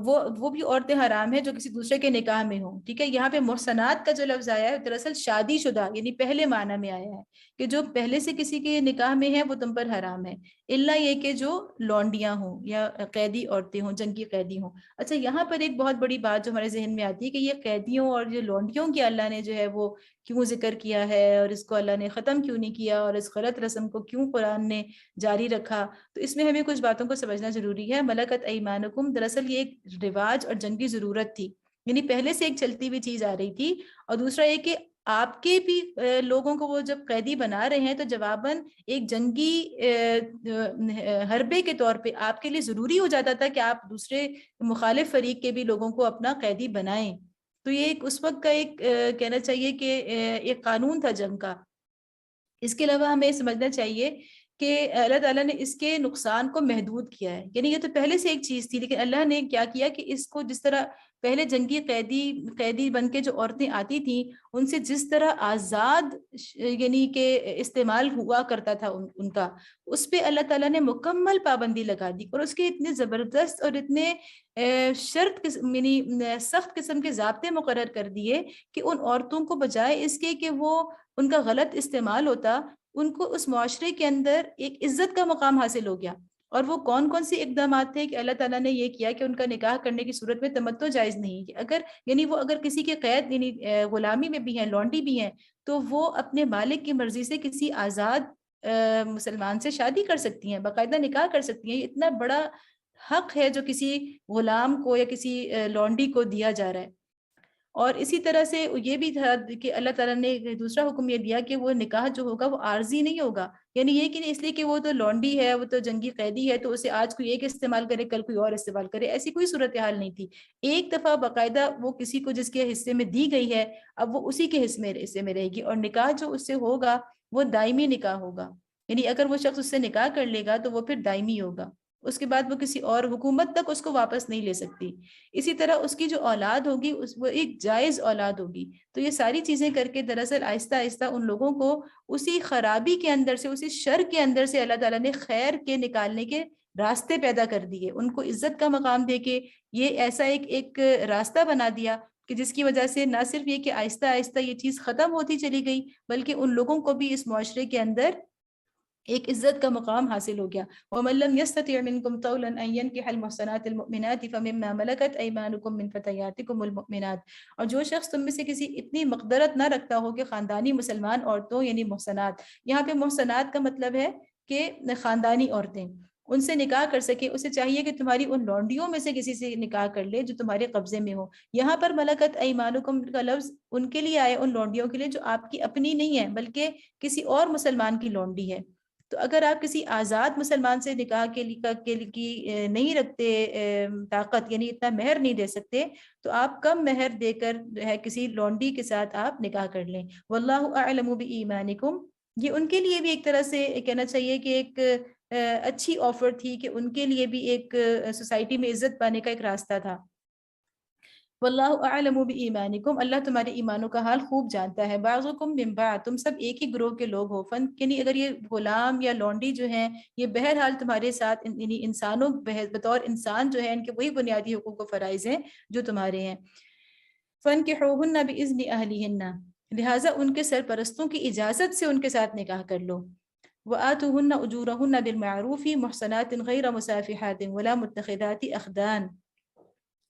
وہ بھی عورتیں حرام ہیں جو کسی دوسرے کے نکاح میں ہوں، ٹھیک ہے۔ یہاں پہ محسنات کا جو لفظ آیا ہے دراصل شادی شدہ یعنی پہلے معنی میں آیا ہے کہ جو پہلے سے کسی کے نکاح میں ہیں وہ تم پر حرام ہے، الا یہ کہ جو لونڈیاں ہوں یا قیدی عورتیں ہوں، جنگی قیدی ہوں۔ اچھا، یہاں پر ایک بہت بڑی بات جو ہمارے ذہن میں آتی ہے کہ یہ قیدیوں اور یہ لونڈیوں کی اللہ نے جو ہے وہ کیوں ذکر کیا ہے، اور اس کو اللہ نے ختم کیوں نہیں کیا، اور اس غلط رسم کو کیوں قرآن نے جاری رکھا، تو اس میں ہمیں کچھ باتوں کو سمجھنا ضروری ہے۔ ملکت ایمانکم، دراصل یہ ایک رواج اور جنگی ضرورت تھی، یعنی پہلے سے ایک چلتی ہوئی چیز آ رہی تھی، اور دوسرا یہ کہ آپ کے بھی لوگوں کو وہ جب قیدی بنا رہے ہیں تو جواباً ایک جنگی حربے کے طور پہ آپ کے لیے ضروری ہو جاتا تھا کہ آپ دوسرے مخالف فریق کے بھی لوگوں کو اپنا قیدی بنائیں۔ تو یہ ایک اس وقت کا ایک کہنا چاہیے کہ ایک قانون تھا جنگ کا اس کے علاوہ ہمیں سمجھنا چاہیے کہ اللہ تعالیٰ نے اس کے نقصان کو محدود کیا ہے. یعنی یہ تو پہلے سے ایک چیز تھی، لیکن اللہ نے کیا کیا کہ اس کو جس طرح پہلے جنگی قیدی بن کے جو عورتیں آتی تھیں ان سے جس طرح آزاد یعنی کہ استعمال ہوا کرتا تھا ان کا، اس پہ اللہ تعالیٰ نے مکمل پابندی لگا دی، اور اس کے اتنے زبردست اور اتنے یعنی سخت قسم کے ضابطے مقرر کر دیے کہ ان عورتوں کو بجائے اس کے کہ وہ ان کا غلط استعمال ہوتا، ان کو اس معاشرے کے اندر ایک عزت کا مقام حاصل ہو گیا. اور وہ کون کون سی اقدامات تھے کہ اللہ تعالیٰ نے یہ کیا کہ ان کا نکاح کرنے کی صورت میں تمتع جائز نہیں، کہ اگر یعنی وہ اگر کسی کے قید یعنی غلامی میں بھی ہیں، لونڈی بھی ہیں، تو وہ اپنے مالک کی مرضی سے کسی آزاد مسلمان سے شادی کر سکتی ہیں، باقاعدہ نکاح کر سکتی ہیں. یہ اتنا بڑا حق ہے جو کسی غلام کو یا کسی لونڈی کو دیا جا رہا ہے. اور اسی طرح سے یہ بھی تھا کہ اللہ تعالیٰ نے دوسرا حکم یہ دیا کہ وہ نکاح جو ہوگا وہ عارضی نہیں ہوگا، یعنی یہ کہ نہیں اس لیے کہ وہ تو لونڈی ہے، وہ تو جنگی قیدی ہے، تو اسے آج کوئی ایک استعمال کرے کل کوئی اور استعمال کرے، ایسی کوئی صورتحال نہیں تھی. ایک دفعہ باقاعدہ وہ کسی کو جس کے حصے میں دی گئی ہے اب وہ اسی کے حصے میں رہے گی، اور نکاح جو اس سے ہوگا وہ دائمی نکاح ہوگا. یعنی اگر وہ شخص اس سے نکاح کر لے گا تو وہ پھر دائمی ہوگا، اس کے بعد وہ کسی اور حکومت تک اس کو واپس نہیں لے سکتی. اسی طرح اس کی جو اولاد ہوگی وہ ایک جائز اولاد ہوگی. تو یہ ساری چیزیں کر کے دراصل آہستہ آہستہ ان لوگوں کو اسی خرابی کے اندر سے، اسی شر کے اندر سے اللہ تعالیٰ نے خیر کے نکالنے کے راستے پیدا کر دیے، ان کو عزت کا مقام دے کے یہ ایسا ایک راستہ بنا دیا کہ جس کی وجہ سے نہ صرف یہ کہ آہستہ آہستہ یہ چیز ختم ہوتی چلی گئی، بلکہ ان لوگوں کو بھی اس معاشرے کے اندر ایک عزت کا مقام حاصل ہو گیا. وَمَن لَّمْ يَسْتَطِعْ مِنكُمْ طَوْلًا أَن يَنكِحَ الْمُحْصَنَاتِ الْمُؤْمِنَاتِ فَمِمَّا مَلَكَتْ أَيْمَانُكُم مِّن فَتَيَاتِكُمُ الْمُؤْمِنَاتِ. اور جو شخص تم میں سے کسی اتنی مقدرت نہ رکھتا ہو کہ خاندانی مسلمان عورتوں یعنی محسنات، یہاں پہ محسنات کا مطلب ہے کہ خاندانی عورتیں، ان سے نکاح کر سکے، اسے چاہیے کہ تمہاری ان لونڈیوں میں سے کسی سے نکاح کر لے جو تمہارے قبضے میں ہو. یہاں پر ملکت ایمانکم کا لفظ ان کے لیے آئے، ان لونڈیوں کے لیے جو آپ کی اپنی نہیں ہے بلکہ کسی اور مسلمان کی لونڈی ہے. تو اگر آپ کسی آزاد مسلمان سے نکاح کے لیے نہیں رکھتے طاقت، یعنی اتنا مہر نہیں دے سکتے، تو آپ کم مہر دے کر ہے کسی لونڈی کے ساتھ آپ نکاح کر لیں. واللہ اعلم بایمانکم، یہ ان کے لیے بھی ایک طرح سے کہنا چاہیے کہ ایک اچھی آفر تھی کہ ان کے لیے بھی ایک سوسائٹی میں عزت پانے کا ایک راستہ تھا. واللہ اعلم بایمانکم، اللہ تمہارے ایمانوں کا حال خوب جانتا ہے. بعضکم من بعض، تم سب ایک ہی گروہ کے لوگ ہو. فن یعنی اگر یہ غلام یا لونڈی جو ہیں یہ بہرحال تمہارے ساتھ یعنی انسانوں بطور انسان جو ہے ان کے وہی بنیادی حقوق و فرائض ہیں جو تمہارے ہیں. فانکحوہن باذن اہلہن، لہٰذا ان کے سرپرستوں کی اجازت سے ان کے ساتھ نکاح کر لو. وآتوہن اجورہن بالمعروف محصنات غیر مسافحات ولا متخذات اخدان،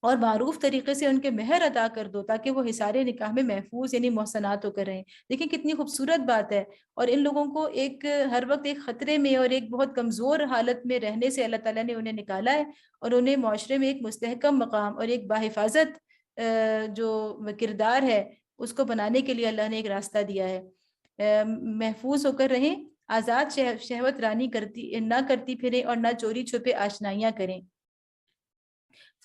اور معروف طریقے سے ان کے مہر ادا کر دو تاکہ وہ حصار نکاح میں محفوظ یعنی محسنات ہو کر رہیں. دیکھیں کتنی خوبصورت بات ہے. اور ان لوگوں کو ایک ہر وقت ایک خطرے میں اور ایک بہت کمزور حالت میں رہنے سے اللہ تعالیٰ نے انہیں نکالا ہے، اور انہیں معاشرے میں ایک مستحکم مقام اور ایک باحفاظت جو کردار ہے اس کو بنانے کے لیے اللہ نے ایک راستہ دیا ہے. محفوظ ہو کر رہیں، آزاد شہوت رانی نہ کرتی پھریں اور نہ چوری چھپے آشنائیاں کریں.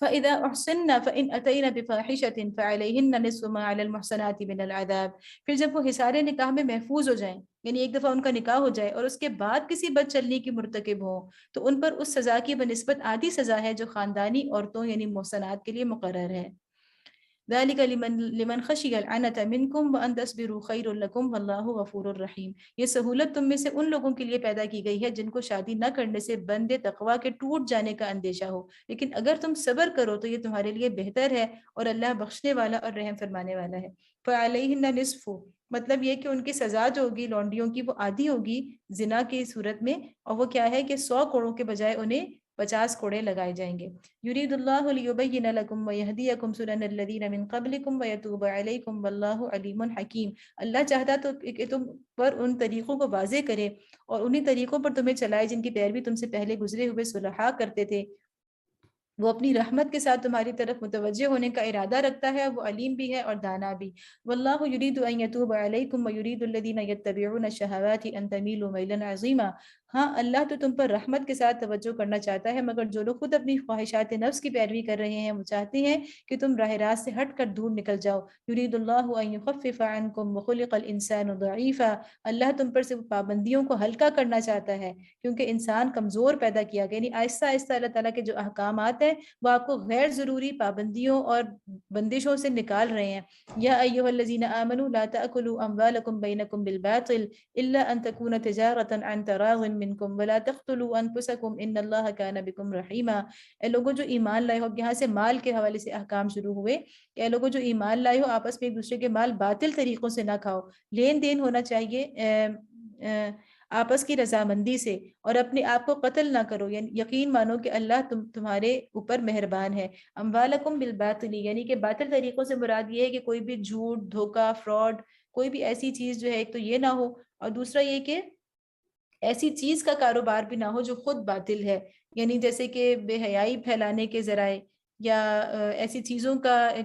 فَإِذَا أُحْصِنَّ فَإِنْ أَتَيْنَ بِفَاحِشَةٍ فَعَلَيْهِنَّ نِصْفُ مَا عَلَى الْمُحْصَنَاتِ مِنَ الْعَذَابِ. پھر جب وہ حصار نکاح میں محفوظ ہو جائیں، یعنی ایک دفعہ ان کا نکاح ہو جائے اور اس کے بعد کسی بد چلنی کی مرتکب ہوں، تو ان پر اس سزا کی بنسبت آدھی سزا ہے جو خاندانی عورتوں یعنی محسنات کے لیے مقرر ہے. ذَلِكَ لِمَنْ خَشِيَ الْعَنَتَ مِنْكُمْ وَأَنْ تَصْبِرُوا خَيْرٌ لَكُمْ وَاللَّهُ غَفُورٌ رَحِيمٌ. یہ سہولت تم میں سے ان لوگوں کے لیے پیدا کی گئی ہے جن کو شادی نہ کرنے سے بندے تقویٰ کے ٹوٹ جانے کا اندیشہ ہو، لیکن اگر تم صبر کرو تو یہ تمہارے لیے بہتر ہے، اور اللہ بخشنے والا اور رحم فرمانے والا ہے. فَعَلَيْهِنَّ نِصْفُ، مطلب یہ کہ ان کی سزا جو ہوگی لونڈیوں کی وہ آدھی ہوگی زنا کی صورت میں، اور وہ کیا ہے کہ 100 کوڑوں کے بجائے انہیں 50 کوڑے لگائے جائیں گے. یرید اللہ لیبین لکم ویہدیکم سنن الذین من قبلکم ویتوب علیکم واللہ علیم حکیم. اللہ چاہتا تو کہ تم پر ان طریقوں کو واضح کرے اور انہی طریقوں پر تمہیں چلائے جن کی پیروی تم سے پہلے گزرے ہوئے صلحاء کرتے تھے. وہ اپنی رحمت کے ساتھ تمہاری طرف متوجہ ہونے کا ارادہ رکھتا ہے، وہ علیم بھی ہے اور دانا بھی. واللہ یرید ان یتوب علیکم ویرید الذین یتبعون الشہوات ان تمیلوا میلا عظیما. ہاں اللہ تو تم پر رحمت کے ساتھ توجہ کرنا چاہتا ہے، مگر جو لوگ خود اپنی خواہشات نفس کی پیروی کر رہے ہیں وہ چاہتے ہیں کہ تم راہ راست سے ہٹ کر دور نکل جاؤ۔ یرید اللہ ان یخفف عنکم وخلق الانسان ضعیفا، اللہ تم پر سے پابندیوں کو ہلکا کرنا چاہتا ہے کیونکہ انسان کمزور پیدا کیا گیا، یعنی آہستہ آہستہ اللہ تعالیٰ کے جو احکامات ہیں وہ آپ کو غیر ضروری پابندیوں اور بندشوں سے نکال رہے ہیں۔ یا ایھا الذین آمنوا لا تأکلوا اموالکم بینکم بالباطل الا ان تکون تجارۃ عن تراض منکم ولا تقتلوا انفسکم ان اللہ کان بکم رحیما۔ اے لوگوں جو ایمان لائے ہو، اب یہاں سے مال کے حوالے سے احکام شروع ہوئے کہ اے لوگوں جو ایمان لائے ہو آپس میں ایک دوسرے کے مال باطل طریقوں سے نہ کھاؤ، لین دین ہونا چاہیے آپس کی رضامندی سے، اور اپنے آپ کو قتل نہ کرو، یعنی یقین مانو کہ اللہ تمہارے اوپر مہربان ہے۔ اموالکم بالباطل، یعنی کہ باطل طریقوں سے مراد یہ ہے کہ کوئی بھی جھوٹ، دھوکہ، فراڈ، کوئی بھی ایسی چیز جو ہے ایک تو یہ نہ ہو، اور دوسرا یہ کہ ایسی چیز کا کاروبار بھی نہ ہو جو خود باطل ہے، یعنی جیسے کہ بے حیائی پھیلانے کے ذرائع یا ایسی چیزوں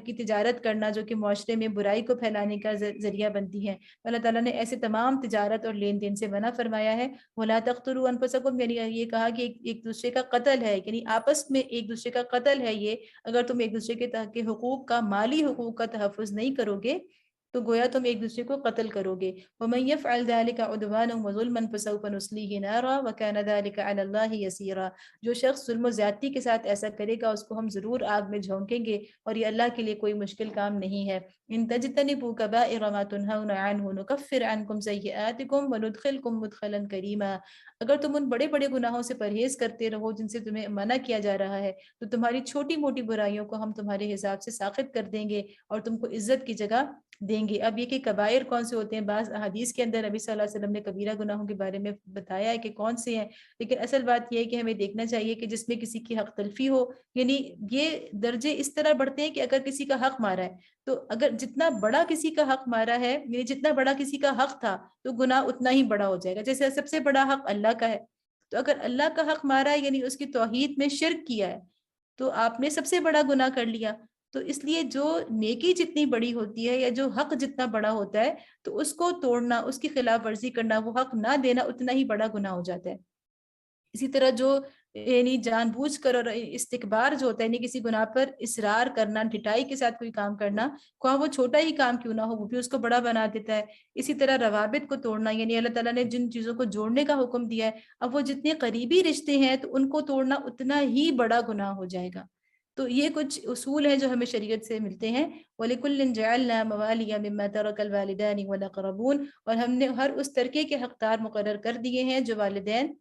کی تجارت کرنا جو کہ معاشرے میں برائی کو پھیلانے کا ذریعہ بنتی ہے۔ اللہ تعالیٰ نے ایسے تمام تجارت اور لین دین سے منع فرمایا ہے۔ وَلَا تَقْتُلُوا أَنفُسَكُمْ، یعنی یہ کہا کہ ایک دوسرے کا قتل ہے، یعنی آپس میں ایک دوسرے کا قتل ہے یہ، اگر تم ایک دوسرے کے حقوق کا، مالی حقوق کا تحفظ نہیں کرو گے تو گویا تم ایک دوسرے کو قتل کرو گے۔ وَمَن يَفْعَلْ ذَلِكَ عُدْوَانًا وَظُلْمًا فَسَوْفَ نُصْلِيهِ نَارًا وَكَانَ ذَلِكَ عَلَى اللَّهِ يَسِيرًا، جو شخص ظلم و زیادتی کے ساتھ ایسا کرے گا اس کو ہم ضرور آگ میں جھونکیں گے، اور یہ اللہ کے لیے کوئی مشکل کام نہیں ہے۔ ان تجتنبوا كبائر ما تنهون عنه نكفر عنكم سيئاتكم وندخلكم مدخلا كريما، اگر تم ان بڑے بڑے گناہوں سے پرہیز کرتے رہو جن سے تمہیں منع کیا جا رہا ہے تو تمہاری چھوٹی موٹی برائیوں کو ہم تمہارے حساب سے ساخط کر دیں گے اور تم کو عزت کی جگہ دیں گے۔ اب یہ کہ کبائر کون سے ہوتے ہیں، بعض احادیث کے اندر نبی صلی اللہ علیہ وسلم نے کبیرہ گناہوں کے بارے میں بتایا ہے کہ کون سے ہیں، لیکن اصل بات یہ ہے کہ ہمیں دیکھنا چاہیے کہ جس میں کسی کی حق تلفی ہو، یعنی یہ درجے اس طرح بڑھتے ہیں کہ اگر کسی کا حق مارا ہے تو اگر جتنا بڑا کسی کا حق مارا ہے، یعنی جتنا بڑا کسی کا حق تھا تو گناہ اتنا ہی بڑا ہو جائے گا۔ جیسے سب سے بڑا حق اللہ کا ہے، تو اگر اللہ کا حق مارا ہے یعنی اس کی توحید میں شرک کیا ہے تو آپ نے سب سے بڑا گناہ کر لیا۔ تو اس لیے جو نیکی جتنی بڑی ہوتی ہے یا جو حق جتنا بڑا ہوتا ہے تو اس کو توڑنا، اس کی خلاف ورزی کرنا، وہ حق نہ دینا اتنا ہی بڑا گناہ ہو جاتا ہے۔ اسی طرح جو یعنی جان بوجھ کر اور استکبار جو ہوتا ہے، یعنی کسی گناہ پر اصرار کرنا، ڈٹائی کے ساتھ کوئی کام کرنا، خواہ وہ چھوٹا ہی کام کیوں نہ ہو وہ بھی اس کو بڑا بنا دیتا ہے۔ اسی طرح روابط کو توڑنا، یعنی اللہ تعالیٰ نے جن چیزوں کو جوڑنے کا حکم دیا ہے اب وہ جتنے قریبی رشتے ہیں تو ان کو توڑنا اتنا ہی بڑا گناہ ہو جائے گا۔ تو یہ کچھ اصول ہیں جو ہمیں شریعت سے ملتے ہیں۔ وَلِكُلٍّ جَعَلْنَا مَوَالِيَ مِمَّا تَرَكَ الْوَالِدَانِ وَالْأَقْرَبُونَ، اور ہم نے ہر اس ترکے کے حقدار مقرر کر دیے ہیں جو والدین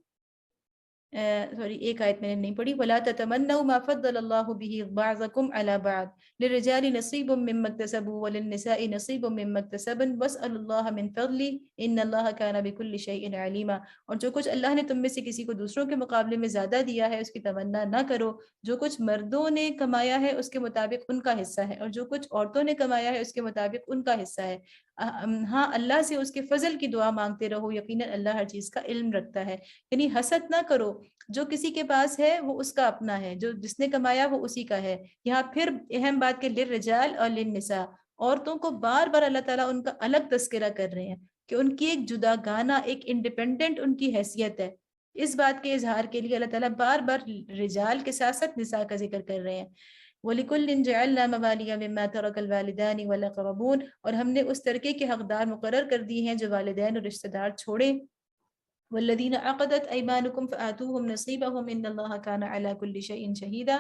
ایک آیت میں نے نہیں پڑھی، وَلَا تَتَمَنَّوْا مَا فَضَّلَ اللَّهُ بِهِ بَعْضَكُمْ عَلَى بَعْضٍ لِلرِّجَالِ نَصِيبٌ مِّمَّا اكْتَسَبُوا وَلِلنِّسَاءِ نَصِيبٌ مِّمَّا اكْتَسَبْنَ وَاسْأَلُوا اللَّهَ مِن فَضْلِهِ إِنَّ اللَّهَ كَانَ بِكُلِّ شَيْءٍ عَلِيمًا، اور جو کچھ اللہ نے تم میں سے کسی کو دوسروں کے مقابلے میں زیادہ دیا ہے اس کی تمنا نہ کرو، جو کچھ مردوں نے کمایا ہے اس کے مطابق ان کا حصہ ہے اور جو کچھ عورتوں نے کمایا ہے اس کے مطابق ان کا حصہ ہے۔ ہاں اللہ سے اس کے فضل کی دعا مانگتے رہو، یقیناً اللہ ہر چیز کا علم رکھتا ہے۔ یعنی حسد نہ کرو، جو کسی کے پاس ہے وہ اس کا اپنا ہے، جو جس نے کمایا وہ اسی کا ہے۔ یہاں پھر اہم بات کہ للرجال اور للنساء، عورتوں کو بار بار اللہ تعالیٰ ان کا الگ تذکرہ کر رہے ہیں کہ ان کی ایک جدا گانا، ایک انڈیپینڈنٹ ان کی حیثیت ہے۔ اس بات کے اظہار کے لیے اللہ تعالیٰ بار بار رجال کے ساتھ ساتھ نساء کا ذکر کر رہے ہیں۔ وَلِكُلٍّ جَعَلْنَا مَوَالِيَ مِمَّا تَرَكَ الْوَالِدَانِ وَالْأَقْرَبُونَ، اور ہم نے اس ترکے کے حقدار مقرر کر دیے ہیں جو والدین اور رشتہ دار چھوڑیں۔ وَالَّذِينَ عَقَدَتْ أَيْمَانُكُمْ فَآتُوهُمْ نَصِيبَهُمْ إِنَّ اللَّهَ كَانَ عَلَى كُلِّ شَيْءٍ شَهِيدًا،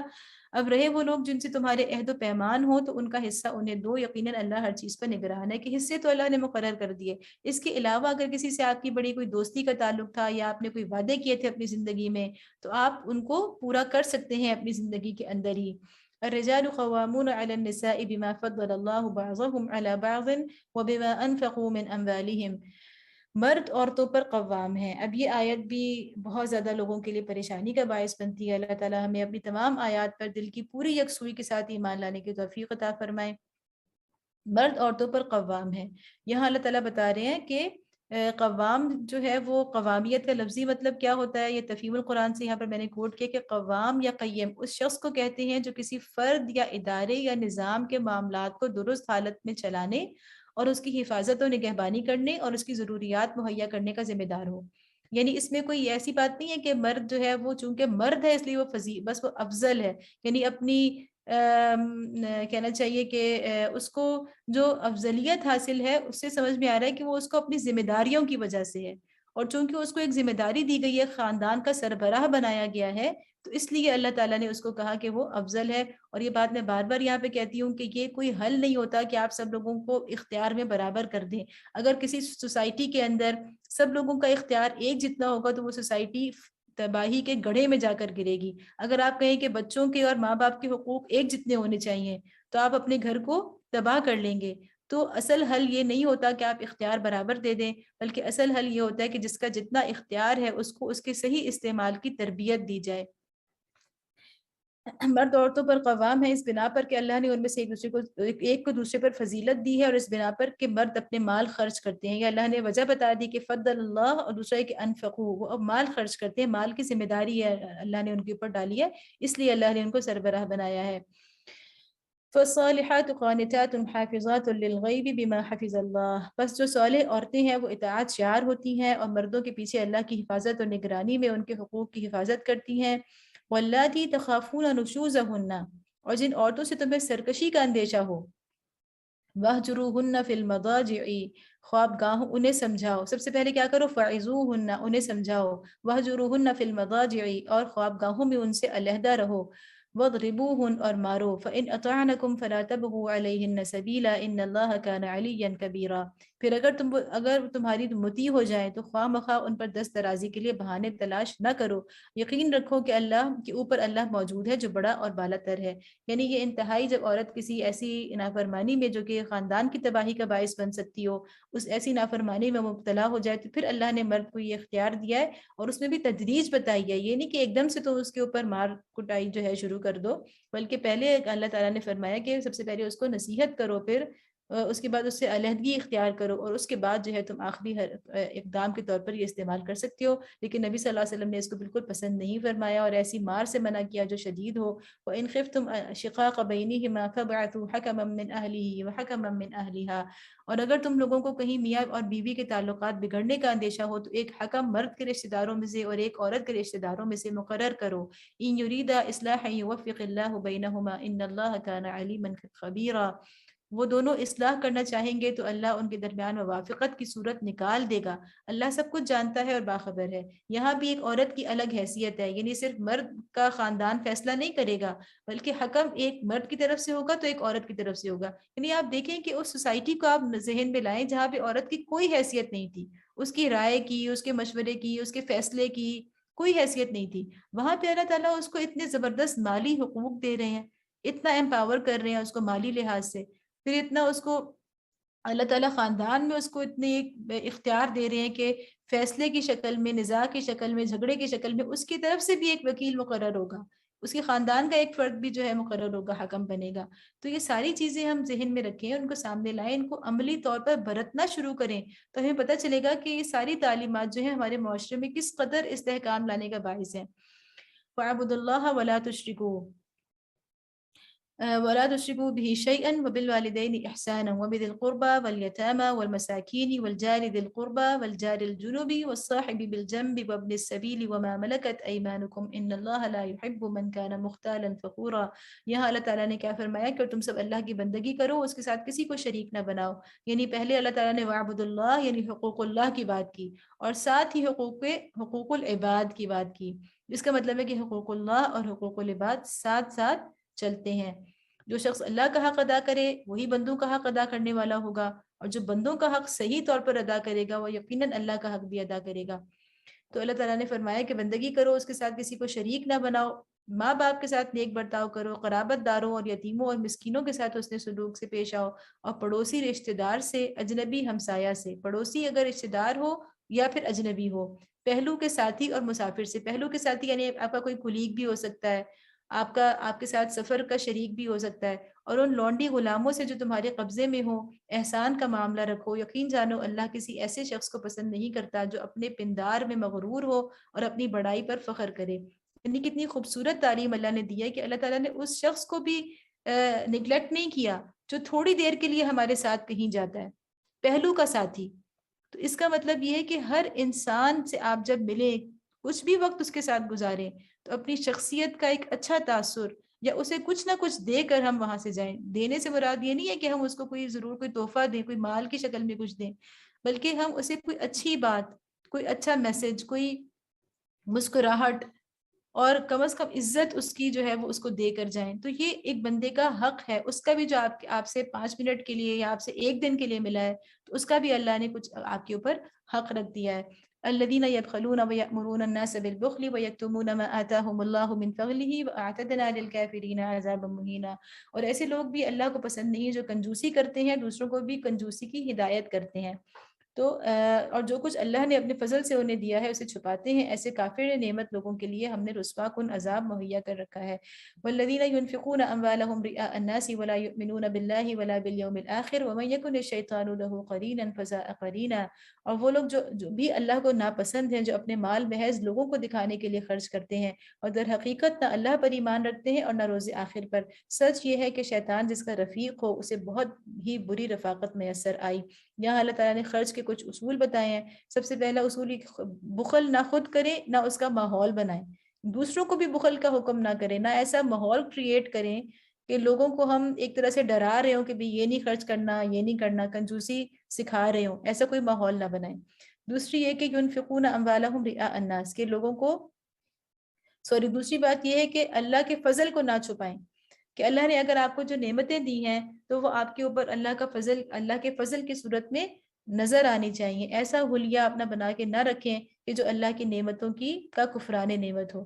اب رہے وہ لوگ جن سے تمہارے عہد و پیمان ہو تو ان کا حصہ انہیں دو، یقیناً اللہ ہر چیز پر نگران ہے۔ کہ حصے تو اللہ نے مقرر کر دیے، اس کے علاوہ اگر کسی سے آپ کی بڑی کوئی دوستی کا تعلق تھا یا آپ نے کوئی وعدے کیے تھے اپنی زندگی میں تو آپ ان کو پورا کر سکتے ہیں اپنی زندگی کے اندر ہی۔ الرجال قوامون على النساء بما فضل الله بعضهم على بعض وبما انفقوا من اموالهم، مرد عورتوں پر قوام ہیں۔ اب یہ آیت بھی بہت زیادہ لوگوں کے لیے پریشانی کا باعث بنتی ہے۔ اللہ تعالیٰ ہمیں اپنی تمام آیات پر دل کی پوری یکسوئی کے ساتھ ایمان لانے کی توفیق عطا فرمائے۔ مرد عورتوں پر قوام ہے، یہاں اللہ تعالیٰ بتا رہے ہیں کہ قوام جو ہے وہ قوامیت کا لفظی مطلب کیا ہوتا ہے، یہ تفہیم القرآن سے یہاں پر میں نے کوٹ کیا کہ قوام یا قیم اس شخص کو کہتے ہیں جو کسی فرد یا ادارے یا نظام کے معاملات کو درست حالت میں چلانے اور اس کی حفاظت و نگہبانی کرنے اور اس کی ضروریات مہیا کرنے کا ذمہ دار ہو۔ یعنی اس میں کوئی ایسی بات نہیں ہے کہ مرد جو ہے وہ چونکہ مرد ہے اس لیے وہ بس وہ افضل ہے، یعنی اپنی کہنا چاہیے کہ اس کو جو افضلیت حاصل ہے اس سے سمجھ میں آ رہا ہے کہ وہ اس کو اپنی ذمہ داریوں کی وجہ سے ہے، اور چونکہ اس کو ایک ذمہ داری دی گئی ہے، خاندان کا سربراہ بنایا گیا ہے، تو اس لیے اللہ تعالیٰ نے اس کو کہا کہ وہ افضل ہے۔ اور یہ بات میں بار بار یہاں پہ کہتی ہوں کہ یہ کوئی حل نہیں ہوتا کہ آپ سب لوگوں کو اختیار میں برابر کر دیں۔ اگر کسی سوسائٹی کے اندر سب لوگوں کا اختیار ایک جتنا ہوگا تو وہ سوسائٹی تباہی کے گڑھے میں جا کر گرے گی۔ اگر آپ کہیں کہ بچوں کے اور ماں باپ کے حقوق ایک جتنے ہونے چاہیے تو آپ اپنے گھر کو تباہ کر لیں گے۔ تو اصل حل یہ نہیں ہوتا کہ آپ اختیار برابر دے دیں، بلکہ اصل حل یہ ہوتا ہے کہ جس کا جتنا اختیار ہے اس کو اس کے صحیح استعمال کی تربیت دی جائے۔ مرد عورتوں پر قوام ہے اس بنا پر کہ اللہ نے ان میں سے ایک کو دوسرے پر فضیلت دی ہے، اور اس بنا پر کہ مرد اپنے مال خرچ کرتے ہیں۔ یا اللہ نے وجہ بتا دی کہ فضل اللہ، اور دوسرا ہے کہ انفقوا، وہ اب مال خرچ کرتے ہیں، مال کی ذمہ داری ہے اللہ نے ان کے اوپر ڈالی ہے، اس لیے اللہ نے ان کو سربراہ بنایا ہے۔ فالصالحات قانتات حافظات للغیب بما حفظ اللہ، بس جو صالح عورتیں ہیں وہ اطاعت شعار ہوتی ہیں اور مردوں کے پیچھے اللہ کی حفاظت اور نگرانی میں ان کے حقوق کی حفاظت کرتی ہیں۔ واللاتی تخافون نشوزہن، اور جن عورتوں سے تمہیں سرکشی کا اندیشہ ہو، وہجروہن فی المضاجع، خواب گاہوں انہیں سمجھاؤ۔ سب سے پہلے کیا کرو؟ فعظوہن، انہیں سمجھاؤ، وہجروہن فی المضاجع، اور خواب گاہوں میں ان سے علیحدہ رہو، وَاضْرِبُوهُنْ، اور مارو، فَإِنْ أَطَعْنَكُمْ فَلَا تَبْغُوا عَلَيْهِنَّ سَبِيلًا إِنَّ اللَّهَ كَانَ عَلِيًّا كَبِيرًا۔ پھر اگر تمہاری مطیع ہو جائیں تو خواہ مخواہ ان پر دست درازی کے لیے بہانے تلاش نہ کرو، یقین رکھو کہ اللہ کے اوپر اللہ موجود ہے جو بڑا اور بالا تر ہے۔ یعنی یہ انتہائی، جب عورت کسی ایسی نافرمانی میں جو کہ خاندان کی تباہی کا باعث بن سکتی ہو، اس ایسی نافرمانی میں مبتلا ہو جائے، تو پھر اللہ نے مرد کو یہ اختیار دیا ہے، اور اس میں بھی تدریج بتائی ہے۔ یہ نہیں کہ ایک دم سے تو اس کے اوپر مار کٹائی جو ہے شروع کر دو، بلکہ پہلے اللہ تعالیٰ نے فرمایا کہ سب سے پہلے اس کو نصیحت کرو، پھر اس کے بعد اس سے علیحدگی اختیار کرو، اور اس کے بعد جو ہے تم آخری اقدام کے طور پر یہ استعمال کر سکتے ہو۔ لیکن نبی صلی اللہ علیہ وسلم نے اس کو بالکل پسند نہیں فرمایا، اور ایسی مار سے منع کیا جو شدید ہو۔ وَإِنْ خِفْتُمْ شِقَاقَ بَيْنِهِمَا فَابْعَثُوا حَكَمًا مِّنْ أَهْلِهِ وَحَكَمًا مِّنْ أَهْلِهَا، اور اگر تم لوگوں کو کہیں میاں اور بیوی کے تعلقات بگڑنے کا اندیشہ ہو تو ایک حکم مرد کے رشتہ داروں میں سے اور ایک عورت کے رشتہ داروں میں سے مقرر کرو۔ إِن يُرِيدَا إِصْلَاحًا يُوَفِّقِ اللَّهُ بَيْنَهُمَا إِنَّ اللَّهَ كَانَ عَلِيمًا خَبِيرًا، وہ دونوں اصلاح کرنا چاہیں گے تو اللہ ان کے درمیان موافقت کی صورت نکال دے گا، اللہ سب کچھ جانتا ہے اور باخبر ہے۔ یہاں بھی ایک عورت کی الگ حیثیت ہے، یعنی صرف مرد کا خاندان فیصلہ نہیں کرے گا، بلکہ حکم ایک مرد کی طرف سے ہوگا تو ایک عورت کی طرف سے ہوگا۔ یعنی آپ دیکھیں کہ اس سوسائٹی کو آپ ذہن میں لائیں جہاں پہ عورت کی کوئی حیثیت نہیں تھی، اس کی رائے کی، اس کے مشورے کی، اس کے فیصلے کی کوئی حیثیت نہیں تھی، وہاں پہ اللہ تعالیٰ اس کو اتنے زبردست مالی حقوق دے رہے ہیں، اتنا امپاور کر رہے ہیں اس کو مالی لحاظ سے، پھر اتنا اس کو اللہ تعالیٰ خاندان میں اس کو اتنے اختیار دے رہے ہیں کہ فیصلے کی شکل میں، نزاع کی شکل میں، جھگڑے کی شکل میں اس کی طرف سے بھی ایک وکیل مقرر ہوگا، اس کے خاندان کا ایک فرد بھی جو ہے مقرر ہوگا، حکم بنے گا۔ تو یہ ساری چیزیں ہم ذہن میں رکھیں، ان کو سامنے لائیں، ان کو عملی طور پر برتنا شروع کریں، تو ہمیں پتہ چلے گا کہ یہ ساری تعلیمات جو ہیں ہمارے معاشرے میں کس قدر استحکام لانے کا باعث ہیں۔ فَاعْبُدُوا اللَّهَ وَلَا تُشْرِكُوا ولا تشركوا به شيئا وبالوالدين إحسانا وبذي القربى واليتامى والمساكين والجار ذي القربى والجار الجنب والصاحب بالجنب وابن السبيل وما ملكت أيمانكم إن الله لا يحب من كان مختالا فخورا۔ یہاں اللہ تعالیٰ نے کیا فرمایا کہ تم سب اللہ کی بندگی کرو، اس کے ساتھ کسی کو شریک نہ بناؤ۔ یعنی پہلے اللہ تعالیٰ نے وعبد اللہ یعنی حقوق اللہ کی بات کی، اور ساتھ ہی حقوق العباد کی بات کی۔ اس کا مطلب ہے کہ حقوق اللہ اور حقوق العباد ساتھ ساتھ چلتے ہیں۔ جو شخص اللہ کا حق ادا کرے وہی بندوں کا حق ادا کرنے والا ہوگا، اور جو بندوں کا حق صحیح طور پر ادا کرے گا وہ یقیناً اللہ کا حق بھی ادا کرے گا۔ تو اللہ تعالیٰ نے فرمایا کہ بندگی کرو، اس کے ساتھ کسی کو شریک نہ بناؤ، ماں باپ کے ساتھ نیک برتاؤ کرو، قرابت داروں اور یتیموں اور مسکینوں کے ساتھ حسن سلوک سے پیش آؤ، اور پڑوسی رشتہ دار سے، اجنبی ہمسایہ سے، پڑوسی اگر رشتہ دار ہو یا پھر اجنبی ہو، پہلو کے ساتھی اور مسافر سے۔ پہلو کے ساتھی یعنی آپ کا کوئی کلیگ بھی ہو سکتا ہے، آپ کے ساتھ سفر کا شریک بھی ہو سکتا ہے، اور ان لونڈی غلاموں سے جو تمہارے قبضے میں ہو احسان کا معاملہ رکھو، یقین جانو اللہ کسی ایسے شخص کو پسند نہیں کرتا جو اپنے پندار میں مغرور ہو اور اپنی بڑائی پر فخر کرے۔ یعنی کتنی خوبصورت تعلیم اللہ نے دی ہے کہ اللہ تعالیٰ نے اس شخص کو بھی نگلیکٹ نہیں کیا جو تھوڑی دیر کے لیے ہمارے ساتھ کہیں جاتا ہے، پہلو کا ساتھی، تو اس کا مطلب یہ ہے کہ ہر انسان سے آپ جب ملیں، کچھ بھی وقت اس کے ساتھ گزاریں، تو اپنی شخصیت کا ایک اچھا تاثر یا اسے کچھ نہ کچھ دے کر ہم وہاں سے جائیں. دینے سے مراد یہ نہیں ہے کہ ہم اس کو کوئی ضرور کوئی تحفہ دیں، کوئی مال کی شکل میں کچھ دیں، بلکہ ہم اسے کوئی اچھی بات، کوئی اچھا میسج، کوئی مسکراہٹ، اور کم از کم عزت اس کی جو ہے وہ اس کو دے کر جائیں. تو یہ ایک بندے کا حق ہے. اس کا بھی جو آپ سے 5 منٹ کے لیے یا آپ سے 1 دن کے لیے ملا ہے، تو اس کا بھی اللہ نے کچھ آپ کے اوپر حق رکھ دیا ہے. الذين يبخلون ويأمرون الناس بالبخل ويكتمون ما آتاهم الله من فضله وأعتدنا للكافرين عذابا مهينا. اور ایسے لوگ بھی اللہ کو پسند نہیں جو کنجوسی کرتے ہیں، دوسروں کو بھی کنجوسی کی ہدایت کرتے ہیں. تو اور جو کچھ اللہ نے اپنے فضل سے انہیں دیا ہے اسے چھپاتے ہیں، ایسے کافر نعمت لوگوں کے لیے ہم نے رسوا کن عذاب مہیا کر رکھا ہے. والذین ينفقون اموالهم رئاء الناس ولا يؤمنون بالله ولا باليوم الاخر ومن يكن الشیطان له قرینا فساء قرینا. اور وہ لوگ جو بھی اللہ کو ناپسند ہیں، جو اپنے مال محض لوگوں کو دکھانے کے لیے خرچ کرتے ہیں اور در حقیقت نہ اللہ پر ایمان رکھتے ہیں اور نہ روز آخر پر. سچ یہ ہے کہ شیطان جس کا رفیق ہو اسے بہت ہی بری رفاقت میسر آئی. یہاں اللہ تعالیٰ نے خرچ کے کچھ اصول بتائے ہیں. سب سے پہلا اصول یہ، بخل نہ خود کریں نہ اس کا ماحول بنائیں. دوسروں کو بھی بخل کا حکم نہ کریں، نہ ایسا ماحول کریٹ کریں کہ لوگوں کو ہم ایک طرح سے ڈرا رہے ہوں کہ بھی یہ نہیں خرچ کرنا، یہ نہیں کرنا، کنجوسی سکھا رہے ہوں. ایسا کوئی ماحول نہ بنائیں. دوسری یہ کہ ينفقون اموالهم رئاء الناس، کے لوگوں کو دوسری بات یہ ہے کہ اللہ کے فضل کو نہ چھپائیں، کہ اللہ نے اگر آپ کو جو نعمتیں دی ہیں تو وہ آپ کے اوپر اللہ کے فضل کی صورت میں نظر آنی چاہیے. ایسا حلیہ اپنا بنا کے نہ رکھیں کہ جو اللہ کی نعمتوں کا کفران نعمت ہو.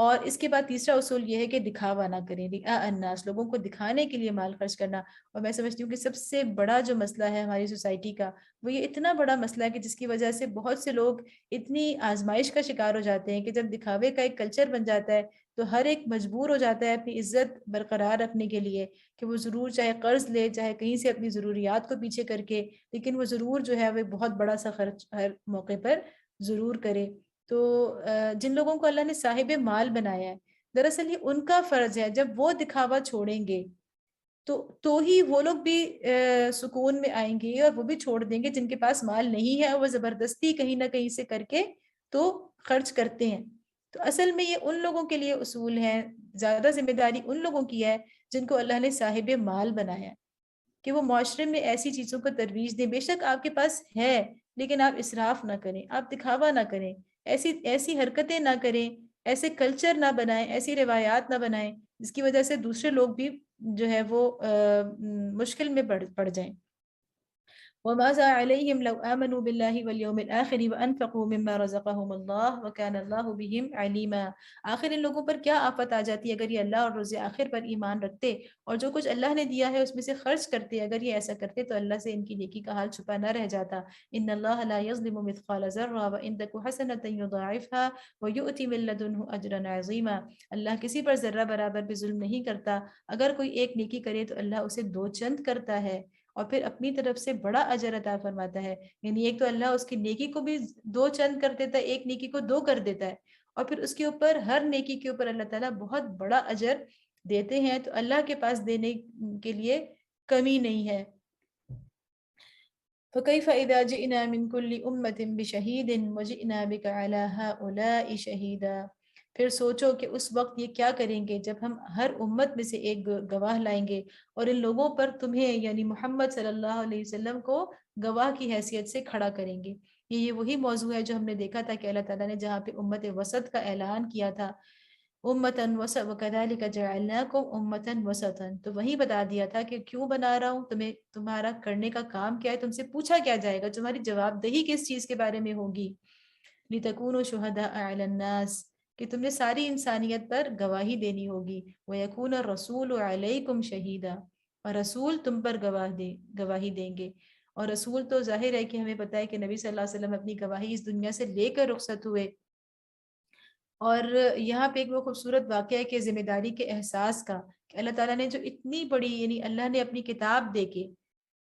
اور اس کے بعد تیسرا اصول یہ ہے کہ دکھاوا نہ کریں. رئاء الناس، لوگوں کو دکھانے کے لیے مال خرچ کرنا. اور میں سمجھتی ہوں کہ سب سے بڑا جو مسئلہ ہے ہماری سوسائٹی کا، وہ یہ اتنا بڑا مسئلہ ہے کہ جس کی وجہ سے بہت سے لوگ اتنی آزمائش کا شکار ہو جاتے ہیں کہ جب دکھاوے کا ایک کلچر بن جاتا ہے تو ہر ایک مجبور ہو جاتا ہے اپنی عزت برقرار رکھنے کے لیے کہ وہ ضرور چاہے قرض لے، چاہے کہیں سے اپنی ضروریات کو پیچھے کر کے، لیکن وہ ضرور جو ہے وہ بہت بڑا سا خرچ ہر موقع پر ضرور کرے. تو جن لوگوں کو اللہ نے صاحب مال بنایا ہے، دراصل یہ ان کا فرض ہے. جب وہ دکھاوا چھوڑیں گے تو ہی وہ لوگ بھی سکون میں آئیں گے، اور وہ بھی چھوڑ دیں گے جن کے پاس مال نہیں ہے، وہ زبردستی کہیں نہ کہیں سے کر کے تو خرچ کرتے ہیں. تو اصل میں یہ ان لوگوں کے لیے اصول ہیں، زیادہ ذمہ داری ان لوگوں کی ہے جن کو اللہ نے صاحب مال بنایا، کہ وہ معاشرے میں ایسی چیزوں کو ترویج دیں. بے شک آپ کے پاس ہے، لیکن آپ اسراف نہ کریں، آپ دکھاوا نہ کریں، ایسی حرکتیں نہ کریں، ایسے کلچر نہ بنائیں، ایسی روایات نہ بنائیں جس کی وجہ سے دوسرے لوگ بھی جو ہے وہ مشکل میں پڑ جائیں. وماذا عليهم لو آمنوا بالله واليوم الآخر وأنفقوا مما رزقهم الله وكان الله بهم عليما. آخر ان لوگوں پر کیا آفت آ جاتی ہے اگر یہ اللہ اور روز آخر پر ایمان رکھتے اور جو کچھ اللہ نے دیا ہے اس میں سے خرچ کرتے. اگر یہ ایسا کرتے تو اللہ سے ان کی نیکی کا حال چھپا نہ رہ جاتا. ان اللہ لا يظلم مثقال ذرة وإن تك حسنة يضاعفها ويؤتي من لدنه أجرا عظيما. اللہ کسی پر ذرہ برابر بھی ظلم نہیں کرتا. اگر کوئی ایک نیکی کرے تو اللہ اسے 2 چند کرتا ہے اور پھر اپنی طرف سے بڑا اجر عطا فرماتا ہے. یعنی ایک تو اللہ اس کی نیکی کو بھی 2 چند کر دیتا ہے، ایک نیکی کو 2 کر دیتا ہے، اور پھر اس کے اوپر ہر نیکی کے اوپر اللہ تعالیٰ بہت بڑا اجر دیتے ہیں. تو اللہ کے پاس دینے کے لیے کمی نہیں ہے. فَكَيْفَ إِذَا جِئْنَا مِنْ كُلِّ أُمَّةٍ بِشَهِيدٍ وَجِئْنَا بِكَ عَلَى هَؤُلَاءِ شَهِيدًا. پھر سوچو کہ اس وقت یہ کیا کریں گے جب ہم ہر امت میں سے ایک گواہ لائیں گے اور ان لوگوں پر تمہیں یعنی محمد صلی اللہ علیہ وسلم کو گواہ کی حیثیت سے کھڑا کریں گے. یہ وہی موضوع ہے جو ہم نے دیکھا تھا کہ اللہ تعالیٰ نے جہاں پہ امت وسط کا اعلان کیا تھا، امتاً وسط وکذالک جعلناکم امتاً وسطاً، تو وہی بتا دیا تھا کہ کیوں بنا رہا ہوں تمہیں، تمہارا کرنے کا کام کیا ہے، تم سے پوچھا کیا جائے گا، تمہاری جواب دہی کس چیز کے بارے میں ہوگی. لتکونوا شہداء علی الناس، کہ تم نے ساری انسانیت پر گواہی دینی ہوگی. ویکون الرسول علیکم شہیدا، اور رسول تم پر گواہی دیں گے. اور رسول تو ظاہر ہے کہ ہمیں پتہ ہے کہ نبی صلی اللہ علیہ وسلم اپنی گواہی اس دنیا سے لے کر رخصت ہوئے. اور یہاں پہ ایک وہ خوبصورت واقعہ ہے کہ ذمہ داری کے احساس کا، کہ اللہ تعالیٰ نے جو اتنی بڑی یعنی اللہ نے اپنی کتاب دے کے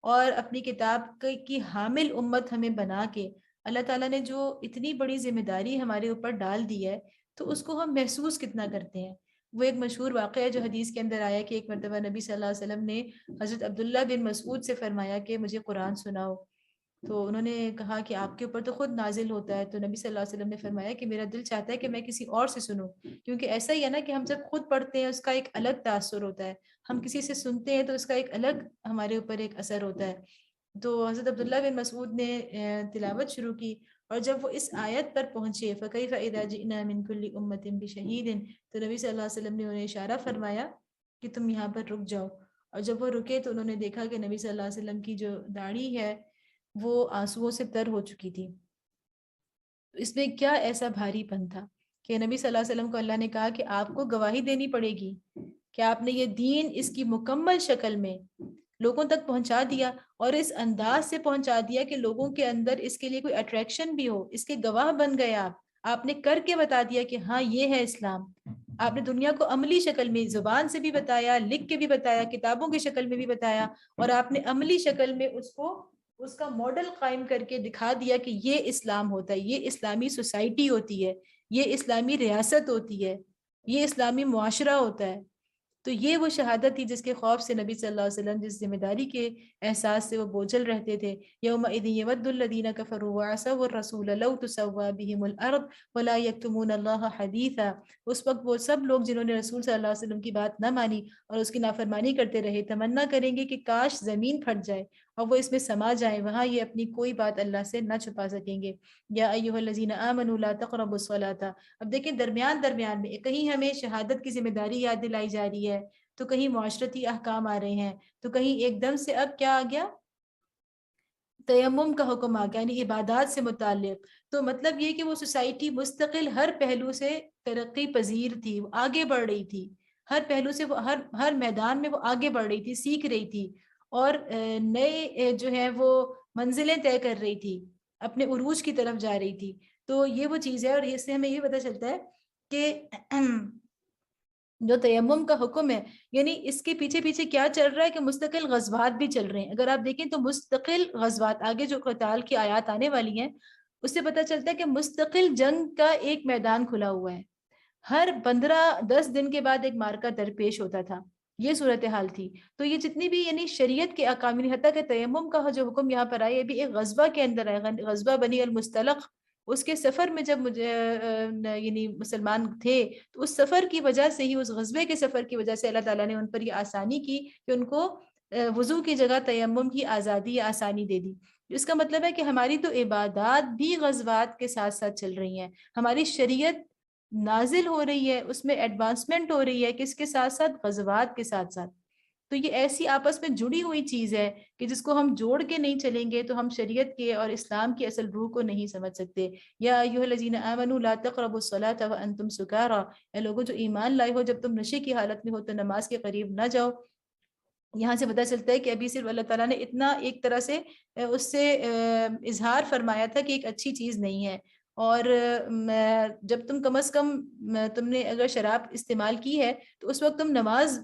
اور اپنی کتاب کی حامل امت ہمیں بنا کے اللہ تعالیٰ نے جو اتنی بڑی ذمہ داری ہمارے اوپر ڈال دی ہے تو اس کو ہم محسوس کتنا کرتے ہیں. وہ ایک مشہور واقعہ ہے جو حدیث کے اندر آیا کہ ایک مرتبہ نبی صلی اللہ علیہ وسلم نے حضرت عبداللہ بن مسعود سے فرمایا کہ مجھے قرآن سناؤ. تو انہوں نے کہا کہ آپ کے اوپر تو خود نازل ہوتا ہے. تو نبی صلی اللہ علیہ وسلم نے فرمایا کہ میرا دل چاہتا ہے کہ میں کسی اور سے سنوں، کیونکہ ایسا ہی ہے نا کہ ہم جب خود پڑھتے ہیں اس کا ایک الگ تاثر ہوتا ہے، ہم کسی سے سنتے ہیں تو اس کا ایک الگ ہمارے اوپر ایک اثر ہوتا ہے. تو حضرت عبداللہ بن مسعود نے تلاوت شروع کی، اور جب وہ اس آیت پر پہنچے فَكَيْفَ إِذَا جِئْنَا مِن كُلِّ أُمَّةٍ بِشَهِيدٍ، تو نبی صلی اللہ علیہ وسلم نے انہیں اشارہ فرمایا کہ تم یہاں پر رک جاؤ. اور جب وہ رکے تو انہوں نے دیکھا کہ نبی صلی اللہ علیہ وسلم کی جو داڑھی ہے وہ آنسوؤں سے تر ہو چکی تھی. اس میں کیا ایسا بھاری پن تھا کہ نبی صلی اللہ علیہ وسلم کو اللہ نے کہا کہ آپ کو گواہی دینی پڑے گی کہ آپ نے یہ دین اس کی مکمل شکل میں لوگوں تک پہنچا دیا، اور اس انداز سے پہنچا دیا کہ لوگوں کے اندر اس کے لیے کوئی اٹریکشن بھی ہو. اس کے گواہ بن گئے آپ نے کر کے بتا دیا کہ ہاں یہ ہے اسلام. آپ نے دنیا کو عملی شکل میں زبان سے بھی بتایا، لکھ کے بھی بتایا، کتابوں کی شکل میں بھی بتایا، اور آپ نے عملی شکل میں اس کا ماڈل قائم کر کے دکھا دیا کہ یہ اسلام ہوتا ہے، یہ اسلامی سوسائٹی ہوتی ہے، یہ اسلامی ریاست ہوتی ہے، یہ اسلامی معاشرہ ہوتا ہے. تو یہ وہ شہادت تھی جس کے خوف سے نبی صلی اللہ علیہ وسلم جس ذمہ داری کے احساس سے وہ بوجھل رہتے تھے. یومئذ یود الذین کفروا وعصوا الرسول لو تسوی بهم الارض ولا یکتمون اللہ حدیثا. اس وقت وہ سب لوگ جنہوں نے رسول صلی اللہ علیہ وسلم کی بات نہ مانی اور اس کی نافرمانی کرتے رہے تمنا کریں گے کہ کاش زمین پھٹ جائے اور وہ اس میں سما جائیں، وہاں یہ اپنی کوئی بات اللہ سے نہ چھپا سکیں گے. یا ایھا الذین آمنوا لا تقربوا الصلاۃ. اب دیکھیں درمیان میں کہیں ہمیں شہادت کی ذمہ داری یاد دلائی جا رہی ہے، تو کہیں معاشرتی احکام آ رہے ہیں، تو کہیں ایک دم سے اب کیا آ گیا، تیمم کا حکم آ گیا، یعنی عبادات سے متعلق. تو مطلب یہ کہ وہ سوسائٹی مستقل ہر پہلو سے ترقی پذیر تھی، وہ آگے بڑھ رہی تھی، ہر پہلو سے وہ ہر میدان میں وہ آگے بڑھ رہی تھی، سیکھ رہی تھی، اور نئے جو ہے وہ منزلیں طے کر رہی تھی، اپنے عروج کی طرف جا رہی تھی. تو یہ وہ چیز ہے، اور اس سے ہمیں یہ پتہ چلتا ہے کہ جو تیمم کا حکم ہے، یعنی اس کے پیچھے پیچھے کیا چل رہا ہے کہ مستقل غزوات بھی چل رہے ہیں. اگر آپ دیکھیں تو مستقل غزوات، آگے جو قتال کی آیات آنے والی ہیں اس سے پتہ چلتا ہے کہ مستقل جنگ کا ایک میدان کھلا ہوا ہے. ہر 15-10 دن کے بعد ایک مارکا درپیش ہوتا تھا، یہ صورتحال تھی. تو یہ جتنی بھی یعنی شریعت کے احکام، حتیٰ کہ تیمم کا جو حکم یہاں پر آیا یہ بھی ایک غزوہ کے اندر آیا، غزوہ بنی المستلق. اس کے سفر میں جب مجھے یعنی مسلمان تھے تو اس سفر کی وجہ سے ہی، اس غزوے کے سفر کی وجہ سے اللہ تعالیٰ نے ان پر یہ آسانی کی کہ ان کو وضو کی جگہ تیمم کی آزادی آسانی دے دی. اس کا مطلب ہے کہ ہماری تو عبادات بھی غزوات کے ساتھ ساتھ چل رہی ہیں، ہماری شریعت نازل ہو رہی ہے، اس میں ایڈوانسمنٹ ہو رہی ہے، کس کے ساتھ ساتھ، غزوات کے ساتھ ساتھ. تو یہ ایسی آپس میں جڑی ہوئی چیز ہے کہ جس کو ہم جوڑ کے نہیں چلیں گے تو ہم شریعت کے اور اسلام کی اصل روح کو نہیں سمجھ سکتے. یا ایھا الذین آمنوا لا تقربوا الصلاۃ وانتم سکارى، اے لوگوں جو ایمان لائے ہو جب تم نشے کی حالت میں ہو تو نماز کے قریب نہ جاؤ. یہاں سے پتہ چلتا ہے کہ ابھی صرف اللہ تعالیٰ نے اتنا ایک طرح سے اس سے اظہار فرمایا تھا کہ ایک اچھی چیز نہیں ہے، اور جب تم کم از کم تم نے اگر شراب استعمال کی ہے تو اس وقت تم نماز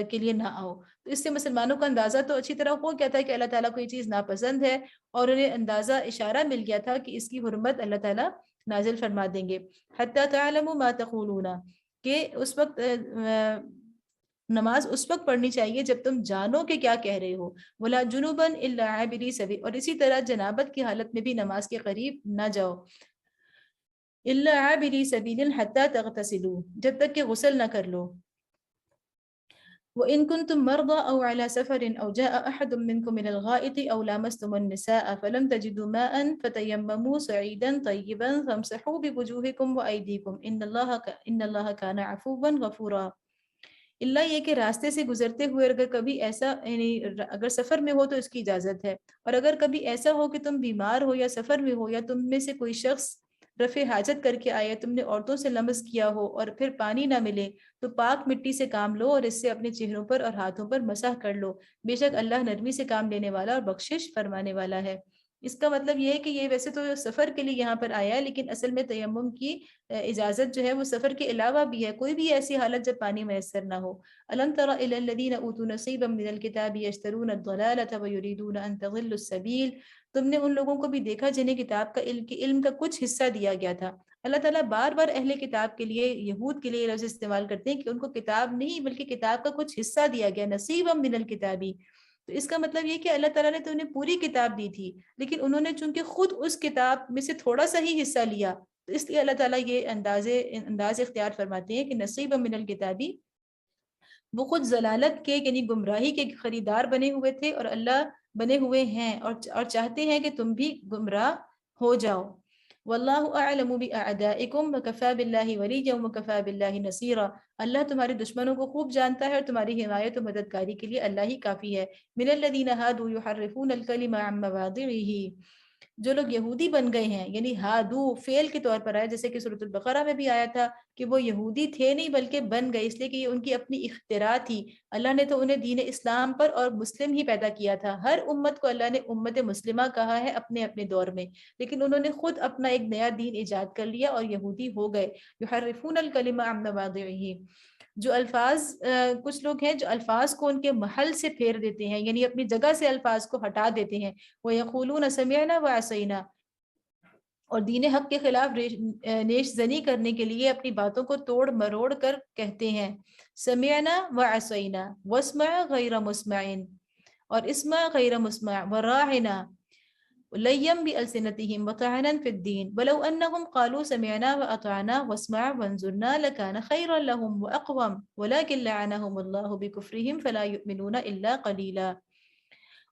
کے لیے نہ آؤ. تو اس سے مسلمانوں کا اندازہ تو اچھی طرح ہو گیا تھا کہ اللہ تعالیٰ کو یہ چیز ناپسند ہے، اور انہیں اندازہ اشارہ مل گیا تھا کہ اس کی حرمت اللہ تعالیٰ نازل فرما دیں گے. حتی تعلموا ما تقولون، کہ اس وقت نماز اس وقت پڑھنی چاہیے جب تم جانو کہ کیا کہہ رہے ہو. ولا جنوبا الا عابری سبیل، اور اسی طرح جنابت کی حالت میں بھی نماز کے قریب نہ جاؤ. الا عابری سبیل حتی تغتسلوا، جب تک کہ غسل نہ کر لو. وَإِن كُنتُم مَرْضَىٰ أَوْ عَلَىٰ سَفَرٍ أَوْ جَاءَ أَحَدٌ مِّنكُم مِّنَ الْغَائِطِ أَوْ لَامَسْتُمُ النِّسَاءَ فَلَمْ تَجِدُوا مَاءً فَتَيَمَّمُوا صَعِيدًا طَيِّبًا فَامْسَحُوا بِوُجُوهِكُمْ وَأَيْدِيكُمْ إِنَّ اللَّهَ كَانَ عَفُوًّا غَفُورًا. اللہ یہ کہ راستے سے گزرتے ہوئے اگر کبھی ایسا، یعنی اگر سفر میں ہو تو اس کی اجازت ہے، اور اگر کبھی ایسا ہو کہ تم بیمار ہو یا سفر میں ہو، یا تم میں سے کوئی شخص رفع حاجت کر کے آئے، تم نے عورتوں سے لمس کیا ہو اور پھر پانی نہ ملے، تو پاک مٹی سے کام لو اور اس سے اپنے چہروں پر اور ہاتھوں پر مسح کر لو. بے شک اللہ نرمی سے کام لینے والا اور بخشش فرمانے والا ہے. اس کا مطلب یہ ہے کہ یہ ویسے تو سفر کے لیے یہاں پر آیا ہے، لیکن اصل میں تیمم کی اجازت جو ہے وہ سفر کے علاوہ بھی ہے، کوئی بھی ایسی حالت جب پانی میسر نہ ہو. الم تر الی الذین اوتوا نصیبا من الکتاب یشترون الضلالۃ ویریدون ان تضلوا السبیل. تم نے ان لوگوں کو بھی دیکھا جنہیں کتاب کا علم کا کچھ حصہ دیا گیا تھا. اللہ تعالیٰ بار بار اہل کتاب کے لیے، یہود کے لیے لفظ استعمال کرتے ہیں کہ ان کو کتاب نہیں بلکہ کتاب کا کچھ حصہ دیا گیا، نصیبا من الکتابی. تو اس کا مطلب یہ کہ اللہ تعالیٰ نے تو انہیں پوری کتاب دی تھی، لیکن انہوں نے چونکہ خود اس کتاب میں سے تھوڑا سا ہی حصہ لیا، تو اس لیے اللہ تعالیٰ یہ انداز اختیار فرماتے ہیں کہ نصیب من الکتابی، وہ خود ضلالت کے یعنی گمراہی کے خریدار بنے ہوئے تھے، اور اللہ بنے ہوئے ہیں اور چاہتے ہیں کہ تم بھی گمراہ ہو جاؤ۔ واللہ اعلم باعدائکم وکفی باللہ ولیا وکفی باللہ نصیرا، اللہ تمہارے دشمنوں کو خوب جانتا ہے اور تمہاری حمایت و مددگاری کے لیے اللہ ہی کافی ہے۔ من الذین ہادوا یحرفون الکلم عن مواضعہ، جو لوگ یہودی بن گئے ہیں، یعنی ہادو فعل کے طور پر آیا، جیسے کہ سورۃ البقرہ میں بھی آیا تھا کہ وہ یہودی تھے نہیں بلکہ بن گئے، اس لیے کہ یہ ان کی اپنی اختراع تھی، اللہ نے تو انہیں دین اسلام پر اور مسلم ہی پیدا کیا تھا۔ ہر امت کو اللہ نے امت مسلمہ کہا ہے اپنے اپنے دور میں، لیکن انہوں نے خود اپنا ایک نیا دین ایجاد کر لیا اور یہودی ہو گئے۔ یحرفون الکلم عن مواضعہ، جو الفاظ کچھ لوگ ہیں جو الفاظ کو ان کے محل سے پھیر دیتے ہیں، یعنی اپنی جگہ سے الفاظ کو ہٹا دیتے ہیں۔ وَيَقُولُونَ سَمِعْنَا وَعَصَيْنَا، اور دین حق کے خلاف نیش زنی کرنے کے لیے اپنی باتوں کو توڑ مروڑ کر کہتے ہیں۔ سمعنا وعصینا واسمع غیر مسمع، اور اسمع غیر مسمع، وراعنا لیم بألسنتهم وطعنا في الدين ولو أنهم قالوا سمعنا وأطعنا واسمع وانظرنا لكان خيرا لهم وأقوم ولكن لعنهم الله بكفرهم فلا يؤمنون إلا قليلا۔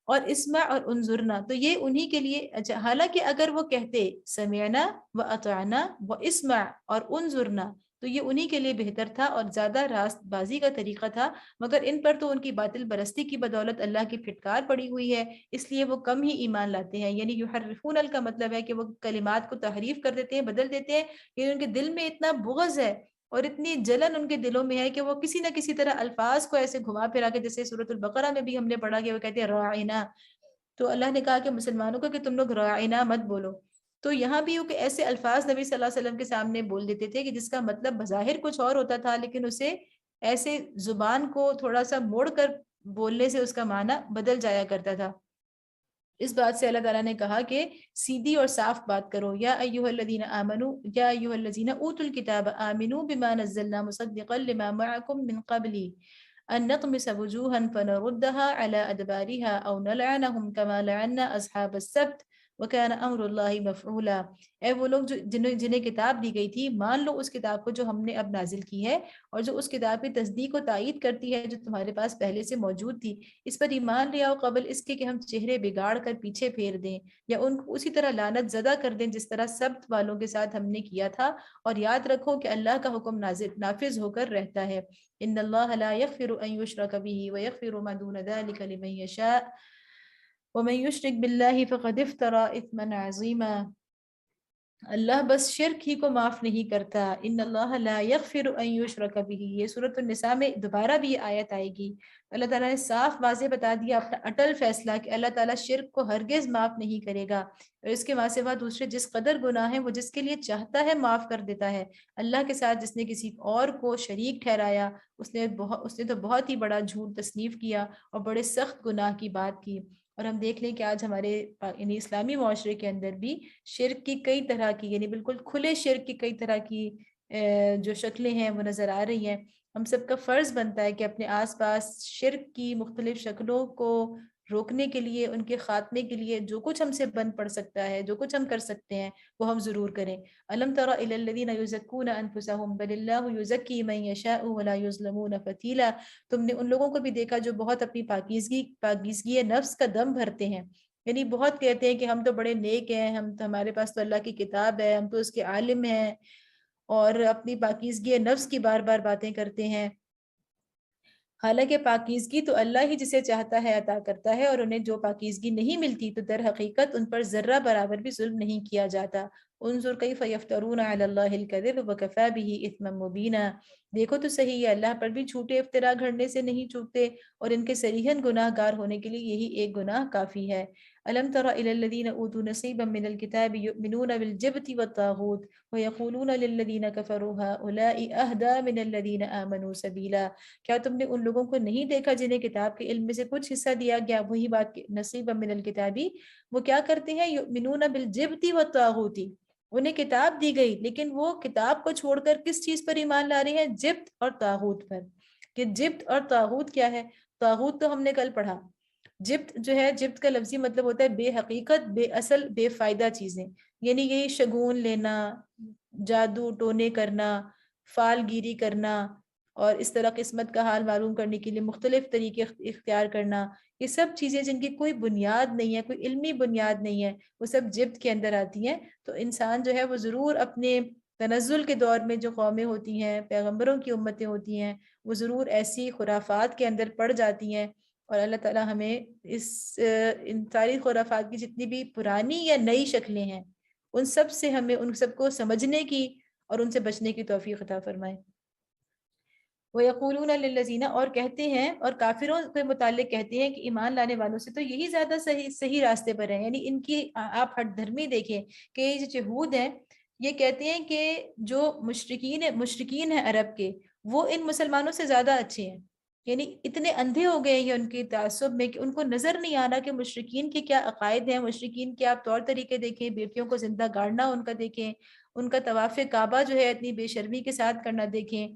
اور اسمع اور انظرنا تو یہ انہی کے لیے، حالانکہ اگر وہ کہتے سمعنا و اطعنا و اسمع اور انظرنا تو یہ انہی کے لیے بہتر تھا اور زیادہ راست بازی کا طریقہ تھا، مگر ان پر تو ان کی باطل پرستی کی بدولت اللہ کی پھٹکار پڑی ہوئی ہے، اس لیے وہ کم ہی ایمان لاتے ہیں۔ یعنی یحرفون کا مطلب ہے کہ وہ کلمات کو تحریف کر دیتے ہیں، بدل دیتے ہیں، یعنی ان کے دل میں اتنا بغض ہے اور اتنی جلن ان کے دلوں میں ہے کہ وہ کسی نہ کسی طرح الفاظ کو ایسے گھما پھرا کے، جیسے سورۃ البقرہ میں بھی ہم نے پڑھا کہ وہ کہتے ہیں راعنا، تو اللہ نے کہا کہ مسلمانوں کو کہ تم لوگ راعنا مت بولو، تو یہاں بھی کہ ایسے الفاظ نبی صلی اللہ علیہ وسلم کے سامنے بول دیتے تھے کہ جس کا مطلب بظاہر کچھ اور ہوتا تھا، لیکن اسے ایسے زبان کو تھوڑا سا موڑ کر بولنے سے اس کا معنی بدل جایا کرتا تھا۔ اس بات سے اللہ تعالیٰ نے کہا کہ سیدھی اور صاف بات کرو۔ یا ایھا الذین آمنوا یا ایھا الذین اوتوا الکتاب آمنوا بما نزلنا مصدقا لما معکم من قبل ان نطمس وجوہا فنردها على ادبارها او نلعنهم كما لعنا اصحاب السبت وكان امر اللہ مفعولا۔ اے وہ لوگ جنہیں کتاب دی گئی تھی، مان لو اس کتاب کو جو ہم نے اب نازل کی ہے، اور جو اس کتاب کی تصدیق و تائید کرتی ہے جو تمہارے پاس پہلے سے موجود تھی، اس پر ایمان لے آؤ قبل اس کے کہ ہم چہرے بگاڑ کر پیچھے پھیر دیں یا ان کو اسی طرح لعنت زدہ کر دیں جس طرح سبت والوں کے ساتھ ہم نے کیا تھا۔ اور یاد رکھو کہ اللہ کا حکم نافذ ہو کر رہتا ہے۔ ان اللہ لا یغفر ان یشرک بہ ویغفر ما دون ذلک لمن یشاء ومن یشرک باللہ فقد افترى اثما عظیما۔ اللہ بس شرک ہی کو معاف نہیں کرتا۔ ان اللہ لا یغفر ان یشرک بہ، یہ سورۃ النساء میں دوبارہ بھی یہ آیت آئے گی۔ اللہ تعالیٰ نے صاف واضح بتا دیا اپنا اٹل فیصلہ کہ اللہ تعالیٰ شرک کو ہرگز معاف نہیں کرے گا، اور اس کے سوا دوسرے جس قدر گناہ ہیں وہ جس کے لیے چاہتا ہے معاف کر دیتا ہے۔ اللہ کے ساتھ جس نے کسی اور کو شریک ٹھہرایا اس نے تو بہت ہی بڑا جھوٹ تصنیف کیا اور بڑے سخت گناہ کی بات کی۔ اور ہم دیکھ لیں کہ آج ہمارے یعنی اسلامی معاشرے کے اندر بھی شرک کی کئی طرح کی، یعنی بالکل کھلے شرک کی کئی طرح کی جو شکلیں ہیں وہ نظر آ رہی ہیں۔ ہم سب کا فرض بنتا ہے کہ اپنے آس پاس شرک کی مختلف شکلوں کو روکنے کے لیے، ان کے خاتمے کے لیے جو کچھ ہم سے بن پڑ سکتا ہے، جو کچھ ہم کر سکتے ہیں وہ ہم ضرور کریں۔ الم تر الی الذین یزکون انفسهم بل اللہ یزکی من یشاء ولا یظلمون فتیلا، تم نے ان لوگوں کو بھی دیکھا جو بہت اپنی پاکیزگی نفس کا دم بھرتے ہیں، یعنی بہت کہتے ہیں کہ ہم تو بڑے نیک ہیں، ہمارے پاس تو اللہ کی کتاب ہے، ہم تو اس کے عالم ہیں، اور اپنی پاکیزگی نفس کی بار بار باتیں کرتے ہیں۔ حالانکہ پاکیزگی تو اللہ ہی جسے چاہتا ہے عطا کرتا ہے، اور انہیں جو پاکیزگی نہیں ملتی تو در حقیقت ان پر ذرہ برابر بھی ظلم نہیں کیا جاتا۔ انظر کیف یفترون علی اللہ الکذب وکفی بہ اثما مبینا، دیکھو تو صحیح یہ اللہ پر بھی جھوٹے افطرا گھڑنے سے نہیں چوکتے، اور ان کے صریحاً گناہ گار ہونے کے لیے یہی ایک گناہ کافی ہے۔ الم تر الی الذین اوتوا نصیبا من الکتاب یؤمنون بالجبت والطاغوت ویقولون للذین کفروا ہؤلاء اہدی من الذین آمنوا سبیلا، کیا تم نے ان لوگوں کو نہیں دیکھا جنہیں کتاب کے علم میں سے کچھ حصہ دیا گیا؟ وہی بات نصیبا من الکتابی، وہ کیا کرتے ہیں؟ یؤمنون بالجبت والطاغوت، انہیں کتاب دی گئی لیکن وہ کتاب کو چھوڑ کر کس چیز پر ایمان لا رہے ہیں؟ جبت اور طاغوت پر۔ کہ جبت اور طاغوت کیا ہے؟ طاغوت تو ہم نے کل پڑھا، جبت جو ہے، جبت کا لفظی مطلب ہوتا ہے بے حقیقت، بے اصل، بے فائدہ چیزیں، یعنی یہی شگون لینا، جادو ٹونے کرنا، فال گیری کرنا، اور اس طرح قسمت کا حال معلوم کرنے کے لیے مختلف طریقے اختیار کرنا، یہ سب چیزیں جن کی کوئی بنیاد نہیں ہے، کوئی علمی بنیاد نہیں ہے، وہ سب جبت کے اندر آتی ہیں۔ تو انسان جو ہے وہ ضرور اپنے تنزل کے دور میں جو قومیں ہوتی ہیں، پیغمبروں کی امتیں ہوتی ہیں، وہ ضرور ایسی خرافات کے اندر پڑ جاتی ہیں، اور اللہ تعالیٰ ہمیں ان ساری خرافات کی جتنی بھی پرانی یا نئی شکلیں ہیں، ان سب سے ہمیں ان سب کو سمجھنے کی اور ان سے بچنے کی توفیق عطا فرمائے۔ وَيَقُولُونَ لِلَّذِينَ، اور کہتے ہیں، اور کافروں کے متعلق کہتے ہیں کہ ایمان لانے والوں سے تو یہی زیادہ صحیح راستے پر ہیں، یعنی ان کی آپ ہٹ دھرمی دیکھیں کہ یہ جو یہود ہیں، یہ کہتے ہیں کہ جو مشرکین ہیں عرب کے، وہ ان مسلمانوں سے زیادہ اچھے ہیں، یعنی اتنے اندھے ہو گئے ہیں ان کی تعصب میں کہ ان کو نظر نہیں آ رہا کہ مشرکین کے کیا عقائد ہیں، مشرکین کے آپ طور طریقے دیکھیں، بیٹیوں کو زندہ گاڑنا ان کا دیکھیں، ان کا طواف کعبہ جو ہے اتنی بے شرمی کے ساتھ کرنا دیکھیں،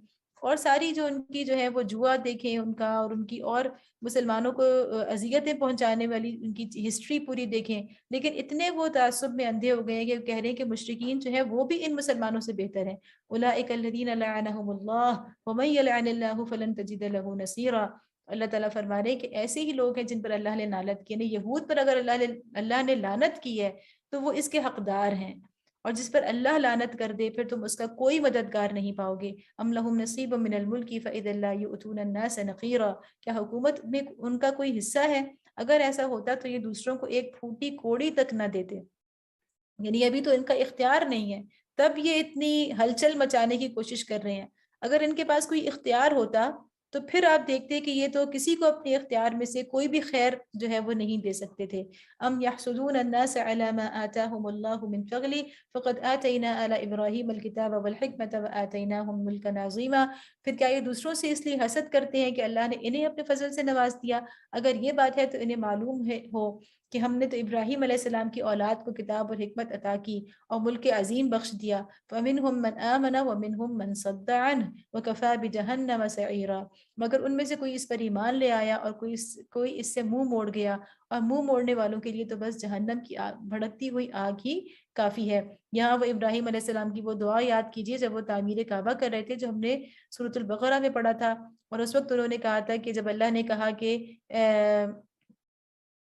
اور ساری جو ان کی جو ہے وہ جوا دیکھیں ان کا، اور ان کی اور مسلمانوں کو اذیتیں پہنچانے والی ان کی ہسٹری پوری دیکھیں، لیکن اتنے وہ تعصب میں اندھے ہو گئے ہیں کہ کہہ رہے ہیں کہ مشرکین جو ہے وہ بھی ان مسلمانوں سے بہتر ہیں۔ اولئک الذین لعنہم اللہ ومن یلعن اللہ فلن تجد له نصیرا۔ اللہ تعالیٰ فرما رہے ہیں کہ ایسے ہی لوگ ہیں جن پر اللہ نے لعنت کی، یعنی یہود پر اگر اللہ نے لعنت کی ہے تو وہ اس کے حقدار ہیں، اور جس پر اللہ لعنت کر دے پھر تم اس کا کوئی مددگار نہیں پاؤ گے۔ ام لہم نصیب من الملک فاذا لا یؤتون الناس نقیرا، کیا حکومت میں ان کا کوئی حصہ ہے؟ اگر ایسا ہوتا تو یہ دوسروں کو ایک پھوٹی کوڑی تک نہ دیتے، یعنی ابھی تو ان کا اختیار نہیں ہے، تب یہ اتنی ہلچل مچانے کی کوشش کر رہے ہیں۔ اگر ان کے پاس کوئی اختیار ہوتا تو پھر آپ دیکھتے کہ یہ تو کسی کو اپنے اختیار میں سے کوئی بھی خیر جو ہے وہ نہیں دے سکتے تھے۔ ام یحسدون الناس علی ما آتاہم اللہ من فضل فقد آتینا آل ابراہیم الکتاب والحکمت وآتیناہم ملکا عظیما، پھر کیا یہ دوسروں سے اس لیے حسد کرتے ہیں کہ اللہ نے انہیں اپنے فضل سے نواز دیا؟ اگر یہ بات ہے تو انہیں معلوم ہو کہ ہم نے تو ابراہیم علیہ السلام کی اولاد کو کتاب اور حکمت عطا کی اور ملک عظیم بخش دیا۔ فَمِنْهُمْ مَنْ آمَنَ وَمِنْهُمْ مَنْ صَدَّ عَنْهُ وَكَفَى بِجَهَنَّمَ سَعِيرًا، مگر ان میں سے کوئی اس پر ایمان لے آیا اور کوئی اس سے منہ موڑ گیا، اور منہ موڑنے والوں کے لیے تو بس جہنم کی بھڑکتی ہوئی آگ ہی کافی ہے۔ یہاں وہ ابراہیم علیہ السلام کی وہ دعا یاد کیجئے جب وہ تعمیر کعبہ کر رہے تھے، جو ہم نے سورۃ البقرہ میں پڑھا تھا، اور اس وقت انہوں نے کہا تھا کہ جب اللہ نے کہا کہ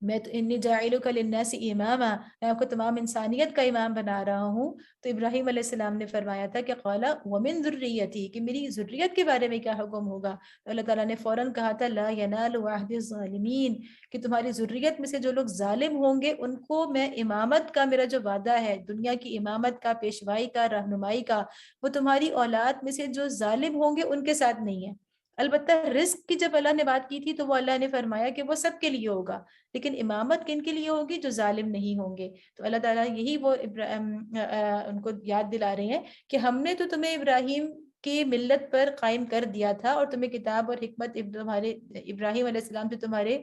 میں تو انی جاعلک للناس اماما، میں آپ کو تمام انسانیت کا امام بنا رہا ہوں، تو ابراہیم علیہ السلام نے فرمایا تھا کہ قال ومن ذریتی، کہ میری ذریت کے بارے میں کیا حکم ہوگا؟ تو اللہ تعالیٰ نے فوراً کہا تھا لا ینال عہد الظالمین، کہ تمہاری ذریت میں سے جو لوگ ظالم ہوں گے ان کو میں امامت کا، میرا جو وعدہ ہے دنیا کی امامت کا، پیشوائی کا، رہنمائی کا، وہ تمہاری اولاد میں سے جو ظالم ہوں گے ان کے ساتھ نہیں ہے۔ البتہ رزق کی جب اللہ نے بات کی تھی تو وہ اللہ نے فرمایا کہ وہ سب کے لیے ہوگا، لیکن امامت کن کے لیے ہوگی؟ جو ظالم نہیں ہوں گے۔ تو اللہ تعالیٰ یہی وہ ان کو یاد دلا رہے ہیں کہ ہم نے تو تمہیں ابراہیم کی ملت پر قائم کر دیا تھا، اور تمہیں کتاب اور حکمت تمہارے ابراہیم علیہ السلام جو تمہارے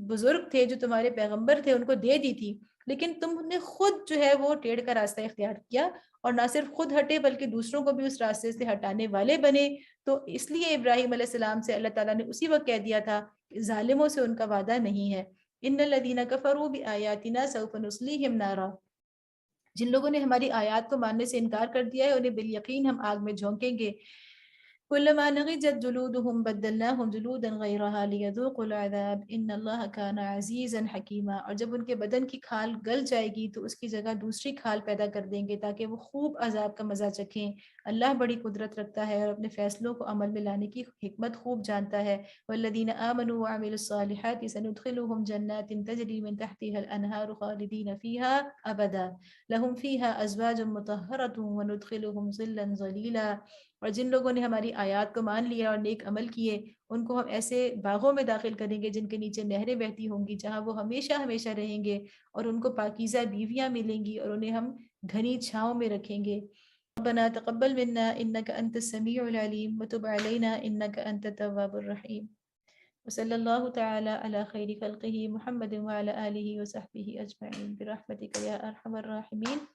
بزرگ تھے، جو تمہارے پیغمبر تھے، ان کو دے دی تھی، لیکن تم نے خود جو ہے وہ ٹیڑھ کا راستہ اختیار کیا، اور نہ صرف خود ہٹے بلکہ دوسروں کو بھی اس راستے سے ہٹانے والے بنے۔ تو اس لیے ابراہیم علیہ السلام سے اللہ تعالیٰ نے اسی وقت کہہ دیا تھا کہ ظالموں سے ان کا وعدہ نہیں ہے۔ ان الذین کفروا بآیاتنا سوف نصلیہم نارا، جن لوگوں نے ہماری آیات کو ماننے سے انکار کر دیا ہے انہیں بالیقین ہم آگ میں جھونکیں گے۔ کلما نضجت جلودهم بدلناهم جلودا غیرها لیذوقوا العذاب ان اللہ کان عزیزا حکیما، اور جب ان کے بدن کی کھال گل جائے گی تو اس کی جگہ دوسری کھال پیدا کر دیں گے تاکہ وہ خوب عذاب کا مزہ چکھیں۔ اللہ بڑی قدرت رکھتا ہے اور اپنے فیصلوں کو عمل میں لانے کی حکمت خوب جانتا ہے۔ والذین آمنوا وعملوا الصالحات سندخلهم جنات تجری من تحتها الانہار خالدین فیہا ابدا لهم فیہا ازواج مطہرۃ وندخلهم ظلا ظلیلا، اور جن لوگوں نے ہماری آیات کو مان لیا اور نیک عمل کیے ان کو ہم ایسے باغوں میں داخل کریں گے جن کے نیچے نہریں بہتی ہوں گی، جہاں وہ ہمیشہ ہمیشہ رہیں گے، اور ان کو پاکیزہ بیویاں ملیں گی اور انہیں ہم گھنی چھاؤں میں رکھیں گے۔ ربنا تقبل منا انك انت السميع العليم وتب علينا انك انت التواب الرحيم، وصلی اللہ تعالی علی خیر خلقہ محمد وعلى آلہ وصحبہ اجمعین برحمتک یا ارحم الراحمین۔